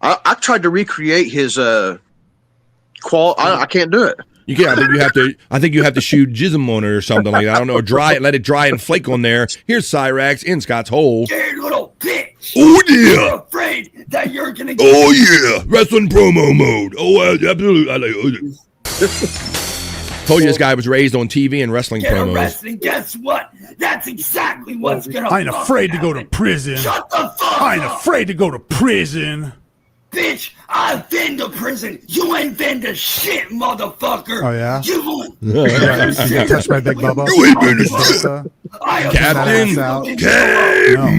I tried to recreate his I can't do it. You can't. I think you have to shoot jism on it or something like that. I don't know. Let it dry and flake on there. Here's Cyrax in Scott's Hole. You little bitch. Oh yeah. You're afraid that you're gonna get. Oh yeah. Wrestling promo mode. Oh absolutely. I like it. Told you this guy was raised on TV and wrestling promos. Wrestling, guess what? That's exactly what's gonna. I ain't afraid to go to prison. Shut the fuck I ain't up. afraid to go to prison. Bitch, I've been to prison. You ain't been to shit, motherfucker. Oh, yeah? You Touch my big bubba. You ain't been to shit. Captain Caveman.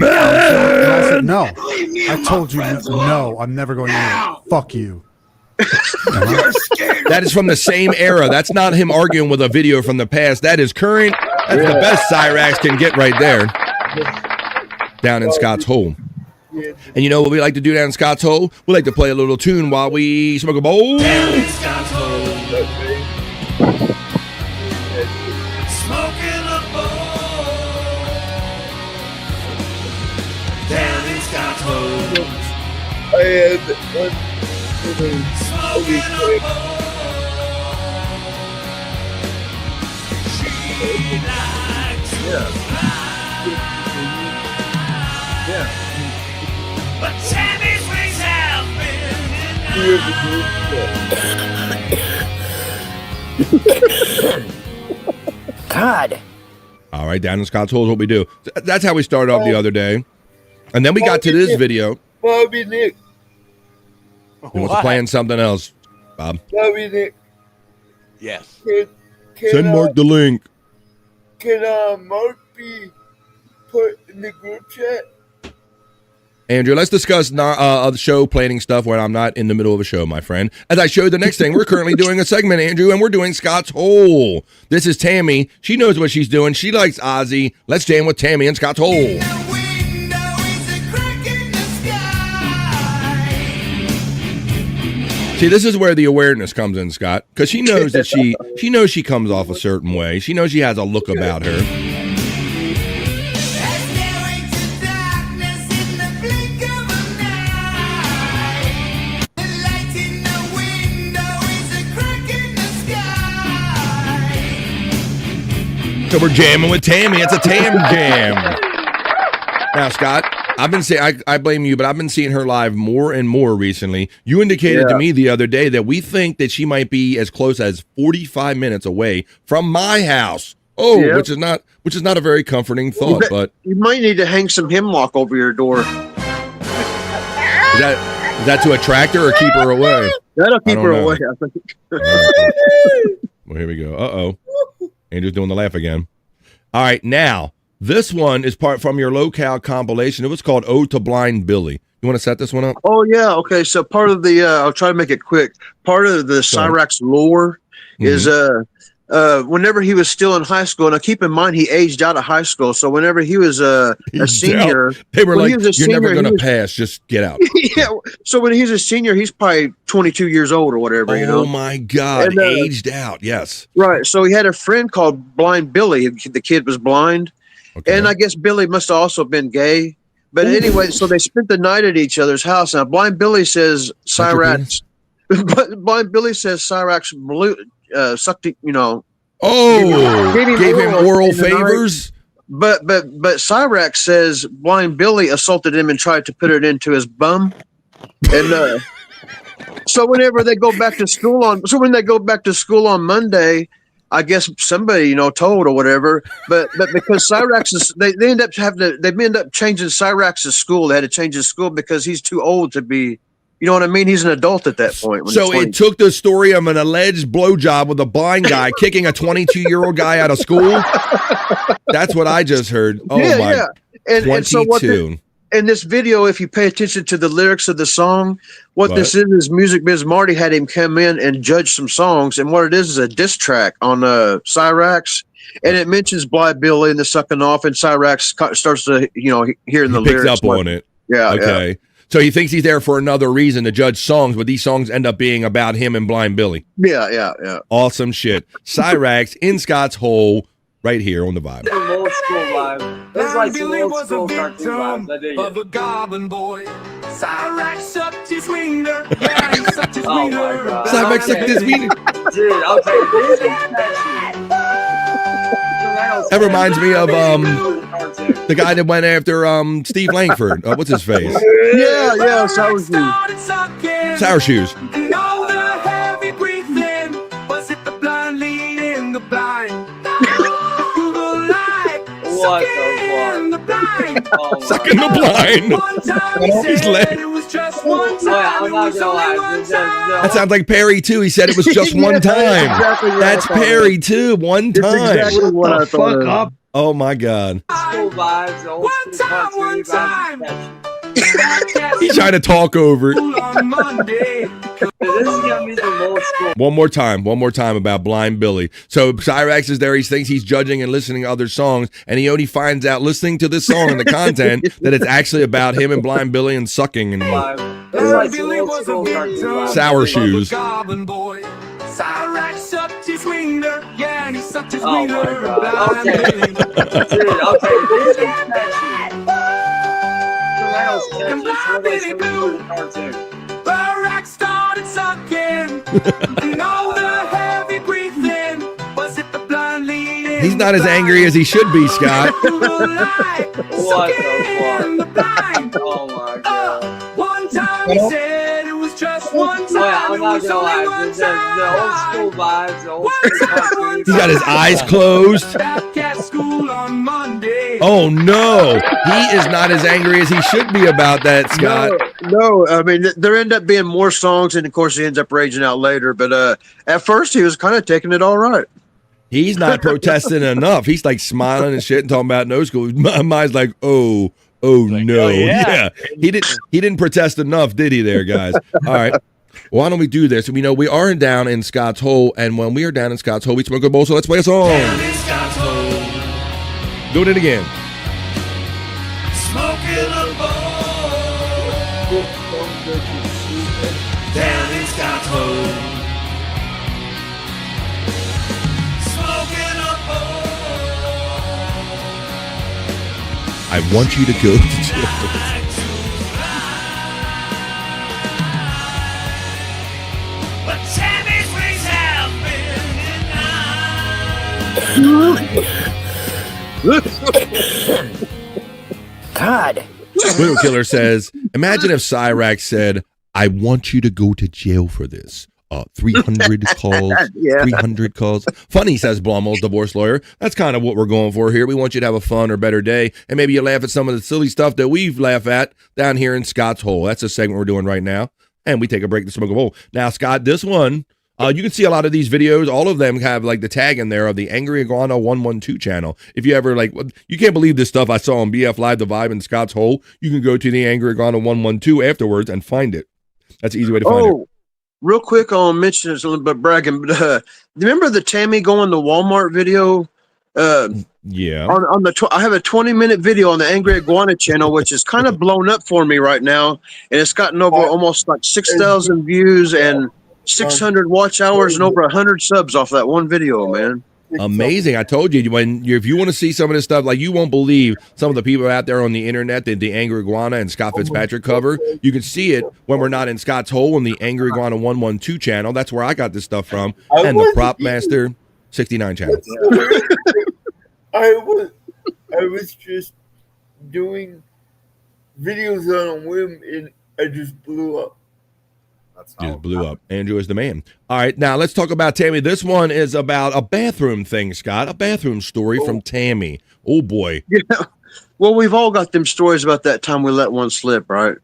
No. I told you no. I'm never going anywhere. Fuck you. That is from the same era. That's not him arguing with a video from the past. That is current. That's the best Cyrax can get right there. Down in Scott's Hole. And you know what we like to do down in Scott's Hole? We like to play a little tune while we smoke a bowl. Down in Scott's Hole. Smoking a bowl. Down in Scott's Hole. Smoking a bowl. She likes to fly. But Tammy's wings have been God. All right, down in Scott's Hole is what we do. That's how we started off the other day. And then we got to this video. Bobby Nick. He was playing something else, Bob. Bobby Nick. Yes. Send Mark the link. Can Mark be put in the group chat? Andrew, let's discuss the show planning stuff when I'm not in the middle of a show, my friend. As I showed the next thing, we're currently doing a segment, Andrew, and we're doing Scott's Hole. This is Tammy. She knows what she's doing. She likes Ozzy. Let's jam with Tammy in Scott's Hole. See, this is where the awareness comes in, Scott, because she knows that she knows she comes off a certain way. She knows she has a look about her. So we're jamming with Tammy. It's a Tam jam. Now, Scott, I've been saying I blame you, but I've been seeing her live more and more recently. You indicated to me the other day that we think that she might be as close as 45 minutes away from my house. Oh, which is not a very comforting thought. But you might need to hang some hemlock over your door. Is that to attract her or keep her away? That'll keep her away, I think. Right. Well, here we go. Uh-oh. Andrew's doing the laugh again. All right, now, this one is part from your locale compilation. It was called Ode to Blind Billy. You want to set this one up? Oh, yeah. Okay, so part of the, I'll try to make it quick. Part of the Cyrax lore is whenever he was still in high school, now keep in mind he aged out of high school, so whenever he was a senior, they were like, "You're never going to pass. Just get out." Yeah. So when he's a senior, he's probably 22 years old or whatever. Oh my God, and, aged out. Yes. Right. So he had a friend called Blind Billy. The kid was blind, And I guess Billy must have also been gay. But anyway, so they spent the night at each other's house. Now, Blind Billy says Cyrax. Blind Billy says Cyrax sucked, gave him oral favors. But Cyrax says Blind Billy assaulted him and tried to put it into his bum. And so whenever they go back to school on Monday, I guess somebody, told or whatever, but because Cyrax is, they end up changing Cyrax's school. They had to change his school because he's too old to be, you know what I mean? He's an adult at that point. So it took the story of an alleged blowjob with a blind guy kicking a 22-year-old guy out of school. That's what I just heard. Oh my! And so in this video, if you pay attention to the lyrics of the song, this is Music Biz Marty had him come in and judge some songs, and what it is a diss track on Cyrax, and it mentions Blind Billy and the sucking off, and Cyrax starts to hearing the lyrics. Picks up on it. Yeah. Okay. Yeah. So he thinks he's there for another reason to judge songs, but these songs end up being about him and Blind Billy. Yeah. Awesome shit. Cyrax in Scott's Hole. Right here on the Vibe. Some old school vibe. It's like some Billy old was school a cartoon vibes. I dig of it. a goblin boy. Cyrax sucked his wiener. Yeah, he sucked his Oh wiener. my God. Cyrax sucked his wiener. Dude, I'll take this. That reminds me of the guy that went after Steve Langford. What's his face? Yeah, Sour Shoes. Sour Shoes. And all the heavy breathing. Was it the blind leading the blind? What the fuck? Sucking the blind. He's led. I'm not gonna lie. That sounds like Perry too. He said it was just one time. That's Perry too. One time. Exactly what I thought. Oh my God. School vibes. Old school cartoon vibes. He's trying to talk over it. This is gonna be some old school. One more time about Blind Billy. So Cyrax is there. He thinks he's judging and listening to other songs, and he only finds out listening to this song and the content that it's actually about him and Blind Billy and sucking and Billy was a Sour Shoes. Cyrax sucked his wiener. Yeah, he sucked his Oh wiener. my God. Okay. Dude, I'll take this. And Blind Billy Blue. Cyrax started sucking. And all the heavy breathing. Was it the blind leading? He's not as angry as he should be, Scott. What the fuck? Oh my God. One time he said it was just one time. I'm not gonna lie. The old school vibes. The old school cartoon. He's got his eyes closed. Back at school on Monday. Oh no, he is not as angry as he should be about that, Scott. No, I mean there end up being more songs, and of course he ends up raging out later. But at first he was kind of taking it all right. He's not protesting enough. He's like smiling and shit and talking about no school. My mind's like, oh no, yeah. He didn't protest enough, did he? There, guys. All right. Why don't we do this? We know we are down in Scott's Hole, and when we are down in Scott's Hole, we smoke a bowl. So let's play a song. Doing it again. Smoking a bowl. Down in Scott's Hole. Smoking a bowl. I want you to go to jail. But Tammy's wings have been denied. God. Widow Killer says, imagine if Cyrax said, I want you to go to jail for this. 300 calls, 300 calls. Funny, says Blummel's divorce lawyer. That's kind of what we're going for here. We want you to have a fun or better day, and maybe you laugh at some of the silly stuff that we laugh at down here in Scott's Hole. That's a segment we're doing right now, and we take a break to smoke a bowl. Now, Scott, this one, you can see a lot of these videos. All of them have like the tag in there of the Angry Iguana 112 channel. If you ever you can't believe this stuff I saw on BF Live, The Vibe, and Scott's Hole, you can go to the Angry Iguana 112 afterwards and find it. That's the easy way to find it. Real quick, I'll mention this a little bit bragging. But remember the Tammy going to Walmart video? Yeah. On the I have a 20-minute video on the Angry Iguana channel, which is kind of blown up for me right now, and it's gotten over almost like 6,000 views and 600 watch hours and over 100 subs off that one video, man. Amazing. I told you, if you want to see some of this stuff, like you won't believe some of the people out there on the internet that the Angry Iguana and Scott Fitzpatrick cover. You can see it when we're not in Scott's hole on the Angry Iguana 112 channel. That's where I got this stuff from. And the Prop Master 69 channel. I was just doing videos on a whim and I just blew up. Just blew up. Andrew is the man. All right, now let's talk about Tammy. This one is about a bathroom thing, Scott. A bathroom story from Tammy. Oh, boy. Yeah. Well, we've all got them stories about that time we let one slip, right?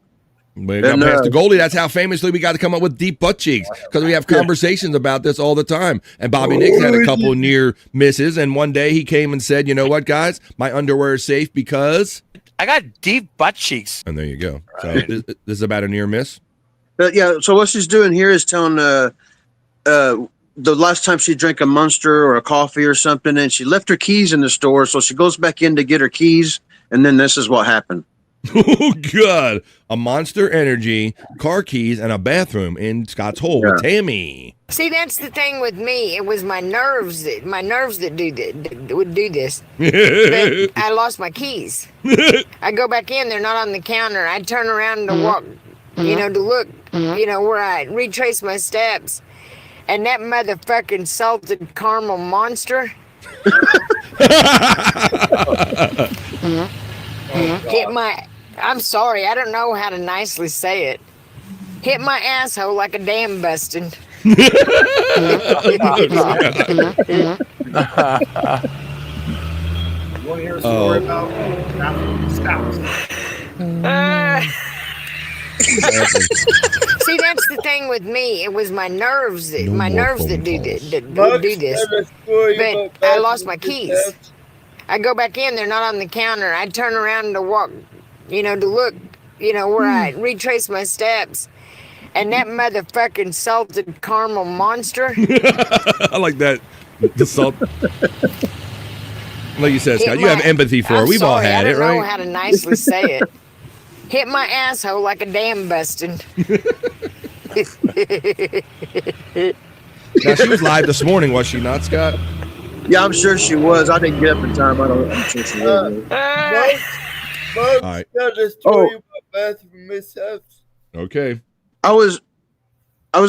We got Pastor Goldie. That's how famously we got to come up with deep butt cheeks, because we have conversations about this all the time. And Bobby Nix had a couple near misses, and one day he came and said, you know what, guys? My underwear is safe because I got deep butt cheeks. And there you go. Right. So this is about a near miss? Yeah, so what she's doing here is telling the last time she drank a Monster or a coffee or something, and she left her keys in the store, so she goes back in to get her keys, and then this is what happened. Oh, God. A Monster Energy, car keys, and a bathroom in Scott's hole with Tammy. See, that's the thing with me. It was my nerves that would do this. But I lost my keys. I go back in, they're not on the counter. I turn around to walk, to look, where I retrace my steps. And that motherfucking salted caramel monster hit my, I'm sorry, I don't know how to nicely say it. Hit my asshole like a dam busting. You want to hear a story about stops? See, that's the thing with me. It was my nerves that do this. But I lost my keys. I go back in, they're not on the counter. I turn around to walk, to look, where I retrace my steps. And that motherfucking salted caramel monster. I like that. The salt. Like you said, Scott, you have empathy for her. We've all had it, right? I don't know how to nicely say it. Hit my asshole like a dam busting. Now, she was live this morning, was she not, Scott? Yeah, I'm sure she was. I didn't get up in time. I'm sure she was. All right. Bathroom mishaps. Okay. I was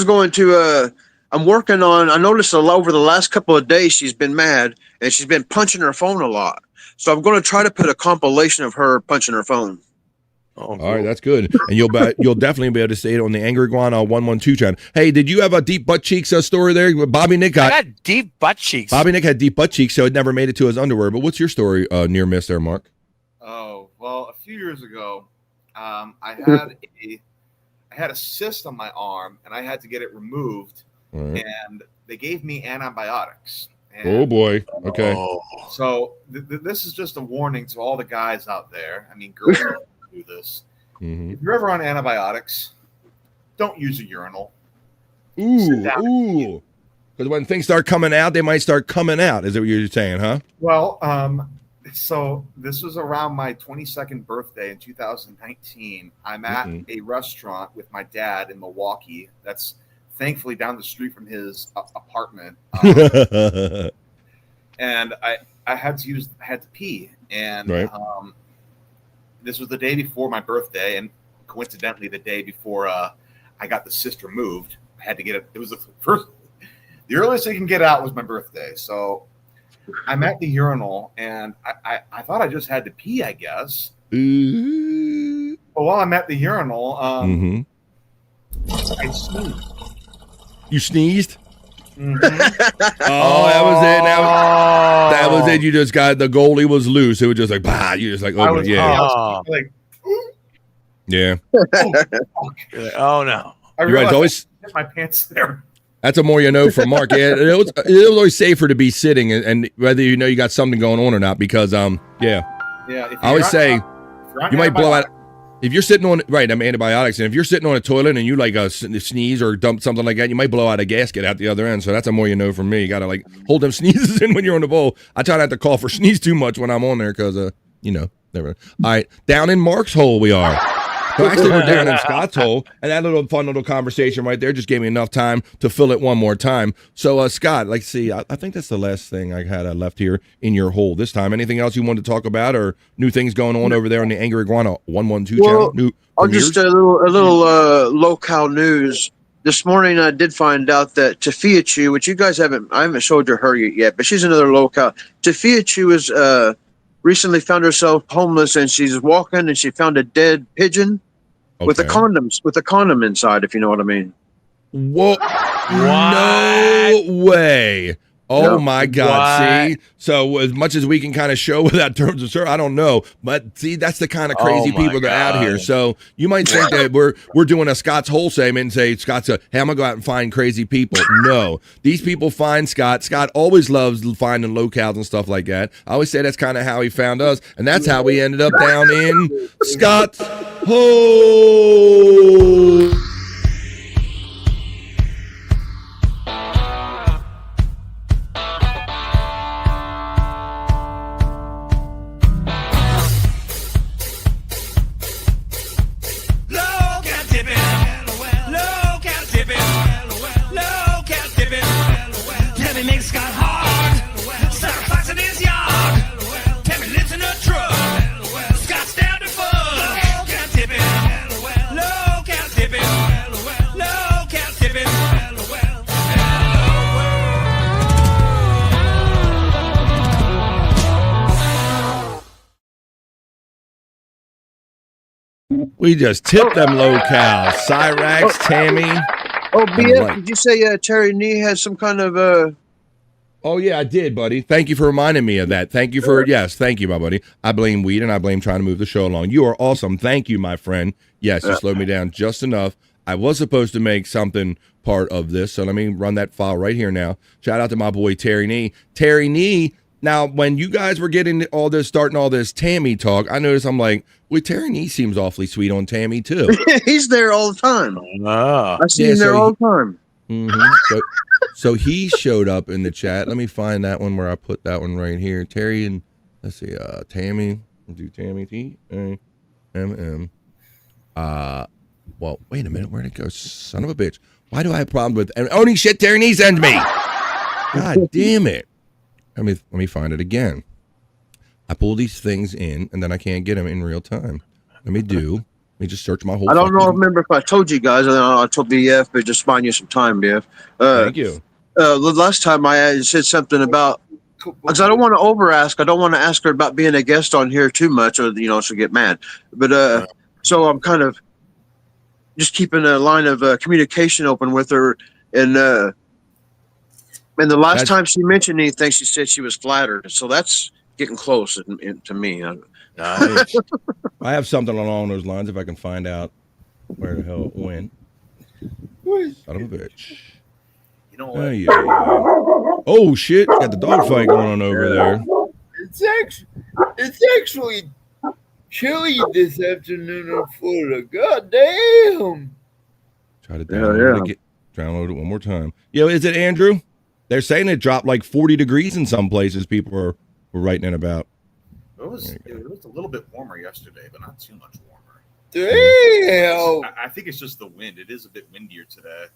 going to I'm working on, I noticed over the last couple of days she's been mad and she's been punching her phone a lot. So I'm going to try to put a compilation of her punching her phone. Oh, all right, that's good. And you'll definitely be able to see it on the Angry Iguana 112 channel. Hey, did you have a deep butt cheeks story there? Bobby Nick I got deep butt cheeks. Bobby Nick had deep butt cheeks, so it never made it to his underwear. But what's your story near miss there, Mark? Oh, well, a few years ago, I had a cyst on my arm, and I had to get it removed, and they gave me antibiotics. And, oh, boy. Okay. So this is just a warning to all the guys out there. I mean, girls don't do this. Mm-hmm. If you're ever on antibiotics, don't use a urinal. Ooh. Because when things start coming out, they might start coming out. Is that what you're saying, huh? Well, so this was around my 22nd birthday in 2019. I'm at a restaurant with my dad in Milwaukee. That's thankfully down the street from his apartment. And I had to pee. And this was the day before my birthday, and coincidentally the day before I got the cyst removed. I had to get it. It was the earliest I can get out was my birthday. So I'm at the urinal, and I thought I just had to pee, I guess. But while I'm at the urinal, I sneezed. You sneezed? Mm-hmm. Oh, that was it. That was it. You just got the goalie was loose. It was just like, bah. You just like, oh, yeah. Yeah. Oh, no. I realized I hit my pants there. That's a more you know from Mark. Yeah, it was always safer to be sitting, and whether you know you got something going on or not, because Yeah. I always say you might blow out if you're sitting on antibiotics, and if you're sitting on a toilet and you like sneeze or dump something like that, you might blow out a gasket out the other end. So that's a more you know from me. You gotta like hold them sneezes in when you're on the bowl. I try not to call for sneeze too much when I'm on there because never. All right, down in Mark's hole we are. So actually, we're down in Scott's Hole, and that little fun little conversation right there just gave me enough time to fill it one more time. So, Scott, I think that's the last thing I had left here in your hole this time. Anything else you wanted to talk about, or new things going on over there on the Angry Iguana 112 channel? New premieres? Just a little local news. This morning, I did find out that Tafia Chu, which you guys I haven't showed her yet, but she's another local. Tafia Chu is recently found herself homeless, and she's walking, and she found a dead pigeon with a condom inside, if you know what I mean. Whoa! No way! Oh my God! See, so as much as we can kind of show without terms of service, I don't know, but see, that's the kind of crazy people that are out here. So you might think that we're doing a Scott's Hole segment and say Scott's hey, I'm gonna go out and find crazy people. No, these people find Scott. Scott always loves finding locales and stuff like that. I always say that's kind of how he found us, and that's how we ended up down in Scott's Hole. We just tipped them locales. Cyrax, Tammy. Oh, BF, did you say Terry Nee has some kind of Oh, yeah, I did, buddy. Thank you for reminding me of that. Thank you, my buddy. I blame weed, and I blame trying to move the show along. You are awesome. Thank you, my friend. Yes, you slowed me down just enough. I was supposed to make something part of this, so let me run that file right here now. Shout out to my boy, Terry Nee. Terry Nee, now, when you guys were starting all this Tammy talk, I noticed I'm like, well, Terry Nee seems awfully sweet on Tammy, too. He's there all the time. I see him there all the time. Mm-hmm. So he showed up in the chat. Let me find that one where I put that one right here. Terry and, let's see, Tammy. We'll do Tammy, T-A-M-M. Well, wait a minute. Where'd it go? Son of a bitch. Why do I have a problem with only shit Terry Nee sends me? God damn it. Let me find it again. I pull these things in, and then I can't get them in real time. Let me just search my whole. I don't remember if I told you guys, and then I told BF, but just buying you some time, BF. Thank you. The last time I said something about, because I don't want to over ask. I don't want to ask her about being a guest on here too much, or she'll get mad. But so I'm kind of just keeping a line of communication open with her, and the last time she mentioned anything, she said she was flattered. So that's getting close to me. Nice. I have something along those lines if I can find out where the hell it went. Son of a bitch. You know what? Oh shit! Got the dog fight going on over there. It's actually chilly this afternoon in Florida. God damn! Try to download it. Download it one more time. Yo, is it Andrew? They're saying it dropped like 40 degrees in some places. People were writing it about. It was a little bit warmer yesterday, but not too much warmer. Damn! I think it's just the wind. It is a bit windier today.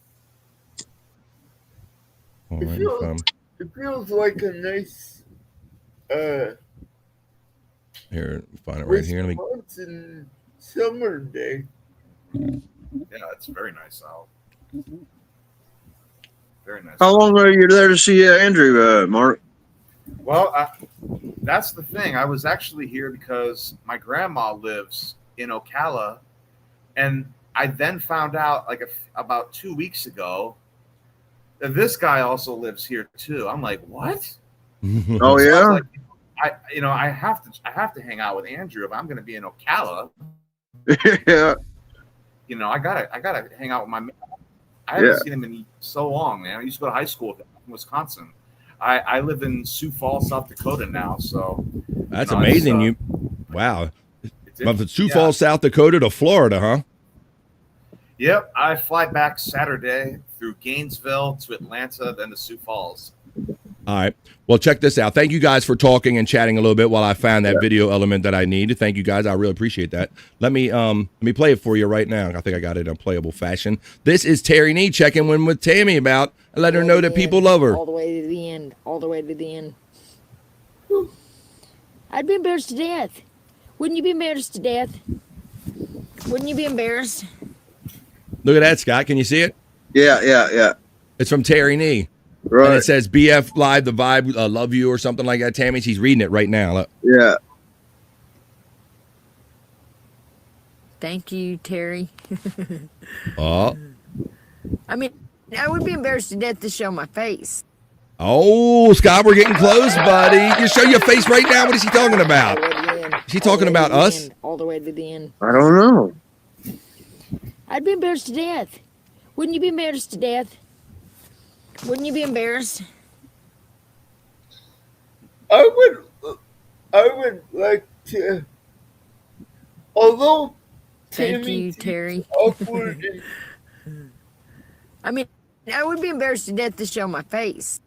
It feels like a nice here, find it right here. Wisconsin summer day. Yeah, it's very nice out. Very nice. How long are you there to see Andrew, Mark? Well, that's the thing. I was actually here because my grandma lives in Ocala, and I then found out about 2 weeks ago that this guy also lives here too. I'm like, what? Oh yeah. So I have to hang out with Andrew if I'm going to be in Ocala. Yeah. I gotta hang out with my man. I haven't seen him in so long, man. I used to go to high school in Wisconsin. I live in Sioux Falls, South Dakota now, so that's amazing. Wow. From Sioux Falls, South Dakota to Florida, huh? Yep. I fly back Saturday through Gainesville to Atlanta, then to Sioux Falls. All right. Well, check this out. Thank you guys for talking and chatting a little bit while I found that video element that I need. Thank you guys. I really appreciate that. Let me play it for you right now. I think I got it in a playable fashion. This is Terry Nee checking in with Tammy about and let her know that people love her. All the way to the end. All the way to the end. I'd be embarrassed to death. Wouldn't you be embarrassed to death? Wouldn't you be embarrassed? Look at that, Scott. Can you see it? Yeah. It's from Terry Nee. Right. And it says BF Live, the vibe, love you or something like that. Tammy, she's reading it right now. Look. Yeah. Thank you, Terry. Oh. I mean, I would be embarrassed to death to show my face. Oh, Scott, we're getting close, buddy. You show your face right now. What is he talking about? Is he talking about us? All the way to the end. I don't know. I'd be embarrassed to death. Wouldn't you be embarrassed to death? Wouldn't you be embarrassed? I would like to, although Thank you, Terry. awkward. I mean, I would be embarrassed to death to show my face.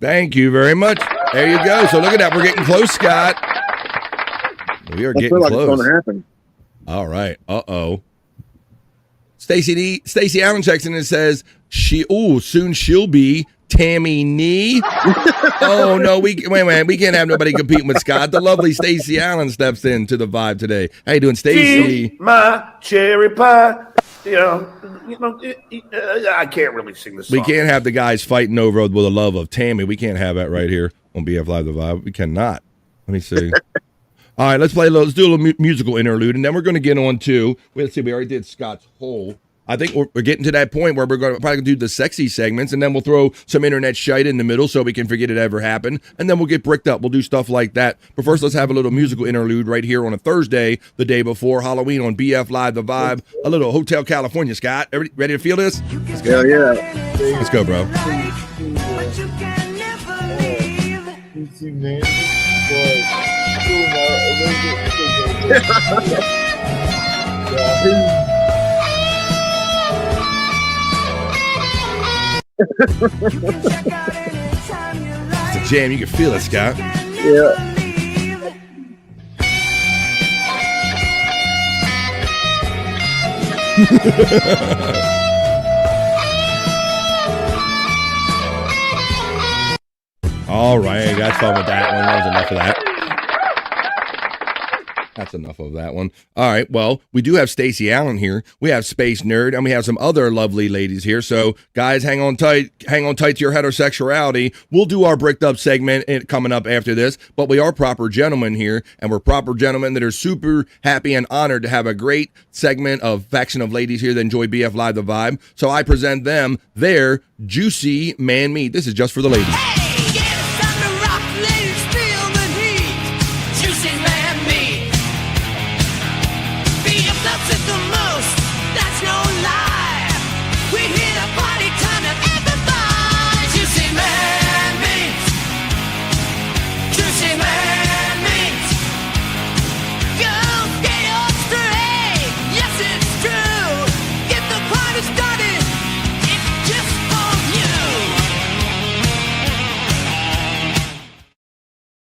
Thank you very much. There you go. So look at that. We're getting close, Scott. We are getting like close. It's gonna happen. All right. Uh-oh. Stacey Allen checks in and says, soon she'll be Tammy Nee. Oh, no, wait, we can't have nobody competing with Scott. The lovely Stacey Allen steps into the vibe today. How you doing, Stacey? My cherry pie. I can't really sing this song. We can't have the guys fighting over with the love of Tammy. We can't have that right here on BF Live the Vibe. We cannot. Let me see. All right, let's do a little musical interlude, and then we're going to get on to, let's see, we already did Scott's hole. I think we're getting to that point where we're probably going to do the sexy segments, and then we'll throw some internet Shyt in the middle so we can forget it ever happened, and then we'll get bricked up. We'll do stuff like that. But first, let's have a little musical interlude right here on a Thursday, the day before Halloween on BF Live The Vibe. A little Hotel California, Scott. Everybody ready to feel this? Let's go. Yeah. Let's go, bro. It's a jam. You can feel it, Scott. Yeah. All right, got fun with that one. That was enough of that. That's enough of that one. All right, well, we do have Stacey Allen here. We have Space Nerd, and we have some other lovely ladies here. So, guys, hang on tight to your heterosexuality. We'll do our bricked up segment coming up after this, but we are proper gentlemen here, and we're proper gentlemen that are super happy and honored to have a great segment of faction of ladies here that enjoy BF Live The Vibe. So I present them their Juicy Man Meat. This is just for the ladies.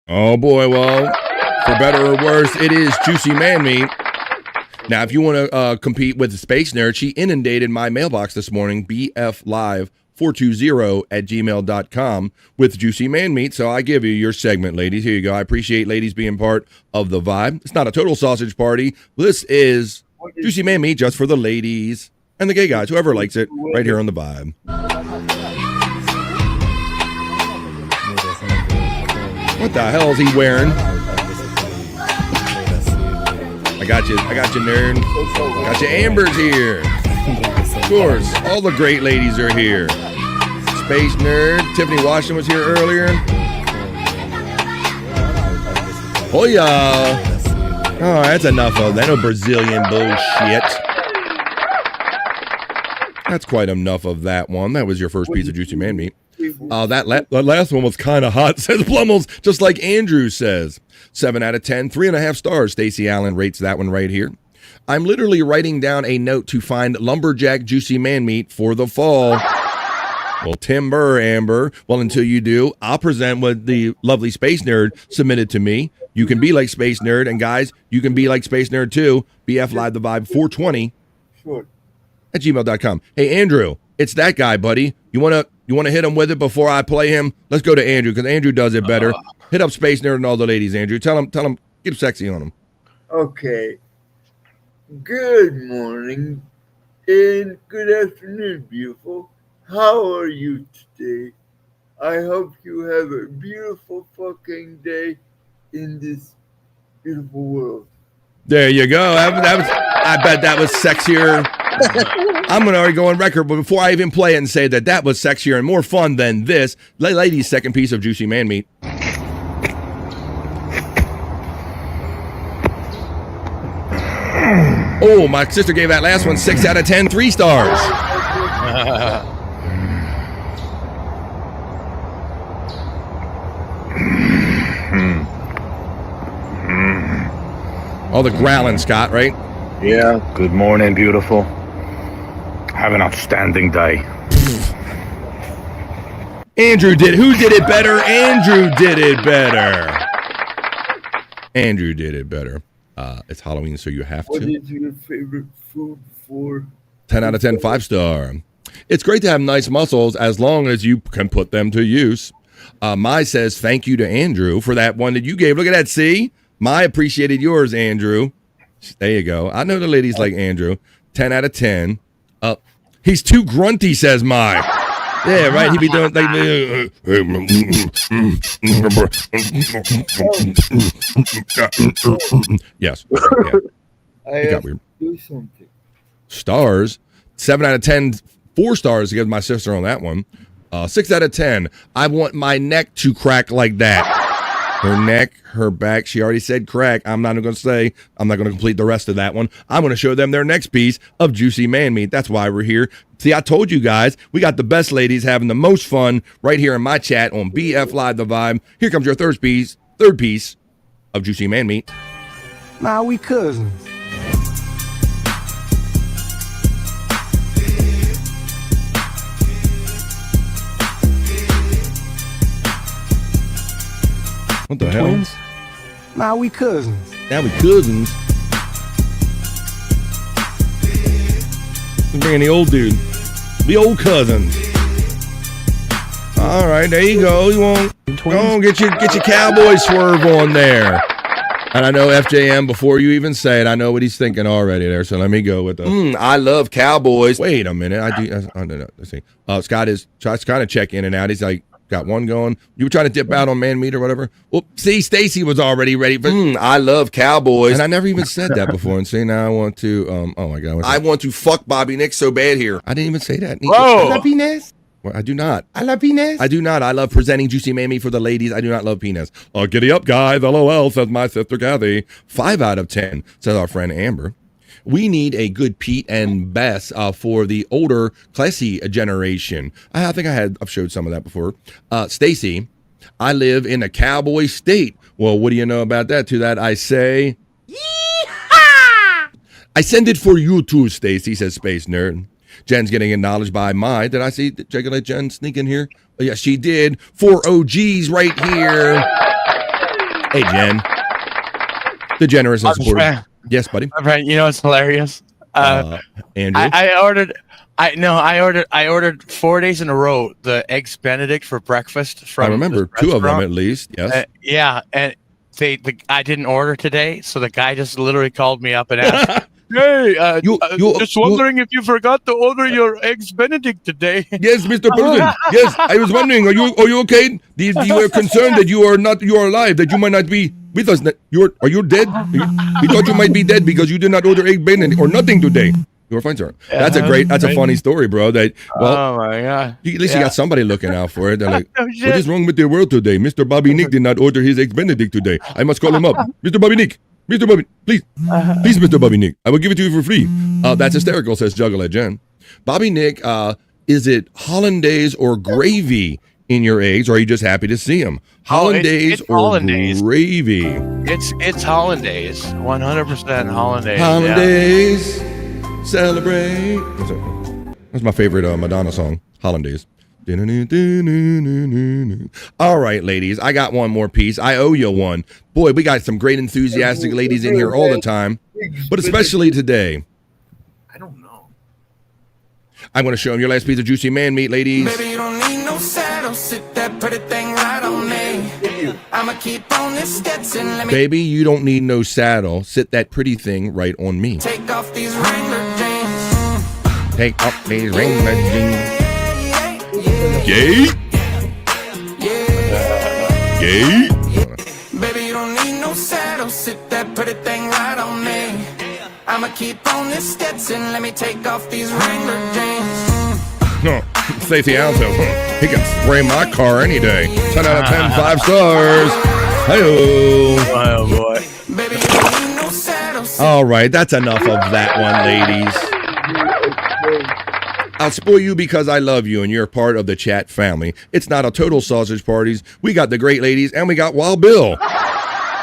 Oh boy, well, for better or worse, it is Juicy Man Meat. Now, if you want to compete with the Space Nerd, she inundated my mailbox this morning, bflive420@gmail.com, with Juicy Man Meat. So I give you your segment, ladies. Here you go. I appreciate ladies being part of the vibe. It's not a total sausage party. This is Juicy Man Meat just for the ladies and the gay guys, whoever likes it, right here on the vibe. What the hell is he wearing? I got you, nerd. Got you, Amber's here. Of course, all the great ladies are here. Space Nerd, Tiffany Washington was here earlier. Oh yeah. Oh, that's enough of that. No Brazilian bullshit. That's quite enough of that one. That was your first piece of Juicy Man Meat. That last one was kind of hot, says Plummels, just like Andrew says. 7 out of 10, 3.5 stars. Stacey Allen rates that one right here. I'm literally writing down a note to find lumberjack Juicy Man Meat for the fall. Well, timber, Amber. Well, until you do, I'll present what the lovely Space Nerd submitted to me. You can be like Space Nerd, and guys, you can be like Space Nerd too. BF Live the Vibe 420 at gmail.com. Hey, Andrew, it's that guy, buddy. You wanna hit him with it before I play him? Let's go to Andrew, because Andrew does it better. Hit up Space Nerd and all the ladies, Andrew. Tell him, get sexy on him. Okay. Good morning and good afternoon, beautiful. How are you today? I hope you have a beautiful fucking day in this beautiful world. There you go. I bet that was sexier. I'm going to already go on record, but before I even play it and say that was sexier and more fun than this, ladies' second piece of juicy man meat. Oh, my sister gave that last one 6 out of 10, 3 stars. All the growling, Scott, right? Yeah. Good morning, beautiful. Have an outstanding day. Andrew did. Who did it better? Andrew did it better. Andrew did it better. It's Halloween, so you have to. What is your favorite food for? 10 out of 10, 5-star. It's great to have nice muscles as long as you can put them to use. Mai says thank you to Andrew for that one that you gave. Look at that, see? Mai appreciated yours, Andrew. There you go. I know the ladies like Andrew. 10 out of 10. He's too grunty, says Mai. Yeah, right. He be doing like yes. Yeah. I It got have weird. to do something. Stars. 7 out of 10. 4 stars to give my sister on that one. 6 out of 10. I want my neck to crack like that. Her neck, her back. She already said crack. I'm not going to complete the rest of that one. I'm going to show them their next piece of juicy man meat. That's why we're here. See, I told you guys, we got the best ladies having the most fun right here in my chat on BF Live The Vibe. Here comes your third piece of juicy man meat. Nah, we cousins. What the Twins? hell? Nah, we cousins. Now we cousins. We're bringing the old dude. The old cousins. All right, there you go. You want get your cowboy swerve on there. And I know FJM, before you even say it, I know what he's thinking already there. So let me go with the I love cowboys. Wait a minute. I don't know. Let's see. Scott's kind of check in and out. He's like, got one going. You were trying to dip out on man meat or whatever. Well, see, Stacy was already ready for I love cowboys. And I never even said that before. And see, now I want to, oh my God. I want to fuck Bobby Nick so bad here. I didn't even say that. Whoa. Penis? Well, I do not. I love penis. I do not. I love presenting juicy man meat for the ladies. I do not love penis. Oh, giddy up, guys. LOL, says my sister Kathy. 5 out of 10, says our friend Amber. We need a good Pete and Bess for the older, classy generation. I think I've showed some of that before. Stacy, I live in a cowboy state. Well, what do you know about that? To that I say, yeehaw! I send it for you too, Stacy, says Space Nerd. Jen's getting acknowledged by Mai. Did I see let Jen sneak in here? Oh, yes, she did. 4 OGs right here. Hey, Jen. The generous and supportive. Yes, buddy. Right, you know it's hilarious. Andrew, I ordered 4 days in a row the eggs Benedict for breakfast from. I remember 2 of them at least. Yes. Yeah, and I didn't order today, so the guy just literally called me up and asked. Hey, just wondering if you forgot to order your eggs Benedict today. Yes, Mr. President. Yes, I was wondering. Are you okay? You were concerned that you are alive, that you might not be with us. Are you dead? We thought you might be dead because you did not order egg Benedict or nothing today. You are fine, sir. That's a funny story, bro. Oh my God. At least you got somebody looking out for it. They're like, what is wrong with the world today? Mr. Bobby Nick did not order his eggs Benedict today. I must call him up. Mr. Bobby Nick. Mr. Bobby, please, Mr. Bobby Nick, I will give it to you for free. That's hysterical, says Juggle at Jen. Bobby Nick, is it hollandaise or gravy in your eggs, or are you just happy to see them? Hollandaise or hollandaise. Gravy? It's hollandaise, 100% hollandaise. Hollandaise, celebrate. That's my favorite Madonna song, Hollandaise. All right, ladies, I got one more piece. I owe you one. Boy, we got some great enthusiastic ladies in here all the time, but especially today. I don't know. I'm going to show them your last piece of juicy man meat, ladies. Baby, you don't need no saddle. Sit that pretty thing right on me. I'ma keep on this Stetson. Let me Baby, you don't need no saddle. Sit that pretty thing right on me. take off these Wrangler jeans. Take off these Wrangler jeans. Gay? Gay? Baby, you don't need no saddle. Sit that pretty thing right on me. I'ma keep on this Stetson. Let me take off these Wrangler jeans. No, Stacey Alto. He can spray my car any day. 10 out of 10, 5 stars. Hey-oh. Oh, boy. Baby, you don't need no saddle. All right, that's enough of that one, ladies. I'll spoil you because I love you and you're part of the chat family. It's not a total sausage parties. We got the great ladies and we got Wild Bill.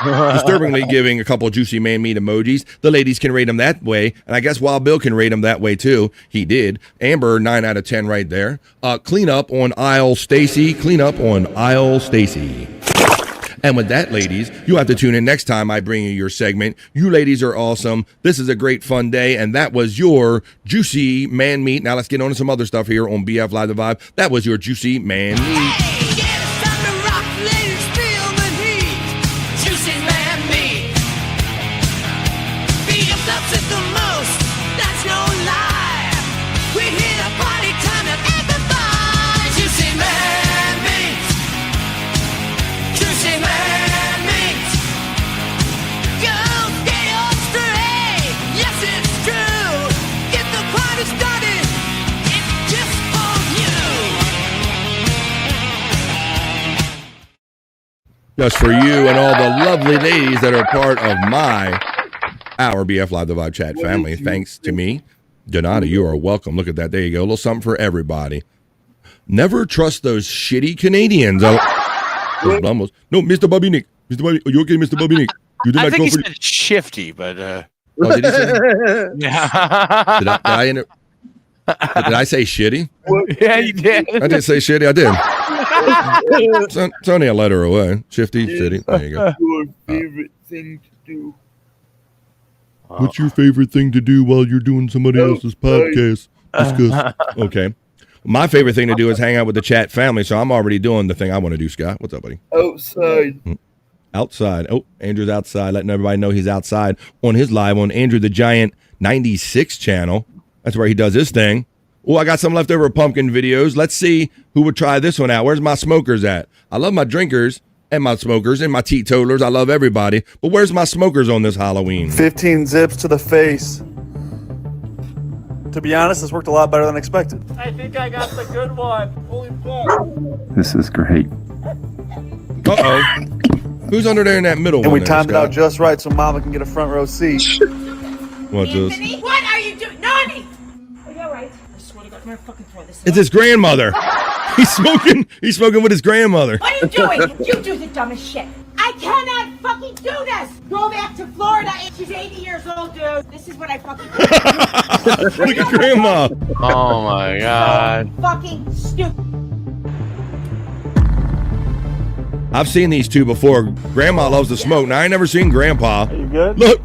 Disturbingly giving a couple juicy man meat emojis. The ladies can rate him that way, and I guess Wild Bill can rate him that way too. He did. Amber, 9 out of 10 right there. Clean up on aisle Stacy. Clean up on aisle Stacy. And with that, ladies, you have to tune in next time I bring you your segment. You ladies are awesome. This is a great fun day, and that was your juicy man meat. Now let's get on to some other stuff here on BF Live the Vibe. That was your juicy man meat. Just for you and all the lovely ladies that are part of our BF Live the Vibe chat family. Thanks to me. Donata, you are welcome. Look at that. There you go. A little something for everybody. Never trust those shitty Canadians. Those Blumos. No, Mr. Bobby Nick. Mr. Bobby, are you okay, Mr. Bobby Nick? You did I not think go he for said shifty, but Oh, did he say? yeah. Did I say shitty? Yeah, you did. I did say shitty. I did. It's only a letter away. Shifty, shitty. There you go. Your favorite thing to do? What's your favorite thing to do while you're doing somebody else's podcast? Discuss. Okay. My favorite thing to do is hang out with the chat family, so I'm already doing the thing I want to do, Scott. What's up, buddy? Outside. Outside. Oh, Andrew's outside, letting everybody know he's outside on his live on Andrew the Giant 96 channel. That's where he does his thing. Oh, I got some leftover pumpkin videos. Let's see who would try this one out. Where's my smokers at? I love my drinkers and my smokers and my teetotalers. I love everybody. But where's my smokers on this Halloween? 15 zips to the face. To be honest, this worked a lot better than expected. I think I got the good one. Holy fuck. This is great. Uh-oh. Who's under there in that middle and one? We timed it out just right so Mama can get a front row seat. What's this? Anthony, what are you doing? Nani! Are you alright? I swear to God, I'm gonna fucking throw this. It's his grandmother. He's smoking with his grandmother. What are you doing? You do the dumbest shit. I cannot fucking do this. Go back to Florida. She's 80 years old, dude. This is what I fucking do. Look at grandma. Oh my God. Fucking stupid. I've seen these two before. Grandma loves to smoke. Now I ain't never seen Grandpa. Are you good? Look.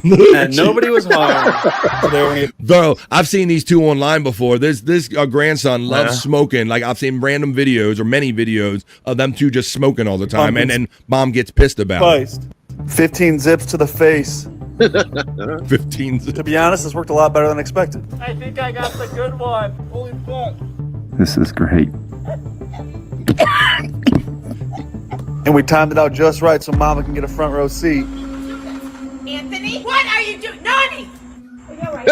And nobody was harmed. Though I've seen these two online before. This grandson loves smoking. Like I've seen random videos or many videos of them two just smoking all the time, and then mom gets pissed about it. 15 zips to the face. 15 zips. To be honest, this worked a lot better than expected. I think I got the good one. Holy fuck. This is great. And we timed it out just right so Mama can get a front row seat. Anthony, what are you doing? Nani! Are you alright?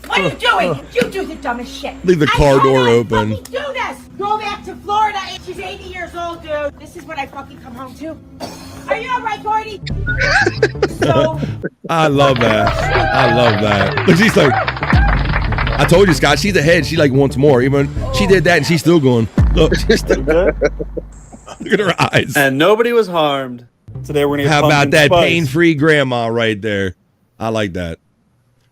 What are you doing? You do the dumbest shit. Leave the car door open. Do this. Go back to Florida. She's 80 years old, dude. This is what I fucking come home to. Are you alright, Gordy? I love that. I love that. Look, she's like, I told you, Scott, she's ahead. She like wants more. Even she did that and she's still going. Look, she's still good. Look at her eyes. And nobody was harmed. Today we're gonna get How about that spice. pain-free grandma right there? I like that.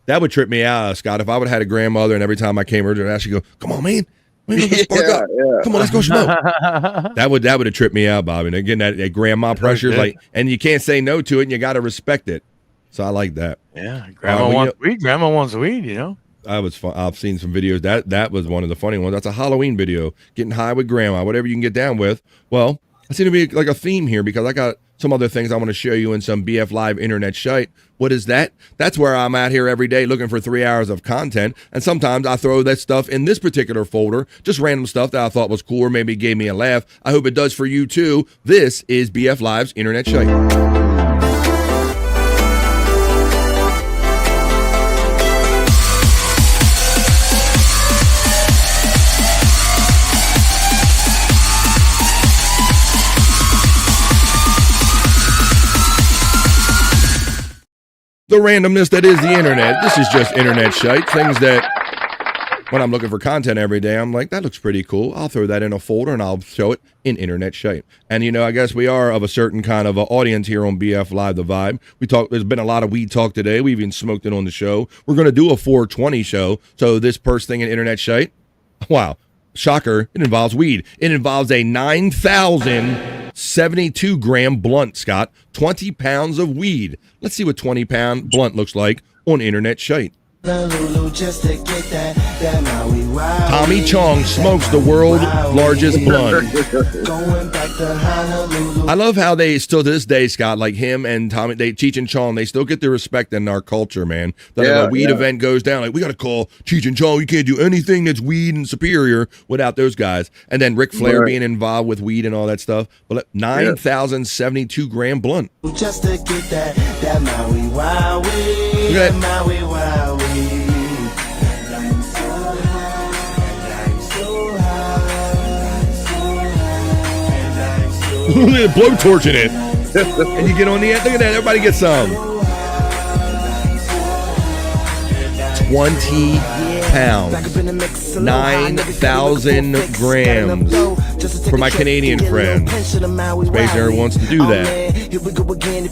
That would trip me out, Scott. If I would have had a grandmother and every time I came over to her, she'd go, "Come on, man. Let's spark up. Come on, let's go smoke." That would have tripped me out, Bobby. And again, that grandma pressure, and you can't say no to it, and you got to respect it. So I like that. Yeah, grandma wants weed. Grandma wants weed. You know. That was fun. I've seen some videos. That was one of the funny ones. That's a Halloween video. Getting high with grandma, whatever you can get down with. Well, I seem to be like a theme here because I got some other things I want to show you in some BF Live internet shite. What is that? That's where I'm at here every day looking for 3 hours of content. And sometimes I throw that stuff in this particular folder, just random stuff that I thought was cool or maybe gave me a laugh. I hope it does for you too. This is BF Live's internet shite. The randomness that is the internet. This is just internet shite. Things that when I'm looking for content every day, I'm like, that looks pretty cool. I'll throw that in a folder and I'll show it in internet shite. And you know, I guess we are of a certain kind of audience here on BF Live The Vibe. There's been a lot of weed talk today. We've even smoked it on the show. We're going to do a 420 show. So this first thing in internet shite, wow, shocker, it involves weed. It involves a 9,072 gram blunt, Scott. 20 pounds of weed. Let's see what 20-pound blunt looks like on internet shite. Tommy Chong smokes the world's largest blunt. I love how they still to this day, Scott, like him and Tommy, Cheech and Chong, they still get the respect in our culture, man. That a weed event goes down, like we got to call Cheech and Chong. You can't do anything that's weed and superior without those guys. And then Ric Flair being involved with weed and all that stuff. But 9,072 gram blunt. Just to get that Maui Wow. Look at that. Blowtorching it. And you get on the end. Look at that. Everybody gets some. 20 pounds. 9,000 grams. For my Canadian friends. Space Air wants to do that.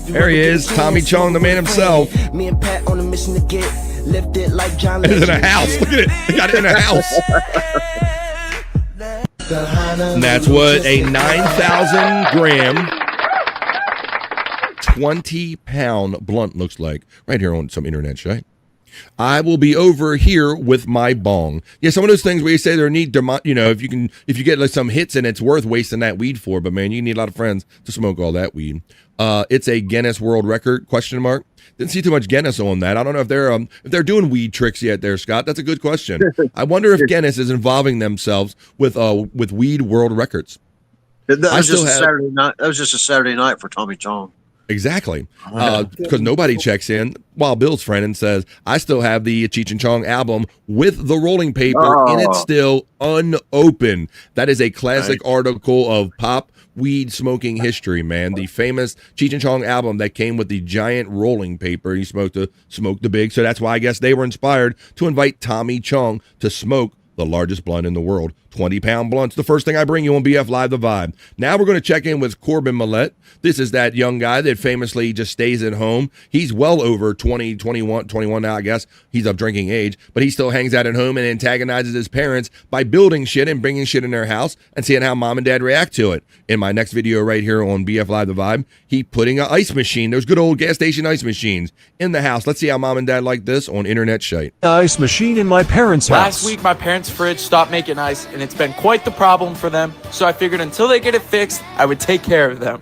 There he is. Tommy Chong, the man himself. And it's in a house. Look at it. They got it in a house. And that's what a 9,000 gram, 20 pound blunt looks like right here on some internet shite. I will be over here with my bong. Yeah, some of those things where you say there need, you know, if you get like some hits and it's worth wasting that weed for, but man, you need a lot of friends to smoke all that weed. It's a Guinness World Record, question mark. Didn't see too much Guinness on that. I don't know if they're doing weed tricks yet there, Scott. That's a good question. I wonder if Guinness is involving themselves with weed world records. That was just a Saturday night. That was just a Saturday night for Tommy Chong. Exactly. Because nobody checks in while Bill's friend and says, I still have the Cheech and Chong album with the rolling paper and it's still unopened. That is a classic article of pop weed smoking history, man. The famous Cheech and Chong album that came with the giant rolling paper. He smoked the big. So that's why I guess they were inspired to invite Tommy Chong to smoke the largest blunt in the world. 20-pound blunts. The first thing I bring you on BF Live The Vibe. Now we're going to check in with Corbin Millette. This is that young guy that famously just stays at home. He's well over 21 now, I guess. He's of drinking age, but he still hangs out at home and antagonizes his parents by building shit and bringing shit in their house and seeing how mom and dad react to it. In my next video right here on BF Live The Vibe, he putting an ice machine, those good old gas station ice machines, in the house. Let's see how mom and dad like this on internet shite. Ice machine in my parents' house. Last week, my parents' fridge stopped making ice, and it's been quite the problem for them. So I figured until they get it fixed, I would take care of them.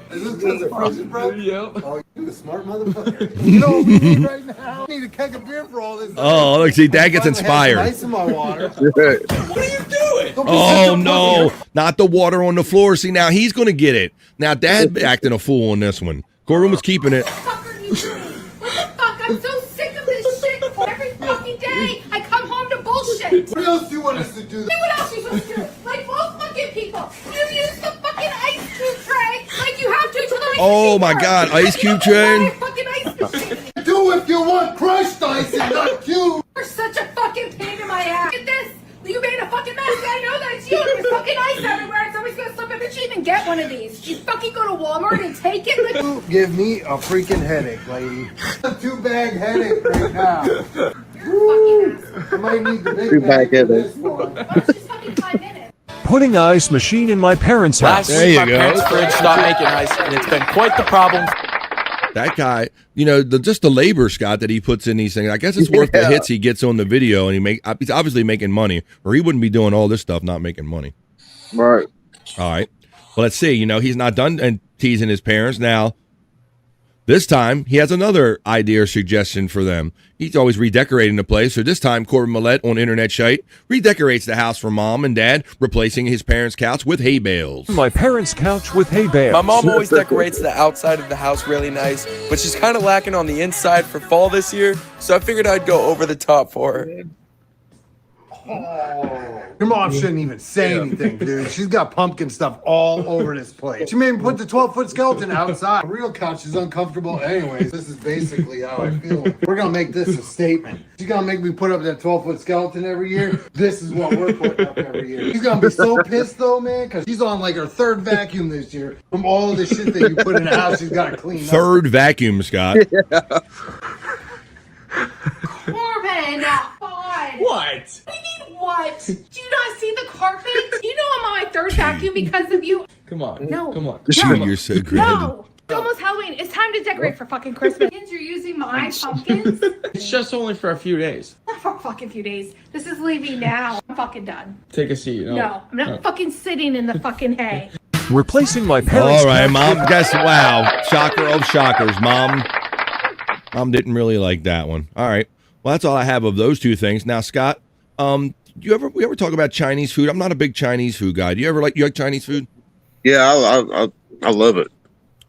Is this because the fridge is broke? Yep. Oh, you a smart motherfucker. You know what we need right now? I need a keg of beer for all this. Oh, look, see, Dad gets inspired. Ice in my water. What are you doing? Oh, no. Not the water on the floor. See, now he's going to get it. Now, Dad acting a fool on this one. Corbin was keeping it. Fuck, I'm so sick of this shit. Every fucking day, I come home to bullshit. What else do you want us to do? What else are you supposed to do? Like most fucking people, you use the fucking ice cube tray like you have to the ice Oh, my God. Ice cube tray? Fucking ice machine. Do if you want crushed ice and not cube. You're such a fucking pain in my ass. Look at this. You made a fucking mess. I know that it's you. There's fucking ice everywhere. And somebody's gonna slip a machine and fucking get one of these. You fucking go to Walmart and take it. You give me a freaking headache, lady. A 2-bag headache right now. I might need the big bag for this one. Just fucking 5 minutes. Putting ice machine in my parents' house. Last week, my parents' fridge stopped making ice, and it's been quite the problem. That guy, just the labor, Scott, that he puts in these things. I guess it's worth the hits he gets on the video, and he's obviously making money, or he wouldn't be doing all this stuff not making money. Right. All right. Well, let's see. He's not done and teasing his parents. Now, this time, he has another idea or suggestion for them. He's always redecorating the place. So this time, Corbin Millette on Internet Shyt redecorates the house for mom and dad, replacing his parents' couch with hay bales. My parents' couch with hay bales. My mom always decorates the outside of the house really nice, but she's kind of lacking on the inside for fall this year, so I figured I'd go over the top for her. Your mom shouldn't even say anything, dude. She's got pumpkin stuff all over this place. She made me put the 12-foot skeleton outside. The real couch is uncomfortable anyways. This is basically how I feel. We're going to make this a statement. She's going to make me put up that 12-foot skeleton every year. This is what we're putting up every year. She's going to be so pissed, though, man, because she's on like her 3rd vacuum this year from all of the shit that you put in the house. She's got to clean up. 3rd vacuum, Scott. Corbin, God. What? What do you mean, what? Do you not see the carpet? You know I'm on my 3rd vacuum because of you. Come on. No. Come on. You're so great. No. It's almost Halloween. It's time to decorate for fucking Christmas. You're using my pumpkins? It's just only for a few days. Not for a fucking few days. This is leaving now. I'm fucking done. Take a seat. No, I'm not fucking sitting in the fucking hay. Replacing my parents' All right, couch Mom. with- Guess, wow. Shocker of shockers. Mom didn't really like that one. All right. Well, that's all I have of those two things. Now, Scott, we ever talk about Chinese food? I'm not a big Chinese food guy. Do you like Chinese food? Yeah, I love it.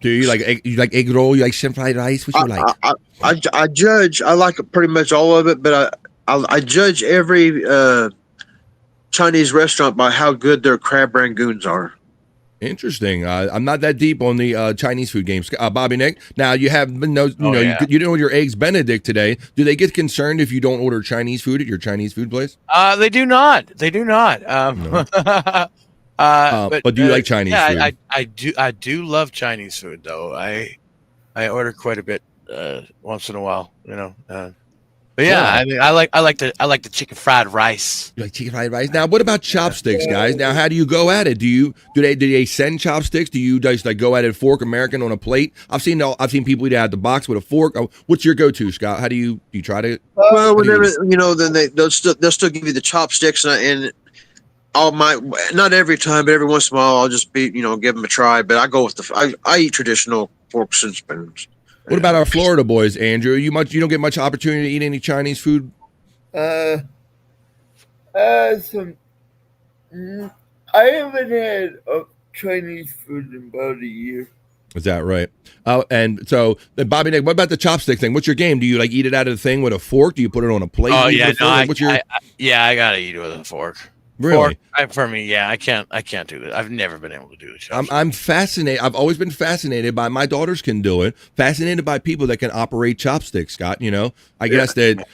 Do you like egg roll? You like shrimp fried rice? What you like? I judge. I like pretty much all of it, but I judge every Chinese restaurant by how good their crab rangoons are. Interesting. I'm not that deep on the Chinese food games. Bobby Nick, now you have you know your eggs Benedict today. Do they get concerned if you don't order Chinese food at your Chinese food place? They do not. They do not. No. But do you like Chinese food? I do love Chinese food though. I order quite a bit once in a while, But yeah, I mean, I like the chicken fried rice. You like chicken fried rice? Now, what about chopsticks, guys? Now, how do you go at it? Do they send chopsticks? Do you just like go at it fork American on a plate? I've seen people eat out of the box with a fork. What's your go-to, Scott? How do you try to? Well, whenever then they'll still give you the chopsticks and not every time, but every once in a while I'll just give them a try. But I go with I eat traditional forks and spoons. What about our Florida boys, Andrew? You don't get much opportunity to eat any Chinese food? I haven't had Chinese food in about a year. Is that right? And so, Bobby Nick, what about the chopstick thing? What's your game? Do you eat it out of the thing with a fork? Do you put it on a plate? Oh yeah, I gotta eat it with a fork. Really? For me, yeah, I can't do it. I've never been able to do it. I'm fascinated. I've always been fascinated by, my daughters can do it. Fascinated by people that can operate chopsticks, Scott. I guess that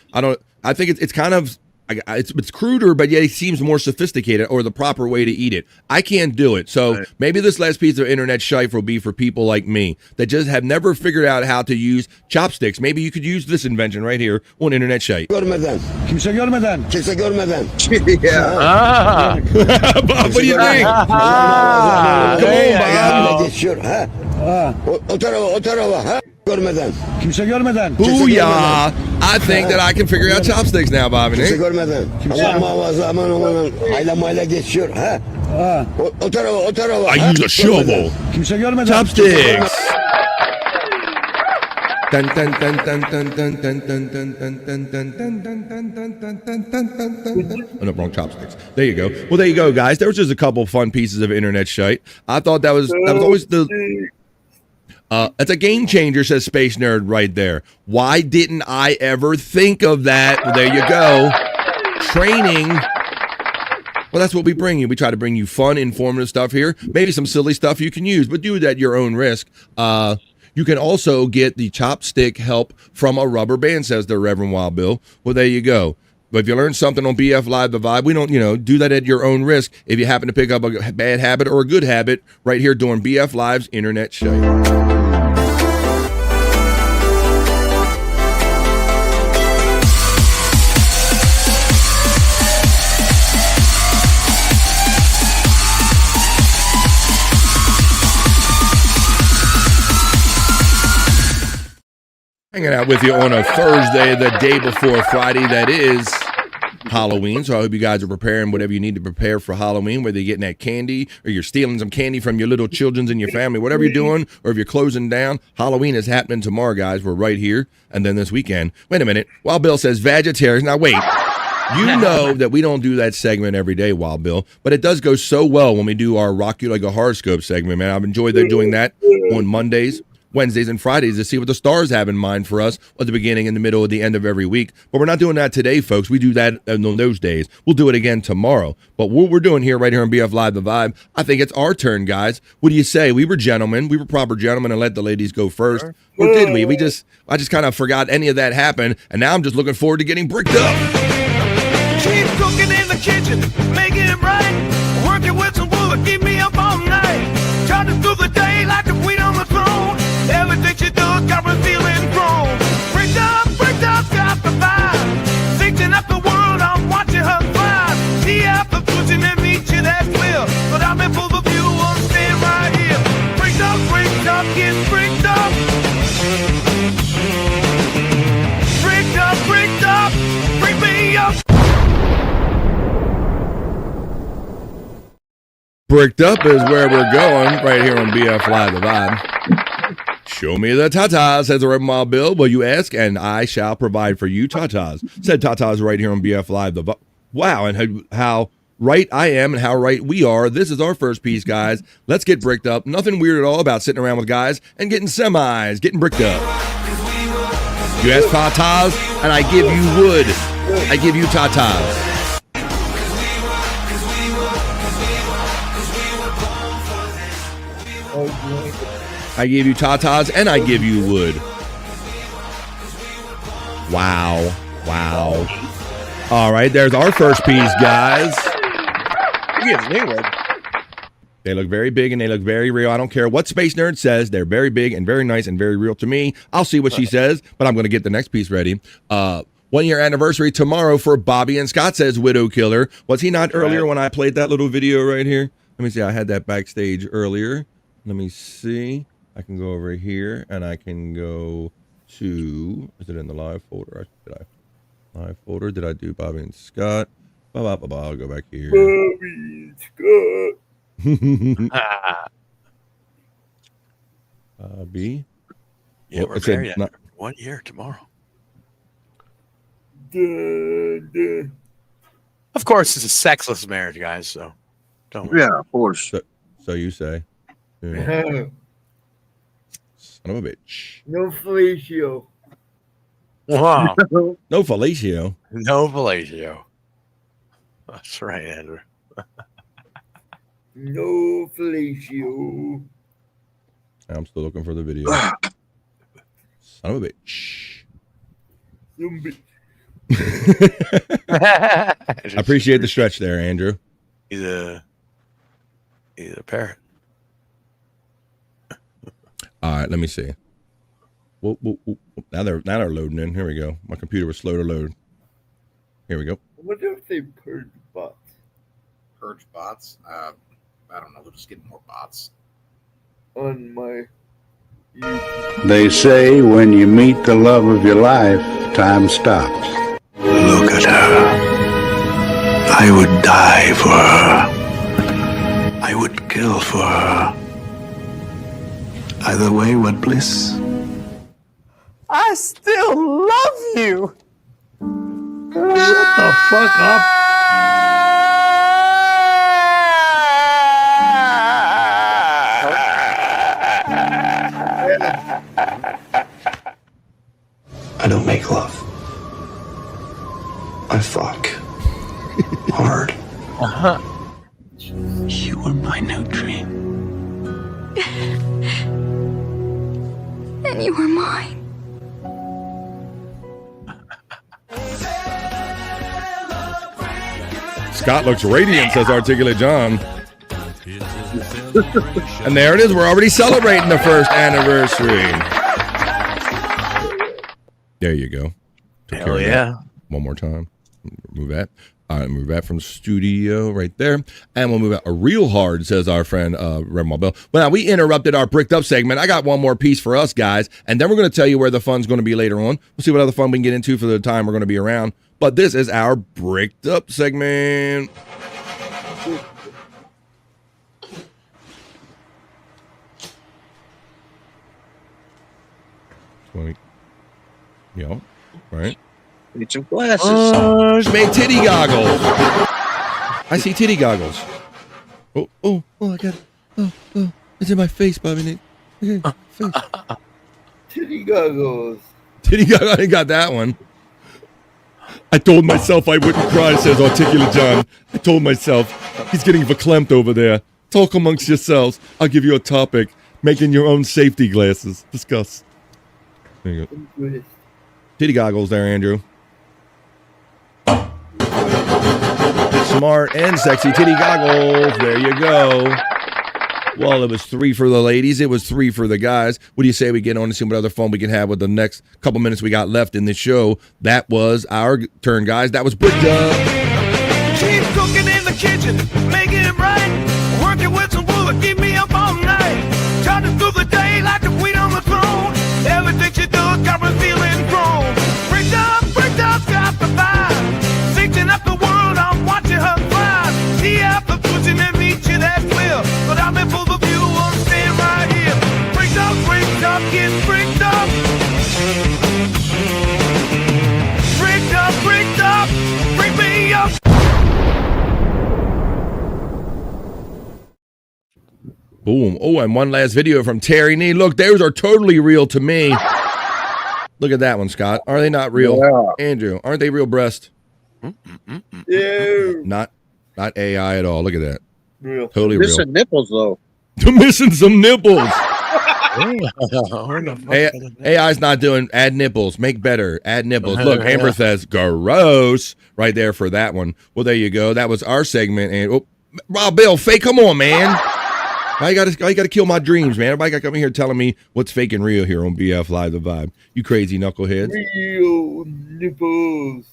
I think it's kind of, it's cruder, but yet it seems more sophisticated, or the proper way to eat it. I can't do it. So maybe this last piece of internet shite will be for people like me that just have never figured out how to use chopsticks. Maybe you could use this invention right here on internet shite. Yeah. Bob, what do you think? Come on, Bob. Booyah! I think that I can figure out chopsticks now, Bobby. I use a shovel. Chopsticks. Dun, dun, dun, dun, dun, dun, dun, dun, dun, dun, dun, dun, dun, dun, dun, dun. Oh, no, wrong chopsticks. There you go. Well, there you go, guys. There was just a couple fun pieces of internet shite. I thought that was always the. That's a game changer, says Space Nerd right there. Why didn't I ever think of that? Well, there you go. Training. Well, that's what we bring you. We try to bring you fun, informative stuff here. Maybe some silly stuff you can use, but do it at your own risk. You can also get the chopstick help from a rubber band, says the Reverend Wild Bill. Well, there you go. But if you learn something on BF Live The Vibe, we don't, do that at your own risk. If you happen to pick up a bad habit or a good habit right here during BF Live's Internet Shyt. Hanging out with you on a Thursday, the day before Friday, that is Halloween. So I hope you guys are preparing whatever you need to prepare for Halloween, whether you're getting that candy or you're stealing some candy from your little children's in your family, whatever you're doing, or if you're closing down. Halloween is happening tomorrow, guys. We're right here. And then this weekend. Wait a minute. Wild Bill says vegetarians. Now, wait. You know that we don't do that segment every day, Wild Bill, but it does go so well when we do our Rock You Like a Horoscope segment, man. I've enjoyed doing that on Mondays, Wednesdays, and Fridays to see what the stars have in mind for us at the beginning, in the middle, at the end of every week. But we're not doing that today, folks. We do that on those days. We'll do it again tomorrow. But what we're doing here, right here on BF Live The Vibe, I think it's our turn, guys. What do you say? We were gentlemen. We were proper gentlemen and let the ladies go first. Or did we? I just kind of forgot any of that happened, and now I'm just looking forward to getting bricked up. Keep cooking in the kitchen, making it right. Working with some wood, keep me up all night. Charging through the day like the queen on the throne. Everything she does got me feeling grown. Bricked up, got the vibe. Fixing up the world, I'm watching her thrive. See out the fusion and meet you, that's clear. But I'm in full view, I'm staying right here. Bricked up, get bricked up. Bricked up, bring me up. Bricked up is where we're going right here on BF Live The Vibe. Show me the tatas, says the Reverend Wild Bill. Will you ask, and I shall provide for you tatas. Said tatas right here on BF Live The Vibe. Wow, and how right I am and how right we are. This is our first piece, guys. Let's get bricked up. Nothing weird at all about sitting around with guys and getting semis, getting bricked up. You ask tatas, and I give you wood. I give you tatas. I give you tatas and I give you wood. Wow. All right, there's our first piece, guys. He gives me wood. They look very big and they look very real. I don't care what Space Nerd says. They're very big and very nice and very real to me. I'll see what she says, but I'm going to get the next piece ready. 1 year anniversary tomorrow for Bobby and Scott, says Widow Killer. Was he not earlier when I played that little video right here? Let me see. I had that backstage earlier. Let me see. I can go over here and I can go to, is it in the live folder? Live folder? Did I do Bobby and Scott? I'll go back here. Bobby and Scott. Bobby. Yeah, we're married after 1 year tomorrow. Of course, it's a sexless marriage, guys, so don't worry. Yeah, of course. So you say. Yeah. Son of a bitch. No fellatio. Wow. No fellatio. No fellatio. That's right, Andrew. No fellatio. I'm still looking for the video. Son of a bitch. I appreciate the stretch there, Andrew. He's a parrot. All right, let me see. Whoop. Now they're loading in. Here we go. My computer was slow to load. Here we go. I wonder if they purge bots. Purge bots? I don't know. They'll just get more bots. On my They say when you meet the love of your life, time stops. Look at her. I would die for her. I would kill for her. Either way, what bliss. I still love you. Shut the fuck up. I don't make love. I fuck. Hard. You were my new dream. And you were mine. Scott looks radiant, says Articulate John. And there it is. We're already celebrating the first anniversary. There you go. Took care of that. One more time. Move that. All right, move that from studio right there. And we'll move out real hard, says our friend Reverend Bill. Well, now we interrupted our bricked up segment. I got one more piece for us, guys. And then we're going to tell you where the fun's going to be later on. We'll see what other fun we can get into for the time we're going to be around. But this is our bricked up segment. Yeah, right. Need some glasses. Made titty goggles. I see titty goggles. Oh, I got it. Oh, it's in my face, Bobby Nick. Okay, face. Titty goggles. Titty goggles. I got that one. I told myself I wouldn't cry, says Articulate John. I told myself, he's getting verklempt over there. Talk amongst yourselves. I'll give you a topic. Making your own safety glasses. Discuss. There you go. Titty goggles there, Andrew. Smart and sexy titty goggles. There you go. Well, it was 3 for the ladies. It was 3 for the guys. What do you say we get on to see what other fun we can have with the next couple minutes we got left in the show? That was our turn, guys. That was Bricked Up. Keep cooking in the kitchen, making it right. Working with some wood, keep me up all night. Charging through the day like the queen on the throne. Everything she does got me feeling grown. Bricked up, got the vibe. Thinking up the world, I'm watching her thrive. See after pushing and reaching that will. But I'm in full of view, I'm staying right here. Bricked up, get bricked up. Bricked up, bring me up. Boom. Oh, and one last video from Terry Nee. Look, those are totally real to me. Look at that one, Scott. Are they not real? Yeah. Andrew, aren't they real breasts? Yeah. Not AI at all. Look at that. Real. Totally Missing real. nipples, though. Missing some nipples. AI's not doing add nipples. Make better. Add nipples. Look, Amber says gross right there for that one. Well, there you go. That was our segment. And Rob Bill, fake. Come on, man. I gotta kill my dreams, man. Everybody got to come in here telling me what's fake and real here on BF Live the Vibe. You crazy knuckleheads. Real nipples.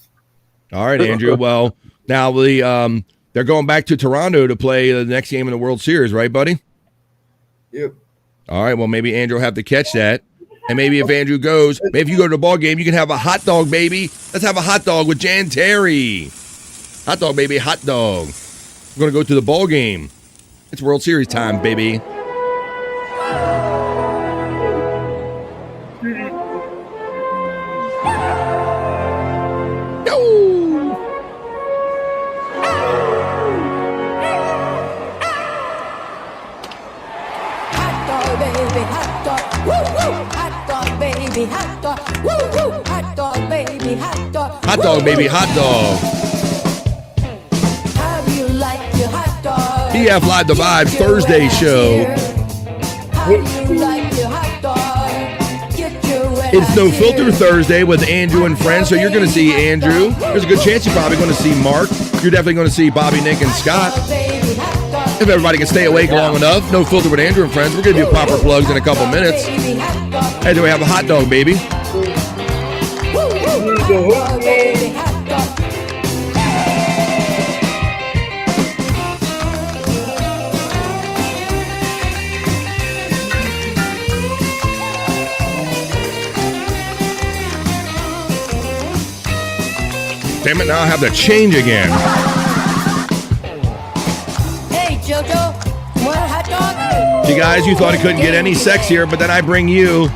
All right, Andrew. Well, now they're going back to Toronto to play the next game in the World Series, right, buddy? Yep. All right. Well, maybe Andrew will have to catch that. And maybe if Andrew goes, maybe if you go to the ball game, you can have a hot dog, baby. Let's have a hot dog with Jan Terry. Hot dog, baby. Hot dog. We're going to go to the ball game. It's World Series time, baby. Hot dog, baby, hot dog. How do you like your hot dog? BF Live the Vibe Thursday show. How do you like your hot dog? Get your wet It's No Filter Thursday with Andrew and friends, so you're going to see Andrew. There's a good chance you're probably going to see Mark. You're definitely going to see Bobby, Nick, and Scott. If everybody can stay awake long enough, No Filter with Andrew and friends. We're going to do proper plugs in a couple minutes. Hey, do we have a hot dog, baby? Damn it, now I have to change again. Hey, Jojo, want a hot dog? You guys, you thought it couldn't get any sexier, but then I bring you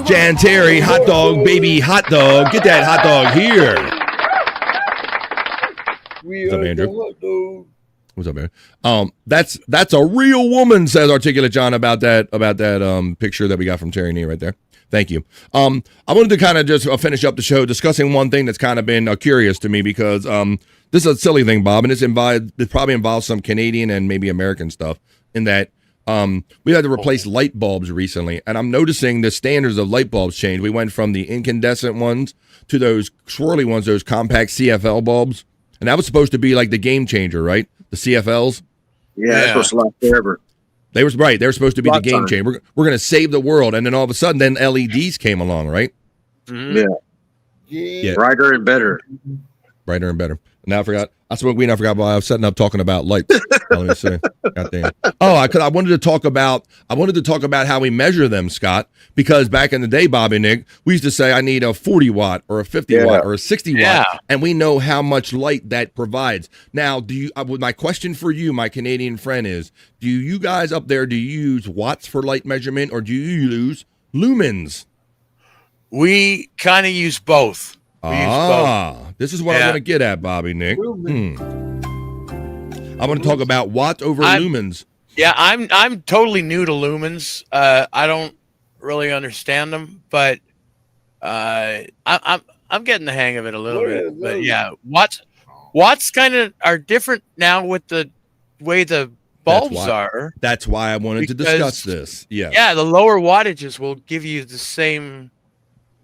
Jan Terry, hot dog, baby, hot dog. Get that hot dog here. What's up, Andrew? What's up, man? That's a real woman, says Articulate John about that picture that we got from Terry Nee right there. Thank you. I wanted to kind of just finish up the show discussing one thing that's kind of been curious to me because this is a silly thing, Bob, and it probably involves some Canadian and maybe American stuff in that we had to replace light bulbs recently, and I'm noticing the standards of light bulbs change. We went from the incandescent ones to those swirly ones, those compact CFL bulbs, And that was supposed to be like the game changer, right? The CFLs. Yeah, that's supposed to last forever. They were supposed to be the game changer. We're going to save the world, and then all of a sudden, then LEDs came along, right? Yeah. Brighter and better. Brighter and better. Now I forgot. I smoked weed. I forgot why I was setting up talking about lights. Let me see. Goddamn. Oh, I wanted to talk about how we measure them, Scott. Because back in the day, Bobby Nick, we used to say I need a 40 watt or a 50 watt or a 60 watt, and we know how much light that provides. Now, my question for you, my Canadian friend, is: do you guys up there use watts for light measurement, or do you use lumens? We kind of use both. This is what I'm going to get at, Bobby Nick. I'm going to talk about watts over lumens. Yeah, I'm totally new to lumens. I don't really understand them, but I'm getting the hang of it a little bit. But yeah, watts kind of are different now with the way the bulbs are. That's why I wanted to discuss this. Yeah, the lower wattages will give you the same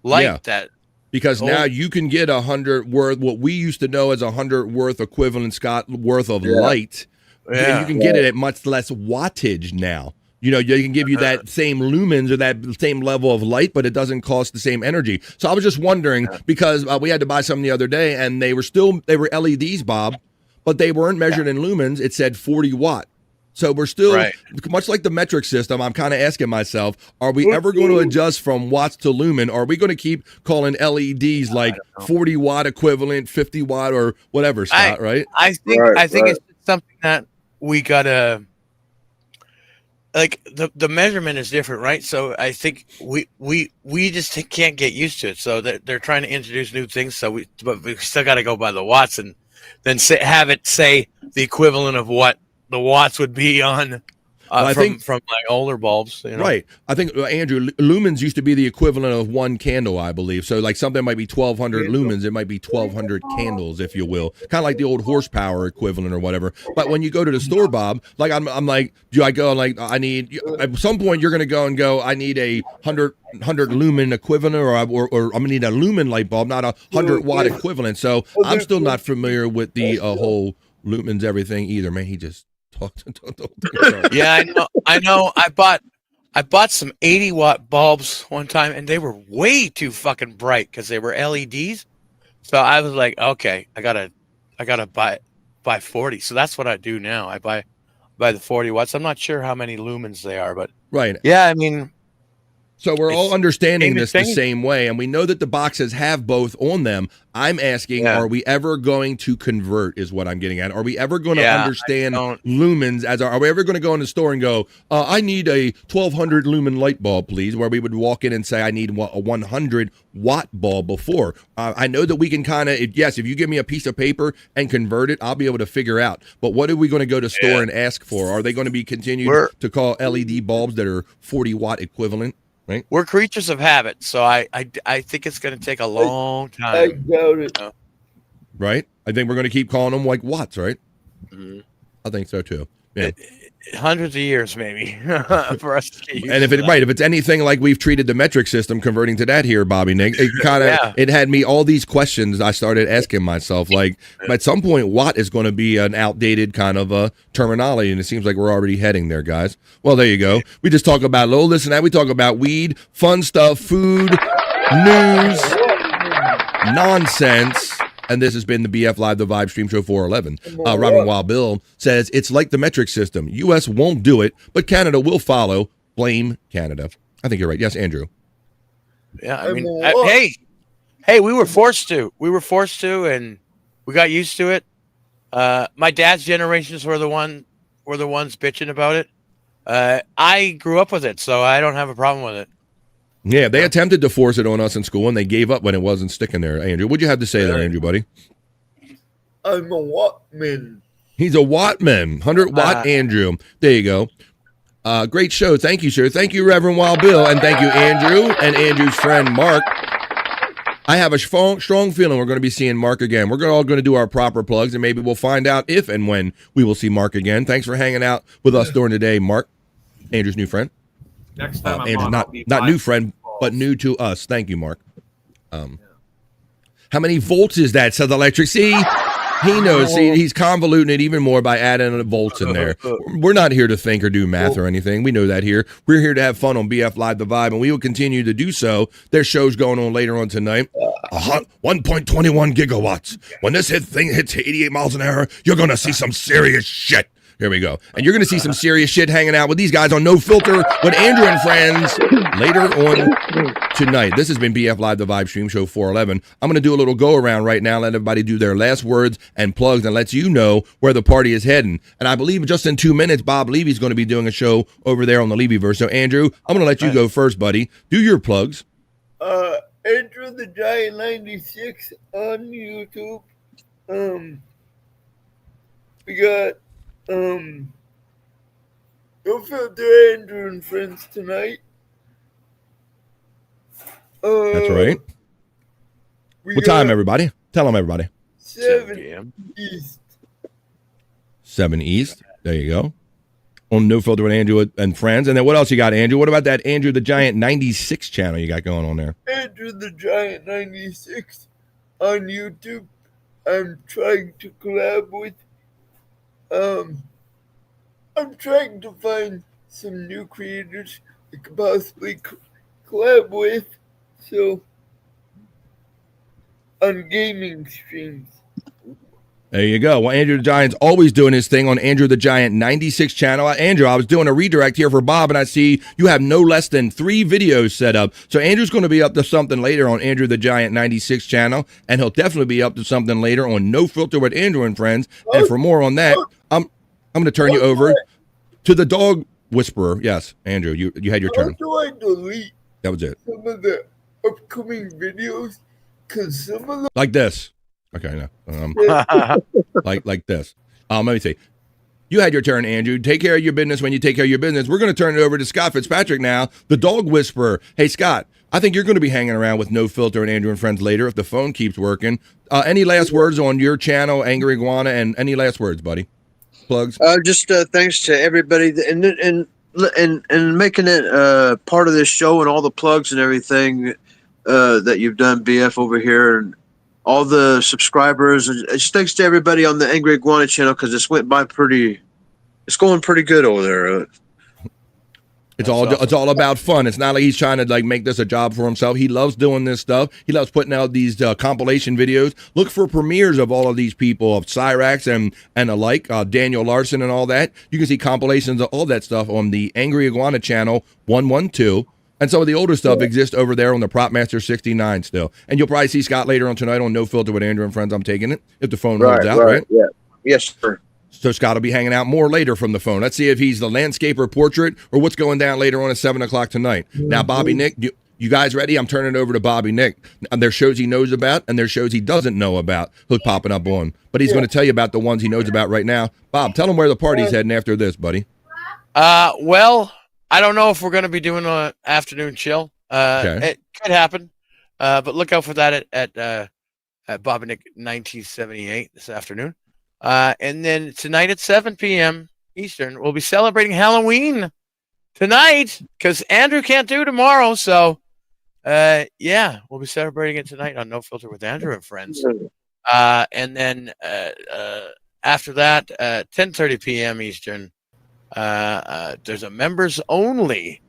light that. Because now you can get 100 worth, what we used to know as 100 worth equivalent, Scott, worth of light. And you can get it at much less wattage now. You know, you can give you that same lumens or that same level of light, but it doesn't cost the same energy. So I was just wondering, because we had to buy some the other day, and they were LEDs, Bob, but they weren't measured in lumens. It said 40 watt. So we're still, much like the metric system, I'm kind of asking myself, are we ever going to adjust from watts to lumen? Or are we going to keep calling LEDs like 40 watt equivalent, 50 watt or whatever, Scott, right? I think it's something that we got to, like, the measurement is different, right? So I think we just can't get used to it. So they're trying to introduce new things. But we still got to go by the watts and then have it say the equivalent of what the watts would be on from like older bulbs, you know? Right. I think, Andrew, lumens used to be the equivalent of one candle, I believe. So like something might be 1,200 lumens, it might be 1,200 candles, if you will. Kind of like the old horsepower equivalent or whatever. But when you go to the store, Bob, like I'm like, do I go like I need? At some point, you're going to go. I need a 100 lumen equivalent, or I'm going to need a lumen light bulb, not a 100 watt equivalent. So I'm still not familiar with the whole lumens everything either, man. He just. Yeah, I know. I bought some 80 watt bulbs one time, and they were way too fucking bright because they were LEDs. So I was like, okay, I gotta buy 40. So that's what I do now. I buy the 40 watts. I'm not sure how many lumens they are, but yeah, I mean. So we're all understanding this the same way, and we know that the boxes have both on them. I'm asking, are we ever going to convert is what I'm getting at. Are we ever going to understand lumens? Are we ever going to go in the store and go, I need a 1,200 lumen light bulb, please, where we would walk in and say, I need a 100 watt bulb before. I know that we can kind of, if you give me a piece of paper and convert it, I'll be able to figure out. But what are we going to go to store and ask for? Are they going to be continued to call LED bulbs that are 40 watt equivalent? Right. We're creatures of habit, so I think it's going to take a long time. I doubt it. Right? I think we're going to keep calling them like watts, right? Mm-hmm. I think so too. Yeah. Hundreds of years, maybe, for us to get used and if it's anything like we've treated the metric system, converting to that here, Bobby Nick, it kind of it had me all these questions. I started asking myself, like, at some point, watt is going to be an outdated kind of terminology, and it seems like we're already heading there, guys. Well, there you go. We just talk about listen, that we talk about weed, fun stuff, food, news, nonsense. And this has been the BF Live, the Vibe Stream Show 411. Robin Wild Bill says, it's like the metric system. U.S. won't do it, but Canada will follow. Blame Canada. I think you're right. Yes, Andrew. Yeah, I mean, hey, we were forced to. And we got used to it. My dad's generations were the ones bitching about it. I grew up with it, so I don't have a problem with it. Yeah, they attempted to force it on us in school, and they gave up when it wasn't sticking there. Andrew, what'd you have to say there, Andrew, buddy? I'm a Wattman. He's a Wattman. 100 watt Andrew. There you go. Great show. Thank you, sir. Thank you, Reverend Wild Bill, and thank you, Andrew, and Andrew's friend, Mark. I have a strong feeling we're going to be seeing Mark again. We're all going to do our proper plugs, and maybe we'll find out if and when we will see Mark again. Thanks for hanging out with us during the day, Mark, Andrew's new friend. Next time Andrew, not new friend, but new to us. Thank you, Mark. How many volts is that? Said the electric. See, He knows. See, he's convoluting it even more by adding volts in there. We're not here to think or do math or anything. We know that here. We're here to have fun on BF Live The Vibe, and we will continue to do so. There's shows going on later on tonight. 1.21 gigawatts. When this thing hits 88 miles an hour, you're going to see some serious shit. Here we go. And you're going to see some serious shit hanging out with these guys on No Filter with Andrew and friends later on tonight. This has been BF Live The Vibe Stream Show 411. I'm going to do a little go around right now, let everybody do their last words and plugs and let you know where the party is heading. And I believe just in 2 minutes, Bob Levy's going to be doing a show over there on the Levyverse. So, Andrew, I'm going to let you go first, buddy. Do your plugs. Andrew the Giant 96 on YouTube. We got No Filter Andrew and friends tonight. That's right. What time, everybody? Tell them, everybody. 7 p.m. East. 7 East. There you go. On No Filter with Andrew and friends. And then what else you got, Andrew? What about that Andrew the Giant 96 channel you got going on there? Andrew the Giant 96 on YouTube. I'm trying to collab with. I'm trying to find some new creators I could possibly collab with. So, on gaming streams. There you go. Well, Andrew the Giant's always doing his thing on Andrew the Giant 96 channel. Andrew, I was doing a redirect here for Bob, and I see you have no less than 3 videos set up. So Andrew's going to be up to something later on Andrew the Giant 96 channel, and he'll definitely be up to something later on No Filter with Andrew and friends. And for more on that, I'm going to turn you over to the dog whisperer. Yes, Andrew, you had your turn. How do I delete That was it. some of the upcoming videos? Because some of them... Like this. Okay, no. Like this. Let me see. You had your turn, Andrew. Take care of your business when you take care of your business. We're going to turn it over to Scott Fitzpatrick now, the dog whisperer. Hey, Scott, I think you're going to be hanging around with No Filter and Andrew and friends later if the phone keeps working. Any last words on your channel, Angry Iguana, and any last words, buddy? Plugs? Just thanks to everybody and making it part of this show and all the plugs and everything that you've done, BF, over here, and all the subscribers. And just thanks to everybody on the Angry Iguana channel, because it's going pretty good over there. It's all about fun. It's not like he's trying to make this a job for himself. He loves doing this stuff. He loves putting out these compilation videos. Look for premieres of all of these people, of Cyrax and alike, Daniel Larson and all that. You can see compilations of all that stuff on the Angry Iguana channel 112. And some of the older stuff exists over there on the Propmaster 69 still. And you'll probably see Scott later on tonight on No Filter with Andrew and friends. I'm taking it if the phone runs out, right? Yeah. Yes, sir. So Scott will be hanging out more later from the phone. Let's see if he's the landscaper portrait or what's going down later on at 7 o'clock tonight. Now, Bobby Nick, you guys ready? I'm turning it over to Bobby Nick. And there's shows he knows about and there's shows he doesn't know about who's popping up on. But he's going to tell you about the ones he knows about right now. Bob, tell him where the party's heading after this, buddy. Well, I don't know if we're going to be doing an afternoon chill. Okay. It could happen. But look out for that at Bobby Nick 1978 this afternoon. And then tonight at 7 p.m. Eastern, we'll be celebrating Halloween tonight because Andrew can't do tomorrow. So, yeah, we'll be celebrating it tonight on No Filter with Andrew and friends. And then after that, 10:30 p.m. Eastern, there's a members only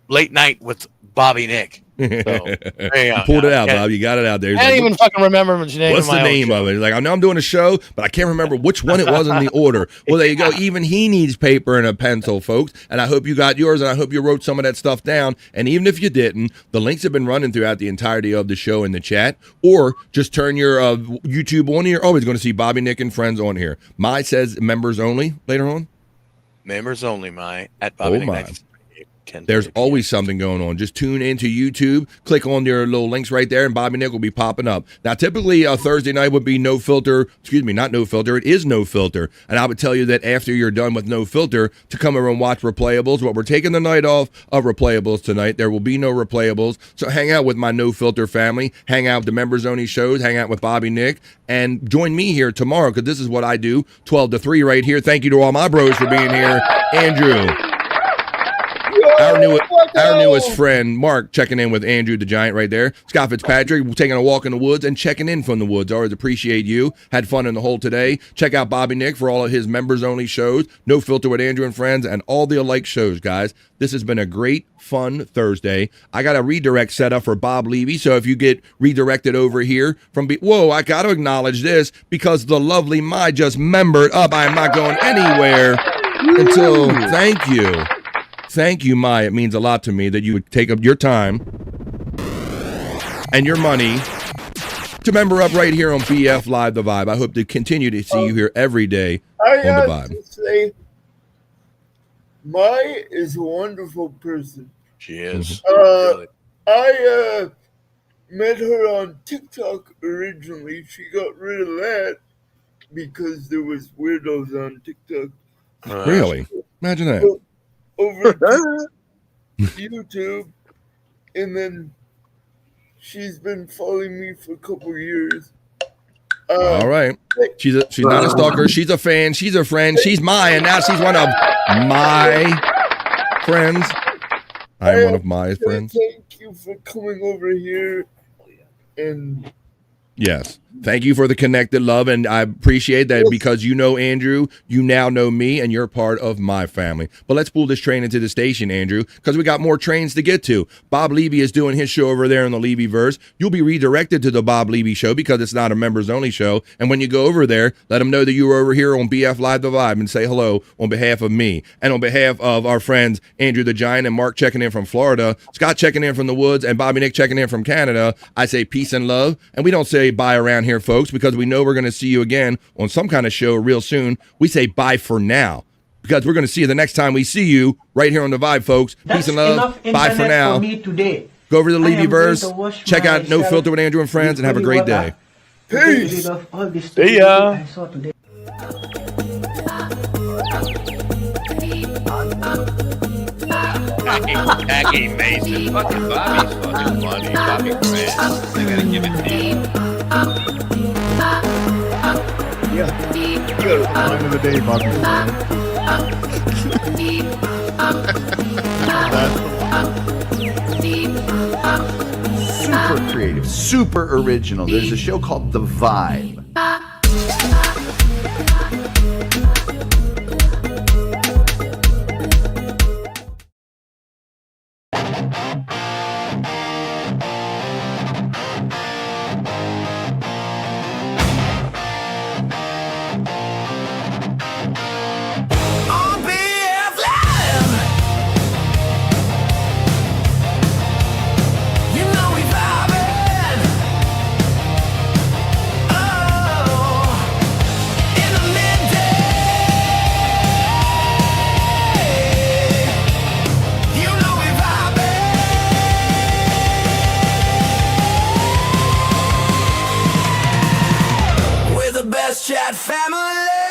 late night with Bobby Nick. So, You pulled it out, Bob. You got it out there. I can't even fucking remember his name. What's the name of it? He's like, I know I'm doing a show, but I can't remember which one it was in the order. Well, there you go. Even he needs paper and a pencil, folks. And I hope you got yours, and I hope you wrote some of that stuff down. And even if you didn't, the links have been running throughout the entirety of the show in the chat. Or just turn your YouTube on. You're always going to see Bobby, Nick, and friends on here. My says members only later on. Members only, at Bobby Nick. My. There's always something going on. Just tune into YouTube, click on your little links right there, and Bobby Nick will be popping up. Now, typically, Thursday night would be No Filter. Excuse me, not No Filter. It is No Filter. And I would tell you that after you're done with No Filter, to come over and watch Replayables. But we're taking the night off of Replayables tonight. There will be no Replayables. So hang out with my No Filter family. Hang out with the members only shows. Hang out with Bobby Nick. And join me here tomorrow, because this is what I do, 12 to 3 right here. Thank you to all my bros for being here. Andrew. Our newest friend, Mark, checking in with Andrew the Giant right there. Scott Fitzpatrick, taking a walk in the woods and checking in from the woods. Always appreciate you. Had fun in the hole today. Check out Bobby Nick for all of his members-only shows, No Filter with Andrew and Friends, and all the alike shows, guys. This has been a great, fun Thursday. I got a redirect set up for Bob Levy, so if you get redirected over here from... Whoa, I got to acknowledge this because the lovely Mai just membered up. I am not going anywhere until... Thank you. Thank you, Mai. It means a lot to me that you would take up your time and your money to member up right here on BF Live The Vibe. I hope to continue to see you here every day on The Vibe. To say, Mai is a wonderful person. She is. I met her on TikTok originally. She got rid of that because there was weirdos on TikTok. Really? Imagine that. Over to YouTube, and then she's been following me for a couple years. All right. She's not a stalker. She's a fan. She's a friend. She's mine, and now she's one of my friends. I'm one of my friends. Thank you for coming over here. And yes. Thank you for the connected love, and I appreciate that because you know Andrew, you now know me, and you're part of my family. But let's pull this train into the station, Andrew, because we got more trains to get to. Bob Levy is doing his show over there in the Levy-verse. You'll be redirected to the Bob Levy show because it's not a members-only show. And when you go over there, let them know that you were over here on BF Live The Vibe and say hello on behalf of me and on behalf of our friends Andrew the Giant and Mark checking in from Florida, Scott checking in from the woods, and Bobby Nick checking in from Canada. I say peace and love, and we don't say bye around here, folks, because we know we're going to see you again on some kind of show real soon. We say bye for now because we're going to see you the next time we see you right here on The Vibe, folks. Peace and love. Bye for now. For me today. Go over to the Levy-verse, check out No Filter with Andrew and Friends, and have a great day. Peace. See ya. Tacky Mason. Fucking Bobby's fucking funny. Bobby Grant. I gotta give it to you. Yeah. Good. End of the day, Bobby. Super creative, super original. There's a show called The Vibe. Chat family.